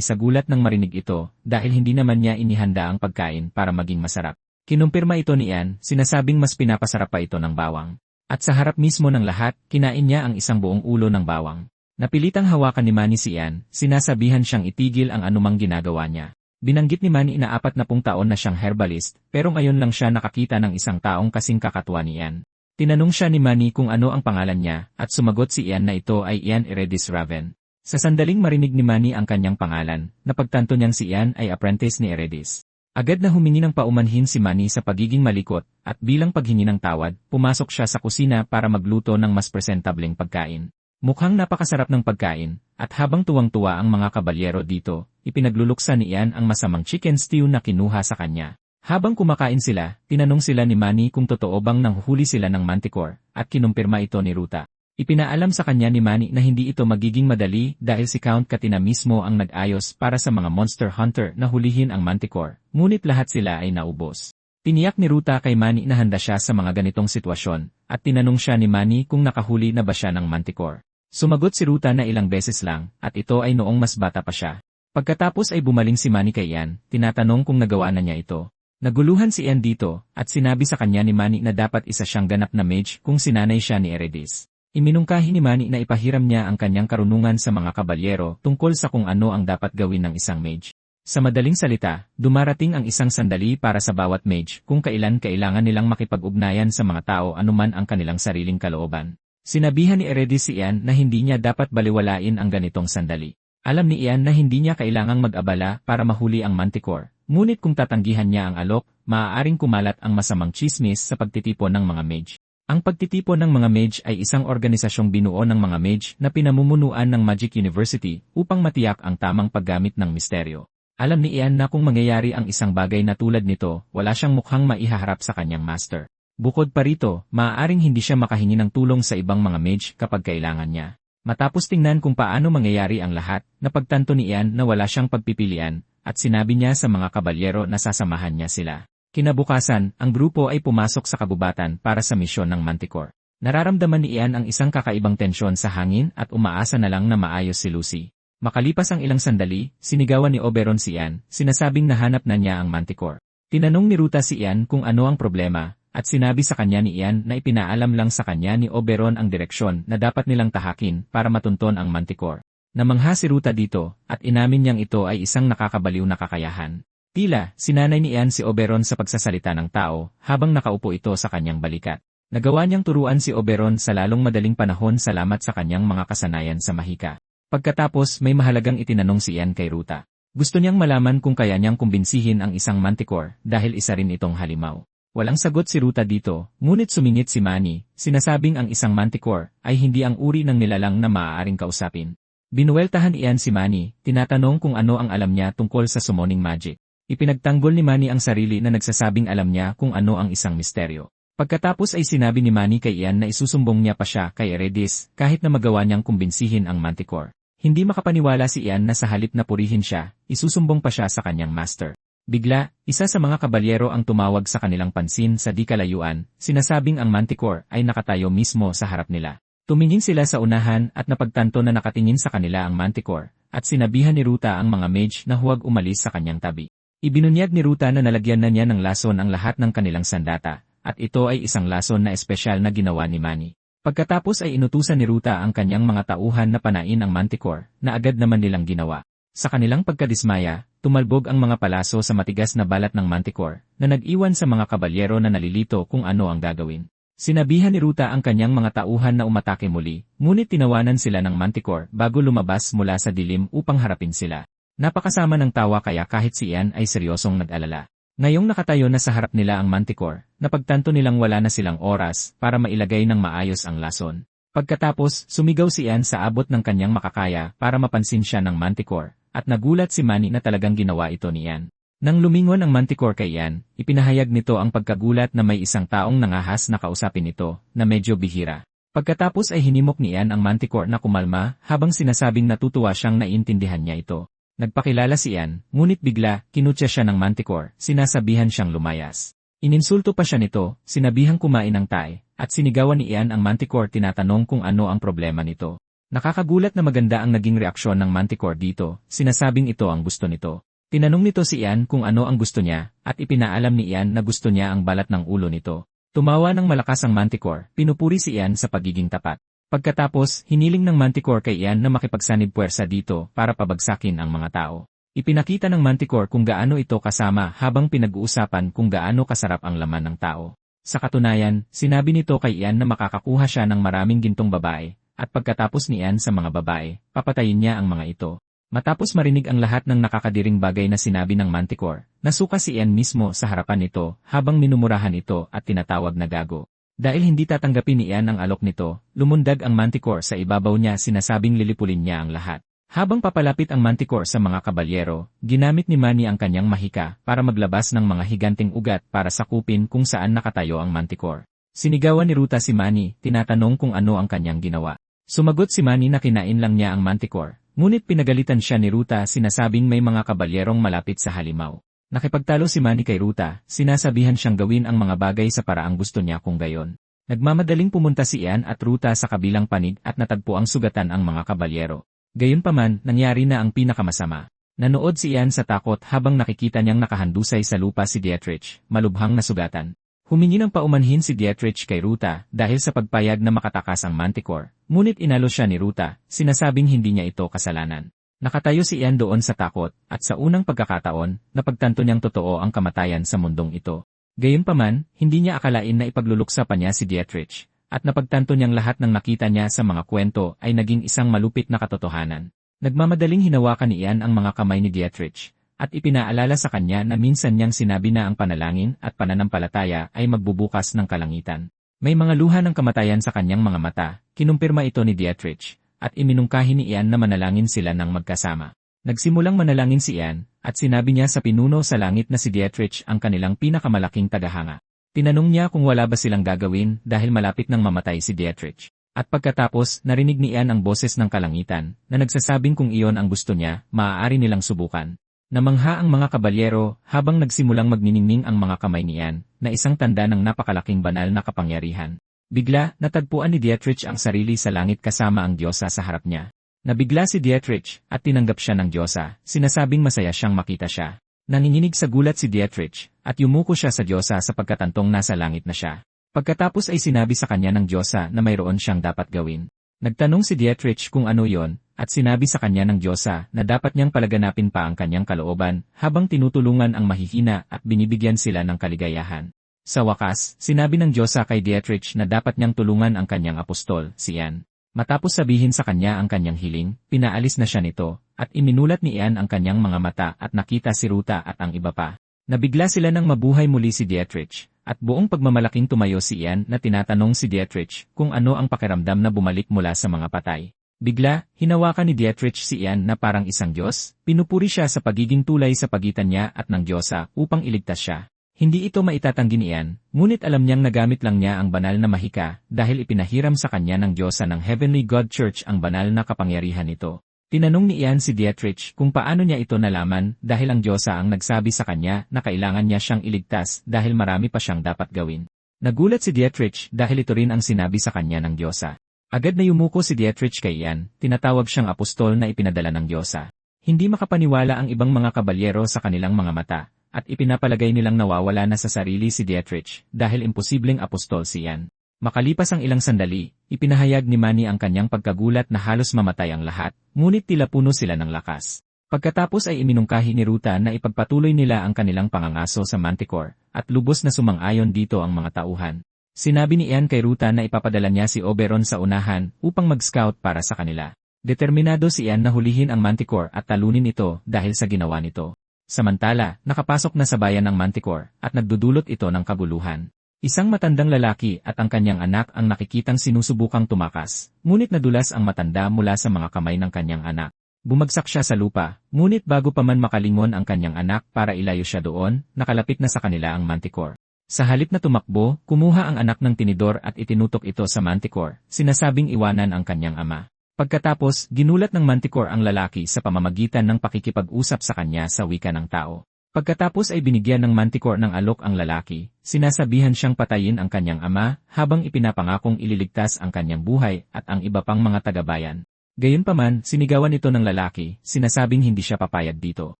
sa gulat nang marinig ito, dahil hindi naman niya inihanda ang pagkain para maging masarap. Kinumpirma ito ni Ian, sinasabing mas pinapasarap pa ito ng bawang. At sa harap mismo ng lahat, kinain niya ang isang buong ulo ng bawang. Napilitang hawakan ni Manny si Ian, sinasabihan siyang itigil ang anumang ginagawa niya. Binanggit ni Manny na 40 taon na siyang herbalist, pero ngayon lang siya nakakita ng isang taong kasing kakatwa ni Ian. Tinanong siya ni Manny kung ano ang pangalan niya, at sumagot si Ian na ito ay Ian Eredis Raven. Sa sandaling marinig ni Manny ang kanyang pangalan, napagtanto niyang si Ian ay apprentice ni Eredis. Agad na humingi ng paumanhin si Manny sa pagiging malikot, at bilang paghingi ng tawad, pumasok siya sa kusina para magluto ng mas presentableng pagkain. Mukhang napakasarap ng pagkain, at habang tuwang-tuwa ang mga kabalyero dito, ipinagluluksa ni Ian ang masamang chicken stew na kinuha sa kanya. Habang kumakain sila, tinanong sila ni Manny kung totoo bang nanghuhuli sila ng manticore, at kinumpirma ito ni Ruta. Ipinaalam sa kanya ni Manny na hindi ito magiging madali dahil si Count Katina mismo ang nag-ayos para sa mga monster hunter na hulihin ang manticore, ngunit lahat sila ay naubos. Tiniyak ni Ruta kay Manny na handa siya sa mga ganitong sitwasyon, at tinanong siya ni Manny kung nakahuli na ba siya ng manticore. Sumagot si Ruta na ilang beses lang, at ito ay noong mas bata pa siya. Pagkatapos ay bumaling si Manny kay Ian, tinatanong kung nagawa na niya ito. Naguluhan si Ian dito, at sinabi sa kanya ni Manny na dapat isa siyang ganap na mage kung sinanay siya ni Eredis. Iminungkahi ni Manny na ipahiram niya ang kanyang karunungan sa mga kabalyero tungkol sa kung ano ang dapat gawin ng isang mage. Sa madaling salita, dumarating ang isang sandali para sa bawat mage kung kailan kailangan nilang makipag-ugnayan sa mga tao anuman ang kanilang sariling kalooban. Sinabihan ni Eredis si Ian na hindi niya dapat baliwalain ang ganitong sandali. Alam ni Ian na hindi niya kailangang mag-abala para mahuli ang manticore, ngunit kung tatanggihan niya ang alok, maaaring kumalat ang masamang chismis sa pagtitipon ng mga mage. Ang pagtitipon ng mga mage ay isang organisasyong binuo ng mga mage na pinamumunuan ng Magic University upang matiyak ang tamang paggamit ng misteryo. Alam ni Ian na kung mangyayari ang isang bagay na tulad nito, wala siyang mukhang maihaharap sa kanyang master. Bukod pa rito, maaaring hindi siya makahingi ng tulong sa ibang mga mage kapag kailangan niya. Matapos tingnan kung paano mangyayari ang lahat, napagtanto ni Ian na wala siyang pagpipilian, at sinabi niya sa mga kabalyero na sasamahan niya sila. Kinabukasan, ang grupo ay pumasok sa kabubatan para sa misyon ng Manticore. Nararamdaman ni Ian ang isang kakaibang tensyon sa hangin at umaasa na lang na maayos si Lucy. Makalipas ang ilang sandali, sinigawan ni Oberon si Ian, sinasabing nahanap na niya ang Manticore. Tinanong ni Ruta si Ian kung ano ang problema, at sinabi sa kanya ni Ian na ipinaalam lang sa kanya ni Oberon ang direksyon na dapat nilang tahakin para matunton ang Manticore. Namangha si Ruta dito, at inamin niyang ito ay isang nakakabaliw na kakayahan. Tila, sinanay ni Ian si Oberon sa pagsasalita ng tao, habang nakaupo ito sa kanyang balikat. Nagawa niyang turuan si Oberon sa lalong madaling panahon salamat sa kanyang mga kasanayan sa mahika. Pagkatapos may mahalagang itinanong si Ian kay Ruta. Gusto niyang malaman kung kaya niyang kumbinsihin ang isang Manticore dahil isa rin itong halimaw. Walang sagot si Ruta dito, ngunit sumingit si Manny, sinasabing ang isang Manticore ay hindi ang uri ng nilalang na maaaring kausapin. Binuweltahan Ian si Manny, tinatanong kung ano ang alam niya tungkol sa summoning magic. Ipinagtanggol ni Manny ang sarili na nagsasabing alam niya kung ano ang isang misteryo. Pagkatapos ay sinabi ni Manny kay Ian na isusumbong niya pa siya kay Eredis kahit na magawa niyang kumbinsihin ang Manticore. Hindi makapaniwala si Ian na sa halip na purihin siya, isusumbong pa siya sa kanyang master. Bigla, isa sa mga kabalyero ang tumawag sa kanilang pansin sa di kalayuan, sinasabing ang Manticore ay nakatayo mismo sa harap nila. Tumingin sila sa unahan at napagtanto na nakatingin sa kanila ang Manticore, at sinabihan ni Ruta ang mga mage na huwag umalis sa kanyang tabi. Ibinunyag ni Ruta na nalagyan na niya ng lason ang lahat ng kanilang sandata, at ito ay isang lason na espesyal na ginawa ni Manny. Pagkatapos ay inutusan ni Ruta ang kanyang mga tauhan na panain ang Manticore, na agad naman nilang ginawa. Sa kanilang pagkadismaya, tumalbog ang mga palaso sa matigas na balat ng Manticore, na nag-iwan sa mga kabalyero na nalilito kung ano ang gagawin. Sinabihan ni Ruta ang kanyang mga tauhan na umatake muli, ngunit tinawanan sila ng Manticore bago lumabas mula sa dilim upang harapin sila. Napakasama ng tawa kaya kahit si Ian ay seryosong nag-alala. Ngayong nakatayo na sa harap nila ang Manticore, napagtanto nilang wala na silang oras para mailagay ng maayos ang lason. Pagkatapos, sumigaw si Ian sa abot ng kanyang makakaya para mapansin siya ng Manticore, at nagulat si Manny na talagang ginawa ito ni Ian. Nang lumingon ang Manticore kay Ian, ipinahayag nito ang pagkagulat na may isang taong nangahas na kausapin ito, na medyo bihira. Pagkatapos ay hinimok ni Ian ang Manticore na kumalma habang sinasabing natutuwa siyang naiintindihan niya ito. Nagpakilala si Ian, ngunit bigla, kinutya siya ng Manticore, sinasabihan siyang lumayas. Ininsulto pa siya nito, sinabihang kumain ng tay, at sinigawan ni Ian ang Manticore tinatanong kung ano ang problema nito. Nakakagulat na maganda ang naging reaksyon ng Manticore dito, sinasabing ito ang gusto nito. Tinanong nito si Ian kung ano ang gusto niya, at ipinaalam ni Ian na gusto niya ang balat ng ulo nito. Tumawa ng malakas ang Manticore, pinupuri si Ian sa pagiging tapat. Pagkatapos, hiniling ng Manticore kay Ian na makipagsanib puwersa dito para pabagsakin ang mga tao. Ipinakita ng Manticore kung gaano ito kasama habang pinag-uusapan kung gaano kasarap ang laman ng tao. Sa katunayan, sinabi nito kay Ian na makakakuha siya ng maraming gintong babae, at pagkatapos ni Ian sa mga babae, papatayin niya ang mga ito. Matapos marinig ang lahat ng nakakadiring bagay na sinabi ng Manticore, nasuka si Ian mismo sa harapan nito habang minumurahan ito at tinatawag na gago. Dahil hindi tatanggapin ni Ian ang alok nito, lumundag ang Manticore sa ibabaw niya sinasabing lilipulin niya ang lahat. Habang papalapit ang Manticore sa mga kabalyero, ginamit ni Manny ang kanyang mahika para maglabas ng mga higanting ugat para sakupin kung saan nakatayo ang Manticore. Sinigawan ni Ruta si Manny, tinatanong kung ano ang kanyang ginawa. Sumagot si Manny na kinain lang niya ang Manticore. Ngunit pinagalitan siya ni Ruta sinasabing may mga kabalyerong malapit sa halimaw. Nakipagtalo si Manny kay Ruta, sinasabihan siyang gawin ang mga bagay sa paraang gusto niya kung gayon. Nagmamadaling pumunta si Ian at Ruta sa kabilang panig at natagpo ang sugatan ang mga kabalyero. Gayunpaman, nangyari na ang pinakamasama. Nanood si Ian sa takot habang nakikita niyang nakahandusay sa lupa si Dietrich, malubhang na sugatan. Humingi ng paumanhin si Dietrich kay Ruta dahil sa pagpayag na makatakas ang Manticore, ngunit inalo siya ni Ruta, sinasabing hindi niya ito kasalanan. Nakatayo si Ian doon sa takot, at sa unang pagkakataon, napagtanto niyang totoo ang kamatayan sa mundong ito. Gayunpaman, hindi niya akalain na ipagluluksa pa niya si Dietrich, at napagtanto niyang lahat ng nakita niya sa mga kwento ay naging isang malupit na katotohanan. Nagmamadaling hinawakan ni Ian ang mga kamay ni Dietrich, at ipinaalala sa kanya na minsan niyang sinabi na ang panalangin at pananampalataya ay magbubukas ng kalangitan. May mga luha ng kamatayan sa kanyang mga mata, kinumpirma ito ni Dietrich, at iminungkahi ni Ian na manalangin sila ng magkasama. Nagsimulang manalangin si Ian, at sinabi niya sa pinuno sa langit na si Dietrich ang kanilang pinakamalaking tagahanga. Tinanong niya kung wala ba silang gagawin dahil malapit nang mamatay si Dietrich. At pagkatapos, narinig ni Ian ang boses ng kalangitan, na nagsasabing kung iyon ang gusto niya, maaari nilang subukan. Namangha ang mga kabalyero habang nagsimulang magniningning ang mga kamay ni Ian, na isang tanda ng napakalaking banal na kapangyarihan. Bigla, natagpuan ni Dietrich ang sarili sa langit kasama ang Diyosa sa harap niya. Nabigla si Dietrich, at tinanggap siya ng Diyosa, sinasabing masaya siyang makita siya. Nanginginig sa gulat si Dietrich, at yumuko siya sa Diyosa sa pagkatantong nasa langit na siya. Pagkatapos ay sinabi sa kanya ng Diyosa na mayroon siyang dapat gawin. Nagtanong si Dietrich kung ano yon, at sinabi sa kanya ng Diyosa na dapat niyang palaganapin pa ang kanyang kalooban habang tinutulungan ang mahihina at binibigyan sila ng kaligayahan. Sa wakas, sinabi ng Diyosa kay Dietrich na dapat niyang tulungan ang kanyang apostol, si Ian. Matapos sabihin sa kanya ang kanyang hiling, pinaalis na siya nito, at iminulat ni Ian ang kanyang mga mata at nakita si Ruta at ang iba pa. Nabigla sila nang mabuhay muli si Dietrich, at buong pagmamalaking tumayo si Ian na tinatanong si Dietrich kung ano ang pakiramdam na bumalik mula sa mga patay. Bigla, hinawakan ni Dietrich si Ian na parang isang Diyos, pinupuri siya sa pagiging tulay sa pagitan niya at ng Diyosa upang iligtas siya. Hindi ito maitatanggi ni Ian, ngunit alam niyang nagamit lang niya ang banal na mahika dahil ipinahiram sa kanya ng Diyosa ng Heavenly God Church ang banal na kapangyarihan nito. Tinanong ni Ian si Dietrich kung paano niya ito nalaman dahil ang Diyosa ang nagsabi sa kanya na kailangan niya siyang iligtas dahil marami pa siyang dapat gawin. Nagulat si Dietrich dahil ito rin ang sinabi sa kanya ng Diyosa. Agad na yumuko si Dietrich kay Ian, tinatawag siyang apostol na ipinadala ng Diyosa. Hindi makapaniwala ang ibang mga kabalyero sa kanilang mga mata, at ipinapalagay nilang nawawala na sa sarili si Dietrich dahil imposibleng apostol si Ian. Makalipas ang ilang sandali, ipinahayag ni Manny ang kanyang pagkagulat na halos mamatay ang lahat, ngunit tila puno sila ng lakas. Pagkatapos ay iminungkahi ni Ruta na ipagpatuloy nila ang kanilang pangangaso sa Manticore, at lubos na sumang-ayon dito ang mga tauhan. Sinabi ni Ian kay Ruta na ipapadala niya si Oberon sa unahan upang mag-scout para sa kanila. Determinado si Ian na hulihin ang Manticore at talunin ito dahil sa ginawa nito. Samantala, nakapasok na sa bayan ng Manticore at nagdudulot ito ng kabuluhan. Isang matandang lalaki at ang kanyang anak ang nakikitang sinusubukang tumakas, ngunit nadulas ang matanda mula sa mga kamay ng kanyang anak. Bumagsak siya sa lupa, ngunit bago pa man makalingon ang kanyang anak para ilayo siya doon, nakalapit na sa kanila ang Manticore. Sa halip na tumakbo, kumuha ang anak ng tinidor at itinutok ito sa Manticore, sinasabing iwanan ang kanyang ama. Pagkatapos, ginulat ng Manticore ang lalaki sa pamamagitan ng pakikipag-usap sa kanya sa wika ng tao. Pagkatapos ay binigyan ng Manticore ng alok ang lalaki, sinasabihan siyang patayin ang kanyang ama, habang ipinapangakong ililigtas ang kanyang buhay at ang iba pang mga taga-bayan. Gayunpaman, sinigawan ito ng lalaki, sinasabing hindi siya papayag dito.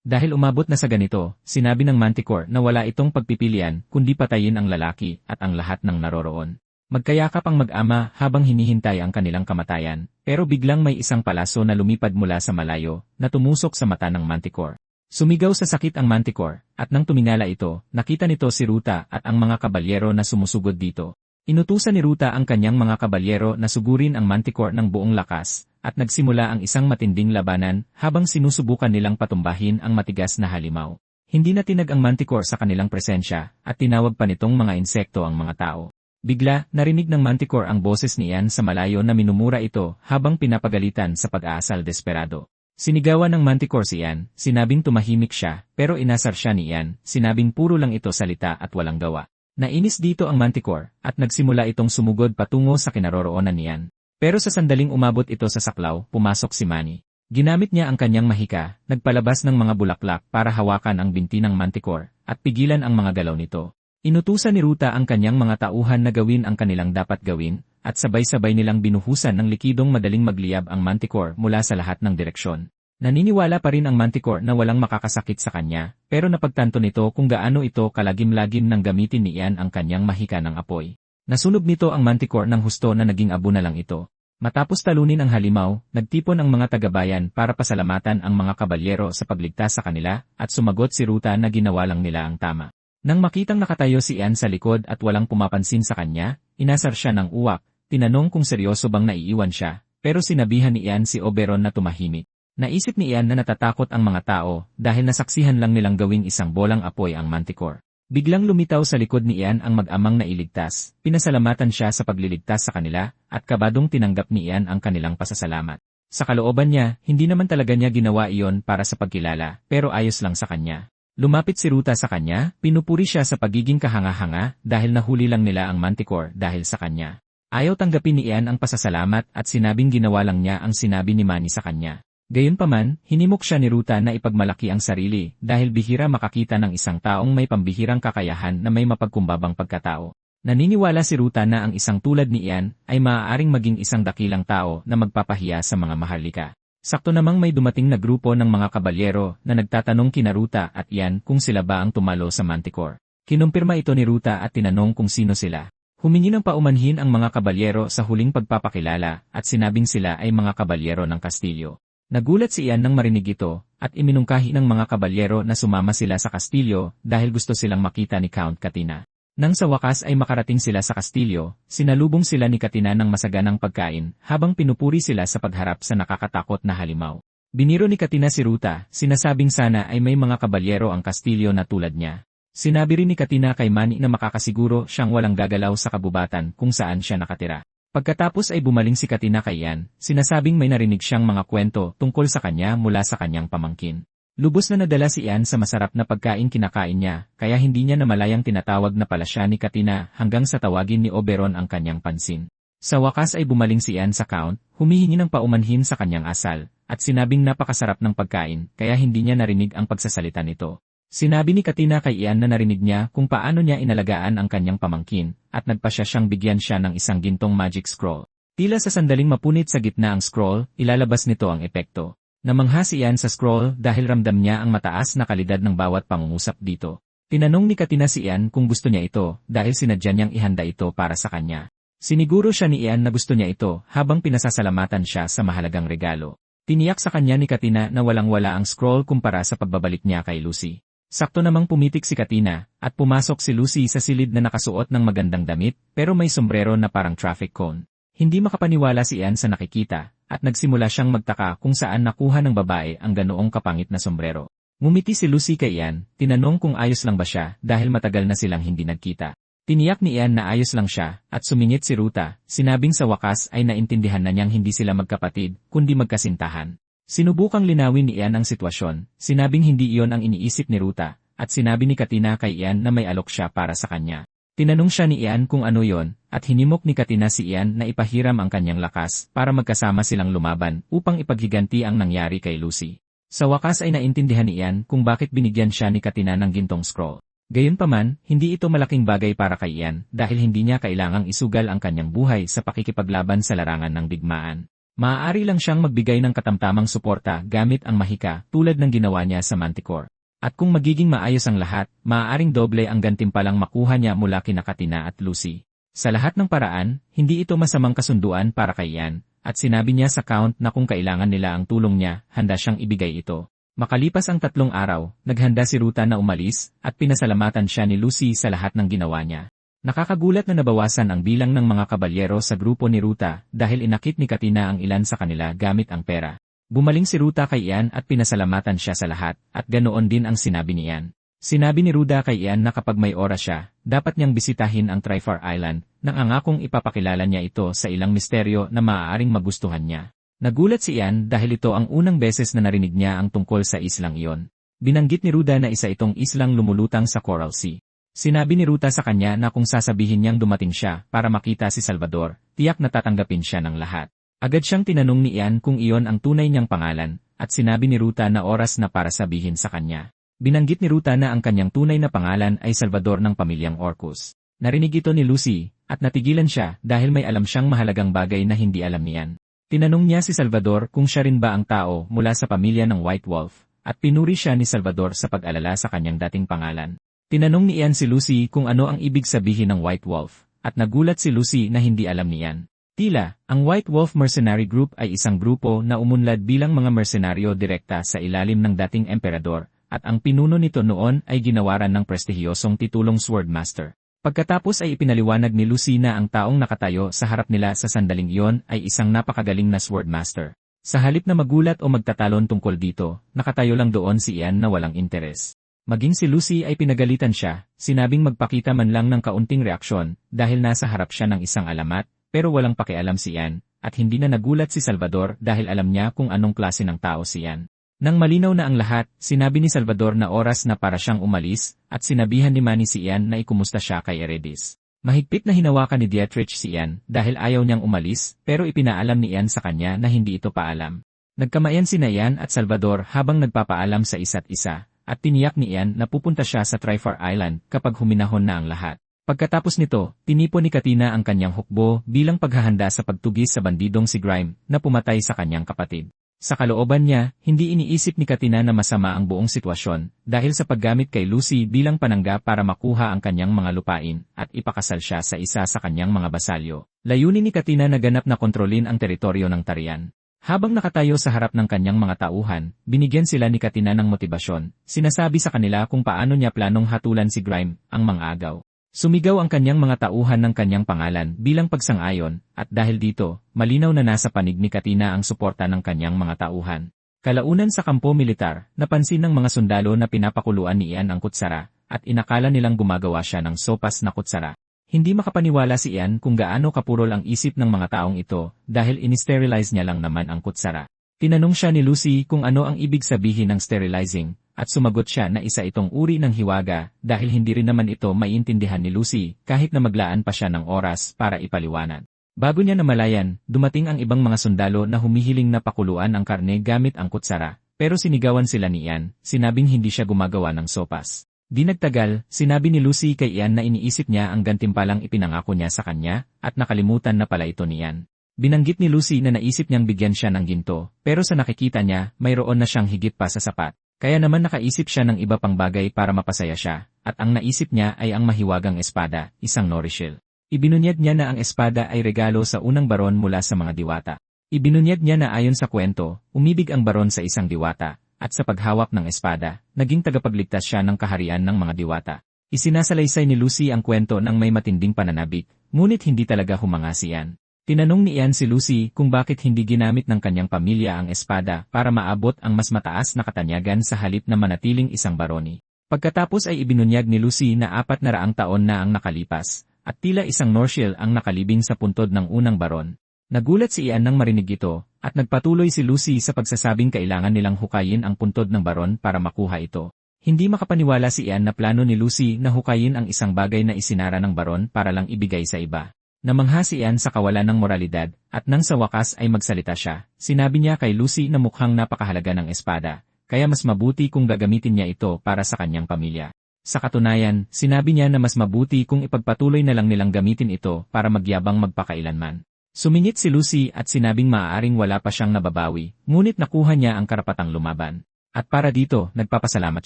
Dahil umabot na sa ganito, sinabi ng Manticore na wala itong pagpipilian kundi patayin ang lalaki at ang lahat ng naroroon. Magkayakap ang mag-ama habang hinihintay ang kanilang kamatayan, pero biglang may isang palaso na lumipad mula sa malayo na tumusok sa mata ng Manticore. Sumigaw sa sakit ang Manticore, at nang tumingala ito, nakita nito si Ruta at ang mga kabalyero na sumusugod dito. Inutusan ni Ruta ang kanyang mga kabalyero na sugurin ang Manticore ng buong lakas, at nagsimula ang isang matinding labanan habang sinusubukan nilang patumbahin ang matigas na halimaw. Hindi na tinag ang Manticore sa kanilang presensya, at tinawag pa nitong mga insekto ang mga tao. Bigla, narinig ng Manticore ang boses ni Ian sa malayo na minumura ito habang pinapagalitan sa pag-aasal desperado. Sinigawan ng Manticore si Ian, sinabing tumahimik siya, pero inasar siya ni Ian, sinabing puro lang ito salita at walang gawa. Nainis dito ang Manticore, at nagsimula itong sumugod patungo sa kinaroroonan ni Ian. Pero sa sandaling umabot ito sa saklaw, pumasok si Manny. Ginamit niya ang kanyang mahika, nagpalabas ng mga bulaklak para hawakan ang binti ng Manticore, at pigilan ang mga galaw nito. Inutusan ni Ruta ang kanyang mga tauhan na gawin ang kanilang dapat gawin, at sabay-sabay nilang binuhusan ng likidong madaling magliyab ang Manticore mula sa lahat ng direksyon. Naniniwala pa rin ang Manticore na walang makakasakit sa kanya, pero napagtanto nito kung gaano ito kalagim-lagim nang gamitin ni Ian ang kanyang mahika ng apoy. Nasunog nito ang Manticore ng husto na naging abo na lang ito. Matapos talunin ang halimaw, nagtipon ang mga taga-bayan para pasalamatan ang mga kabalyero sa pagligtas sa kanila, at sumagot si Ruta na ginawa lang nila ang tama. Nang makitang nakatayo si Ian sa likod at walang pumapansin sa kanya, inasar siya ng uwak, tinanong kung seryoso bang naiiwan siya, pero sinabihan ni Ian si Oberon na tumahimik. Naisip ni Ian na natatakot ang mga tao dahil nasaksihan lang nilang gawing isang bolang apoy ang Manticore. Biglang lumitaw sa likod ni Ian ang mag-amang nailigtas, pinasalamatan siya sa pagliligtas sa kanila, at kabadong tinanggap ni Ian ang kanilang pasasalamat. Sa kalooban niya, hindi naman talaga niya ginawa iyon para sa pagkilala, pero ayos lang sa kanya. Lumapit si Ruta sa kanya, pinupuri siya sa pagiging kahanga-hanga dahil nahuli lang nila ang Manticore dahil sa kanya. Ayaw tanggapin ni Ian ang pasasalamat at sinabing ginawa lang niya ang sinabi ni Manny sa kanya. Gayunpaman, hinimok siya ni Ruta na ipagmalaki ang sarili dahil bihira makakita ng isang taong may pambihirang kakayahan na may mapagkumbabang pagkatao. Naniniwala si Ruta na ang isang tulad ni Ian ay maaaring maging isang dakilang tao na magpapahiya sa mga maharlika. Sakto namang may dumating na grupo ng mga kabalyero na nagtatanong kina Ruta at Ian kung sila ba ang tumalo sa Manticore. Kinumpirma ito ni Ruta at tinanong kung sino sila. Humingi ng paumanhin ang mga kabalyero sa huling pagpapakilala at sinabing sila ay mga kabalyero ng Kastilyo. Nagulat si Ian nang marinig ito at iminungkahi ng mga kabalyero na sumama sila sa Kastilyo dahil gusto silang makita ni Count Katina. Nang sa wakas ay makarating sila sa Kastilyo, sinalubong sila ni Katina ng masaganang pagkain habang pinupuri sila sa pagharap sa nakakatakot na halimaw. Biniro ni Katina si Ruta, sinasabing sana ay may mga kabalyero ang Kastilyo na tulad niya. Sinabi rin ni Katina kay Manny na makakasiguro siyang walang gagalaw sa kabubatan kung saan siya nakatira. Pagkatapos ay bumaling si Katina kay Ian, sinasabing may narinig siyang mga kwento tungkol sa kanya mula sa kanyang pamangkin. Lubos na nadala si Ian sa masarap na pagkain kinakain niya, kaya hindi niya namalayang tinatawag na pala siya ni Katina hanggang sa tawagin ni Oberon ang kanyang pansin. Sa wakas ay bumaling si Ian sa Count, humihingi ng paumanhin sa kanyang asal, at sinabing napakasarap ng pagkain kaya hindi niya narinig ang pagsasalita nito. Sinabi ni Katina kay Ian na narinig niya kung paano niya inalagaan ang kanyang pamangkin, at nagpasya siyang bigyan siya ng isang gintong magic scroll. Tila sa sandaling mapunit sa gitna ang scroll, ilalabas nito ang epekto. Namangha si Ian sa scroll dahil ramdam niya ang mataas na kalidad ng bawat pangungusap dito. Tinanong ni Katina si Ian kung gusto niya ito dahil sinadya niyang ihanda ito para sa kanya. Siniguro siya ni Ian na gusto niya ito habang pinasasalamatan siya sa mahalagang regalo. Tiniyak sa kanya ni Katina na walang-wala ang scroll kumpara sa pagbabalik niya kay Lucy. Sakto namang pumitik si Katina at pumasok si Lucy sa silid na nakasuot ng magandang damit pero may sombrero na parang traffic cone. Hindi makapaniwala si Ian sa nakikita at nagsimula siyang magtaka kung saan nakuha ng babae ang ganoong kapangit na sombrero. Ngumiti si Lucy kay Ian, tinanong kung ayos lang ba siya dahil matagal na silang hindi nagkita. Tiniyak ni Ian na ayos lang siya at sumingit si Ruta, sinabing sa wakas ay naintindihan na niyang hindi sila magkapatid kundi magkasintahan. Sinubukang linawin ni Ian ang sitwasyon, sinabing hindi iyon ang iniisip ni Ruta, at sinabi ni Katina kay Ian na may alok siya para sa kanya. Tinanong siya ni Ian kung ano yon, at hinimok ni Katina si Ian na ipahiram ang kanyang lakas para magkasama silang lumaban upang ipaghiganti ang nangyari kay Lucy. Sa wakas ay naintindihan ni Ian kung bakit binigyan siya ni Katina ng gintong scroll. Gayunpaman, hindi ito malaking bagay para kay Ian dahil hindi niya kailangang isugal ang kanyang buhay sa pakikipaglaban sa larangan ng digmaan. Maaari lang siyang magbigay ng katamtamang suporta gamit ang mahika tulad ng ginawa niya sa Manticore. At kung magiging maayos ang lahat, maaaring doble ang gantimpalang makuha niya mula kina Katina at Lucy. Sa lahat ng paraan, hindi ito masamang kasunduan para kay Ian. At sinabi niya sa Count na kung kailangan nila ang tulong niya, handa siyang ibigay ito. Makalipas ang 3 araw, naghanda si Ruta na umalis, at pinasalamatan siya ni Lucy sa lahat ng ginawa niya. Nakakagulat na nabawasan ang bilang ng mga kabalyero sa grupo ni Ruta dahil inakit ni Katina ang ilan sa kanila gamit ang pera. Bumaling si Ruta kay Ian at pinasalamatan siya sa lahat, at ganoon din ang sinabi ni Ian. Sinabi ni Ruta kay Ian na kapag may oras siya, dapat niyang bisitahin ang Trifar Island, nang angakong ipapakilala niya ito sa ilang misteryo na maaaring magustuhan niya. Nagulat si Ian dahil ito ang unang beses na narinig niya ang tungkol sa islang iyon. Binanggit ni Ruda na isa itong islang lumulutang sa Coral Sea. Sinabi ni Ruta sa kanya na kung sasabihin niyang dumating siya para makita si Salvador, tiyak na tatanggapin siya ng lahat. Agad siyang tinanong ni Ian kung iyon ang tunay niyang pangalan, at sinabi ni Ruta na oras na para sabihin sa kanya. Binanggit ni Ruta na ang kanyang tunay na pangalan ay Salvador ng pamilyang Orcus. Narinig ito ni Lucy, at natigilan siya dahil may alam siyang mahalagang bagay na hindi alam niyan. Tinanong niya si Salvador kung siya rin ba ang tao mula sa pamilya ng White Wolf, at pinuri siya ni Salvador sa pag-alala sa kanyang dating pangalan. Tinanong ni Ian si Lucy kung ano ang ibig sabihin ng White Wolf, at nagulat si Lucy na hindi alam ni Ian. Tila, ang White Wolf Mercenary Group ay isang grupo na umunlad bilang mga mersenaryo direkta sa ilalim ng dating emperador, at ang pinuno nito noon ay ginawaran ng prestihiyosong titulong Swordmaster. Pagkatapos ay ipinaliwanag ni Lucy na ang taong nakatayo sa harap nila sa sandaling iyon ay isang napakagaling na Swordmaster. Sa halip na magulat o magtatalon tungkol dito, nakatayo lang doon si Ian na walang interes. Maging si Lucy ay pinagalitan siya, sinabing magpakita man lang ng kaunting reaksyon dahil nasa harap siya ng isang alamat, pero walang pakialam si Ian, at hindi na nagulat si Salvador dahil alam niya kung anong klase ng tao si Ian. Nang malinaw na ang lahat, sinabi ni Salvador na oras na para siyang umalis, at sinabihan ni Manny si Ian na ikumusta siya kay Eredis. Mahigpit na hinawakan ni Dietrich si Ian dahil ayaw niyang umalis, pero ipinaalam ni Ian sa kanya na hindi ito paalam. Nagkamayan sina Ian at Salvador habang nagpapaalam sa isa't isa, at tiniyak ni Ian na pupunta siya sa Trifar Island kapag huminahon na ang lahat. Pagkatapos nito, tinipon ni Katina ang kanyang hukbo bilang paghahanda sa pagtugis sa bandidong si Grime na pumatay sa kanyang kapatid. Sa kalooban niya, hindi iniisip ni Katina na masama ang buong sitwasyon dahil sa paggamit kay Lucy bilang panangga para makuha ang kanyang mga lupain at ipakasal siya sa isa sa kanyang mga basalyo. Layunin ni Katina na ganap na kontrolin ang teritoryo ng Tarian. Habang nakatayo sa harap ng kanyang mga tauhan, binigyan sila ni Katina ng motibasyon. Sinasabi sa kanila kung paano niya planong hatulan si Grime, ang mga agaw. Sumigaw ang kanyang mga tauhan ng kanyang pangalan bilang pagsang-ayon, at dahil dito, malinaw na nasa panig ni Katina ang suporta ng kanyang mga tauhan. Kalaunan sa kampo militar, napansin ng mga sundalo na pinapakuluan ni Ian ang kutsara, at inakala nilang gumagawa siya ng sopas na kutsara. Hindi makapaniwala si Ian kung gaano kapurol ang isip ng mga taong ito, dahil inisterilize niya lang naman ang kutsara. Tinanong siya ni Lucy kung ano ang ibig sabihin ng sterilizing, at sumagot siya na isa itong uri ng hiwaga dahil hindi rin naman ito maiintindihan ni Lucy kahit na maglaan pa siya ng oras para ipaliwanag. Bago niya namalayan, dumating ang ibang mga sundalo na humihiling na pakuluan ang karne gamit ang kutsara, pero sinigawan sila ni Ian, sinabing hindi siya gumagawa ng sopas. Di nagtagal, sinabi ni Lucy kay Ian na iniisip niya ang gantimpalang ipinangako niya sa kanya, at nakalimutan na pala ito ni Ian. Binanggit ni Lucy na naisip niyang bigyan siya ng ginto, pero sa nakikita niya, mayroon na siyang higit pa sa sapat. Kaya naman nakaisip siya ng iba pang bagay para mapasaya siya, at ang naisip niya ay ang mahiwagang espada, isang Norishil. Ibinunyag niya na ang espada ay regalo sa unang baron mula sa mga diwata. Ibinunyag niya na ayon sa kwento, umibig ang baron sa isang diwata, at sa paghawak ng espada, naging tagapagligtas siya ng kaharian ng mga diwata. Isinasalaysay ni Lucy ang kwento ng may matinding pananabik, ngunit hindi talaga humanga si Ian. Tinanong ni Ian si Lucy kung bakit hindi ginamit ng kanyang pamilya ang espada para maabot ang mas mataas na katanyagan sa halip na manatiling isang baroni. Pagkatapos ay ibinunyag ni Lucy na 400 taon na ang nakalipas, at tila isang Norshil ang nakalibing sa puntod ng unang baron. Nagulat si Ian nang marinig ito, at nagpatuloy si Lucy sa pagsasabing kailangan nilang hukayin ang puntod ng baron para makuha ito. Hindi makapaniwala si Ian na plano ni Lucy na hukayin ang isang bagay na isinara ng baron para lang ibigay sa iba. Namangha si Ian sa kawalan ng moralidad, at nang sa wakas ay magsalita siya, sinabi niya kay Lucy na mukhang napakahalaga ng espada, kaya mas mabuti kung gagamitin niya ito para sa kanyang pamilya. Sa katunayan, sinabi niya na mas mabuti kung ipagpatuloy na lang nilang gamitin ito para magyabang magpakailanman. Sumingit si Lucy at sinabing maaaring wala pa siyang nababawi, ngunit nakuha niya ang karapatang lumaban. At para dito, nagpapasalamat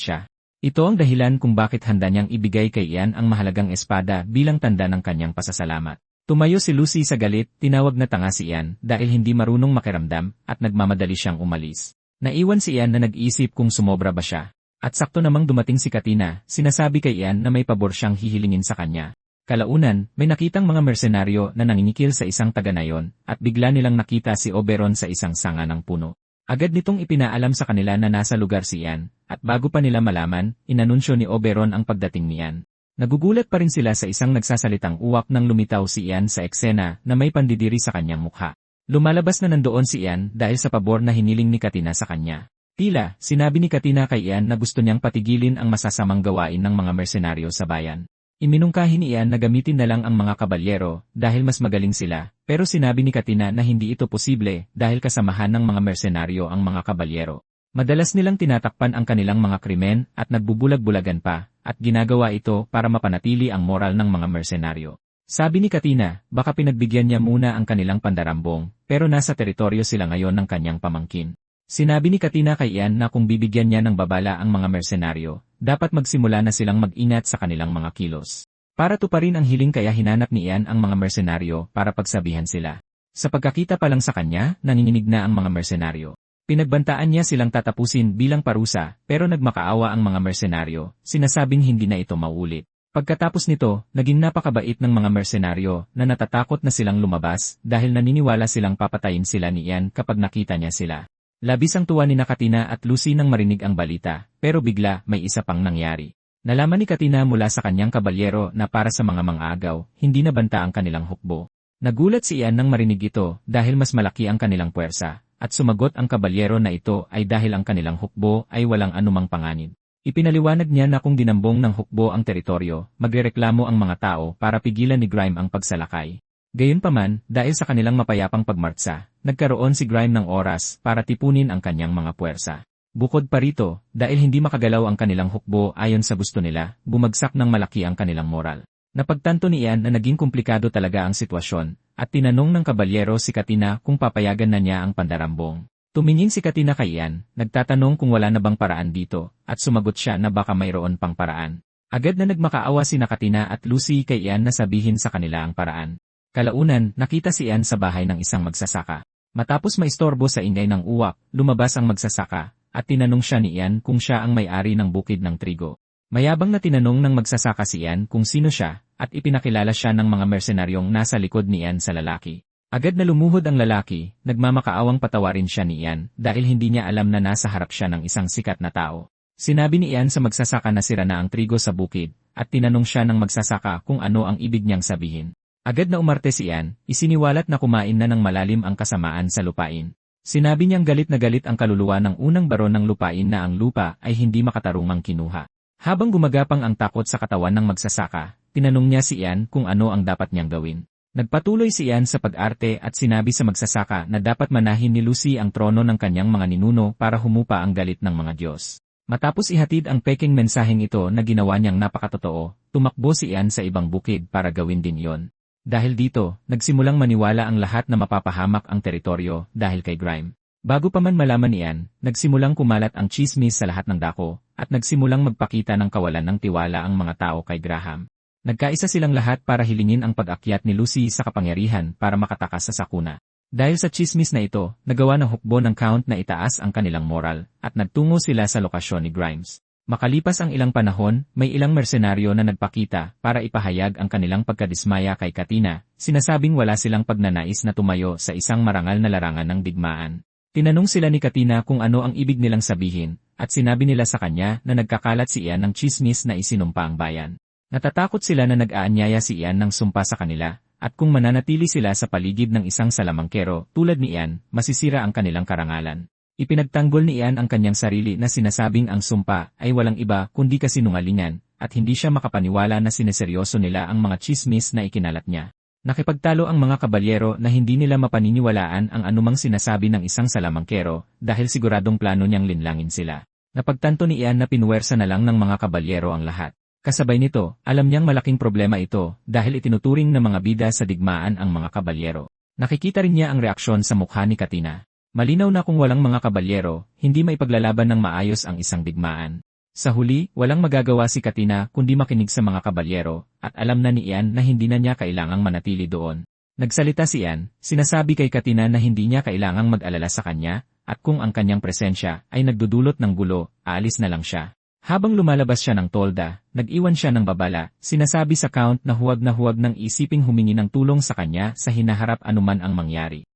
siya. Ito ang dahilan kung bakit handa niyang ibigay kay Ian ang mahalagang espada bilang tanda ng kanyang pasasalamat. Tumayo si Lucy sa galit, tinawag na tanga si Ian dahil hindi marunong makiramdam at nagmamadali siyang umalis. Naiwan si Ian na nag-iisip kung sumobra ba siya. At sakto namang dumating si Katina, sinasabi kay Ian na may pabor siyang hihilingin sa kanya. Kalaunan, may nakitang mga mersenaryo na nanginikil sa isang taga-nayon at bigla nilang nakita si Oberon sa isang sanga ng puno. Agad nitong ipinaalam sa kanila na nasa lugar si Ian, at bago pa nila malaman, inanunsyo ni Oberon ang pagdating ni Ian. Nagugulat pa rin sila sa isang nagsasalitang uwak nang lumitaw si Ian sa eksena na may pandidiri sa kanyang mukha. Lumalabas na nandoon si Ian dahil sa pabor na hiniling ni Katina sa kanya. Tila, sinabi ni Katina kay Ian na gusto niyang patigilin ang masasamang gawain ng mga mersenaryo sa bayan. Iminungkahi ni Ian na gamitin na lang ang mga kabalyero dahil mas magaling sila, pero sinabi ni Katina na hindi ito posible dahil kasamahan ng mga mersenaryo ang mga kabalyero. Madalas nilang tinatakpan ang kanilang mga krimen at nagbubulag-bulagan pa, at ginagawa ito para mapanatili ang moral ng mga mersenaryo. Sabi ni Katina, baka pinagbigyan niya muna ang kanilang pandarambong, pero nasa teritoryo sila ngayon ng kanyang pamangkin. Sinabi ni Katina kay Ian na kung bibigyan niya ng babala ang mga mersenaryo, dapat magsimula na silang mag-ingat sa kanilang mga kilos. Para tuparin ang hiling kaya hinanap ni Ian ang mga mersenaryo para pagsabihan sila. Sa pagkakita pa lang sa kanya, nanginginig na ang mga mersenaryo. Pinagbantaan niya silang tatapusin bilang parusa, pero nagmakaawa ang mga mersenaryo, sinasabing hindi na ito mauulit. Pagkatapos nito, naging napakabait ng mga mersenaryo na natatakot na silang lumabas dahil naniniwala silang papatayin sila ni Ian kapag nakita niya sila. Labis ang tuwa ni Katina at Lucy nang marinig ang balita, pero bigla may isa pang nangyari. Nalaman ni Katina mula sa kanyang kabalyero na para sa mga mangagaw, hindi nabanta ang kanilang hukbo. Nagulat si Ian nang marinig ito dahil mas malaki ang kanilang puwersa. At sumagot ang kabalyero na ito ay dahil ang kanilang hukbo ay walang anumang panganib. Ipinaliwanag niya na kung dinambong ng hukbo ang teritoryo, magrereklamo ang mga tao para pigilan ni Grime ang pagsalakay. Gayunpaman, dahil sa kanilang mapayapang pagmartsa, nagkaroon si Grime ng oras para tipunin ang kanyang mga puwersa. Bukod pa rito, dahil hindi makagalaw ang kanilang hukbo ayon sa gusto nila, bumagsak ng malaki ang kanilang moral. Napagtanto ni Ian na naging komplikado talaga ang sitwasyon, at tinanong ng kabalyero si Katina kung papayagan na niya ang pandarambong. Tumingin si Katina kay Ian, nagtatanong kung wala na bang paraan dito, at sumagot siya na baka mayroon pang paraan. Agad na nagmakaawa si Katina at Lucy kay Ian na sabihin sa kanila ang paraan. Kalaunan, nakita si Ian sa bahay ng isang magsasaka. Matapos maistorbo sa ingay ng uwak, lumabas ang magsasaka, at tinanong siya ni Ian kung siya ang may-ari ng bukid ng trigo. Mayabang na tinanong ng magsasaka si Ian kung sino siya, at ipinakilala siya ng mga mersenaryong nasa likod ni Ian sa lalaki. Agad na lumuhod ang lalaki, nagmamakaawang patawarin siya ni Ian dahil hindi niya alam na nasa harap siya ng isang sikat na tao. Sinabi ni Ian sa magsasaka na sira na ang trigo sa bukid, at tinanong siya ng magsasaka kung ano ang ibig niyang sabihin. Agad na umarte si Ian, isiniwalat na kumain na ng malalim ang kasamaan sa lupain. Sinabi niyang galit na galit ang kaluluwa ng unang baron ng lupain na ang lupa ay hindi makatarungang kinuha. Habang gumagapang ang takot sa katawan ng magsasaka, tinanong niya si Ian kung ano ang dapat niyang gawin. Nagpatuloy si Ian sa pag-arte at sinabi sa magsasaka na dapat manahin ni Lucy ang trono ng kanyang mga ninuno para humupa ang galit ng mga Diyos. Matapos ihatid ang peking mensaheng ito na ginawa niyang napakatotoo, tumakbo si Ian sa ibang bukid para gawin din yon. Dahil dito, nagsimulang maniwala ang lahat na mapapahamak ang teritoryo dahil kay Grime. Bago pa man malaman ni Ian, nagsimulang kumalat ang chismis sa lahat ng dako, at nagsimulang magpakita ng kawalan ng tiwala ang mga tao kay Graham. Nagkaisa silang lahat para hilingin ang pag-akyat ni Lucy sa kapangyarihan para makatakas sa sakuna. Dahil sa chismis na ito, nagawa ng hukbo ng Count na itaas ang kanilang moral, at nagtungo sila sa lokasyon ni Grimes. Makalipas ang ilang panahon, may ilang mersenaryo na nagpakita para ipahayag ang kanilang pagkadismaya kay Katina, sinasabing wala silang pagnanais na tumayo sa isang marangal na larangan ng digmaan. Tinanong sila ni Katina kung ano ang ibig nilang sabihin, at sinabi nila sa kanya na nagkakalat si Ian ng tsismis na isinumpa ang bayan. Natatakot sila na nag-aanyaya si Ian ng sumpa sa kanila, at kung mananatili sila sa paligid ng isang salamangkero tulad ni Ian, masisira ang kanilang karangalan. Ipinagtanggol ni Ian ang kanyang sarili na sinasabing ang sumpa ay walang iba kundi kasinungalingan, at hindi siya makapaniwala na sineseryoso nila ang mga tsismis na ikinalat niya. Nakipagtalo ang mga kabalyero na hindi nila mapaniniwalaan ang anumang sinasabi ng isang salamangkero dahil siguradong plano niyang linlangin sila. Napagtanto ni Ian na pinuwersa na lang ng mga kabalyero ang lahat. Kasabay nito, alam niyang malaking problema ito dahil itinuturing ng mga bida sa digmaan ang mga kabalyero. Nakikita rin niya ang reaksyon sa mukha ni Katina. Malinaw na kung walang mga kabalyero, hindi maipaglalaban ng maayos ang isang digmaan. Sa huli, walang magagawa si Katina kundi makinig sa mga kabalyero, at alam na ni Ian na hindi na niya kailangang manatili doon. Nagsalita si Ian, sinasabi kay Katina na hindi niya kailangang mag-alala sa kanya, at kung ang kanyang presensya ay nagdudulot ng gulo, aalis na lang siya. Habang lumalabas siya ng tolda, nag-iwan siya ng babala, sinasabi sa Count na huwag nang isiping humingi ng tulong sa kanya sa hinaharap anuman ang mangyari.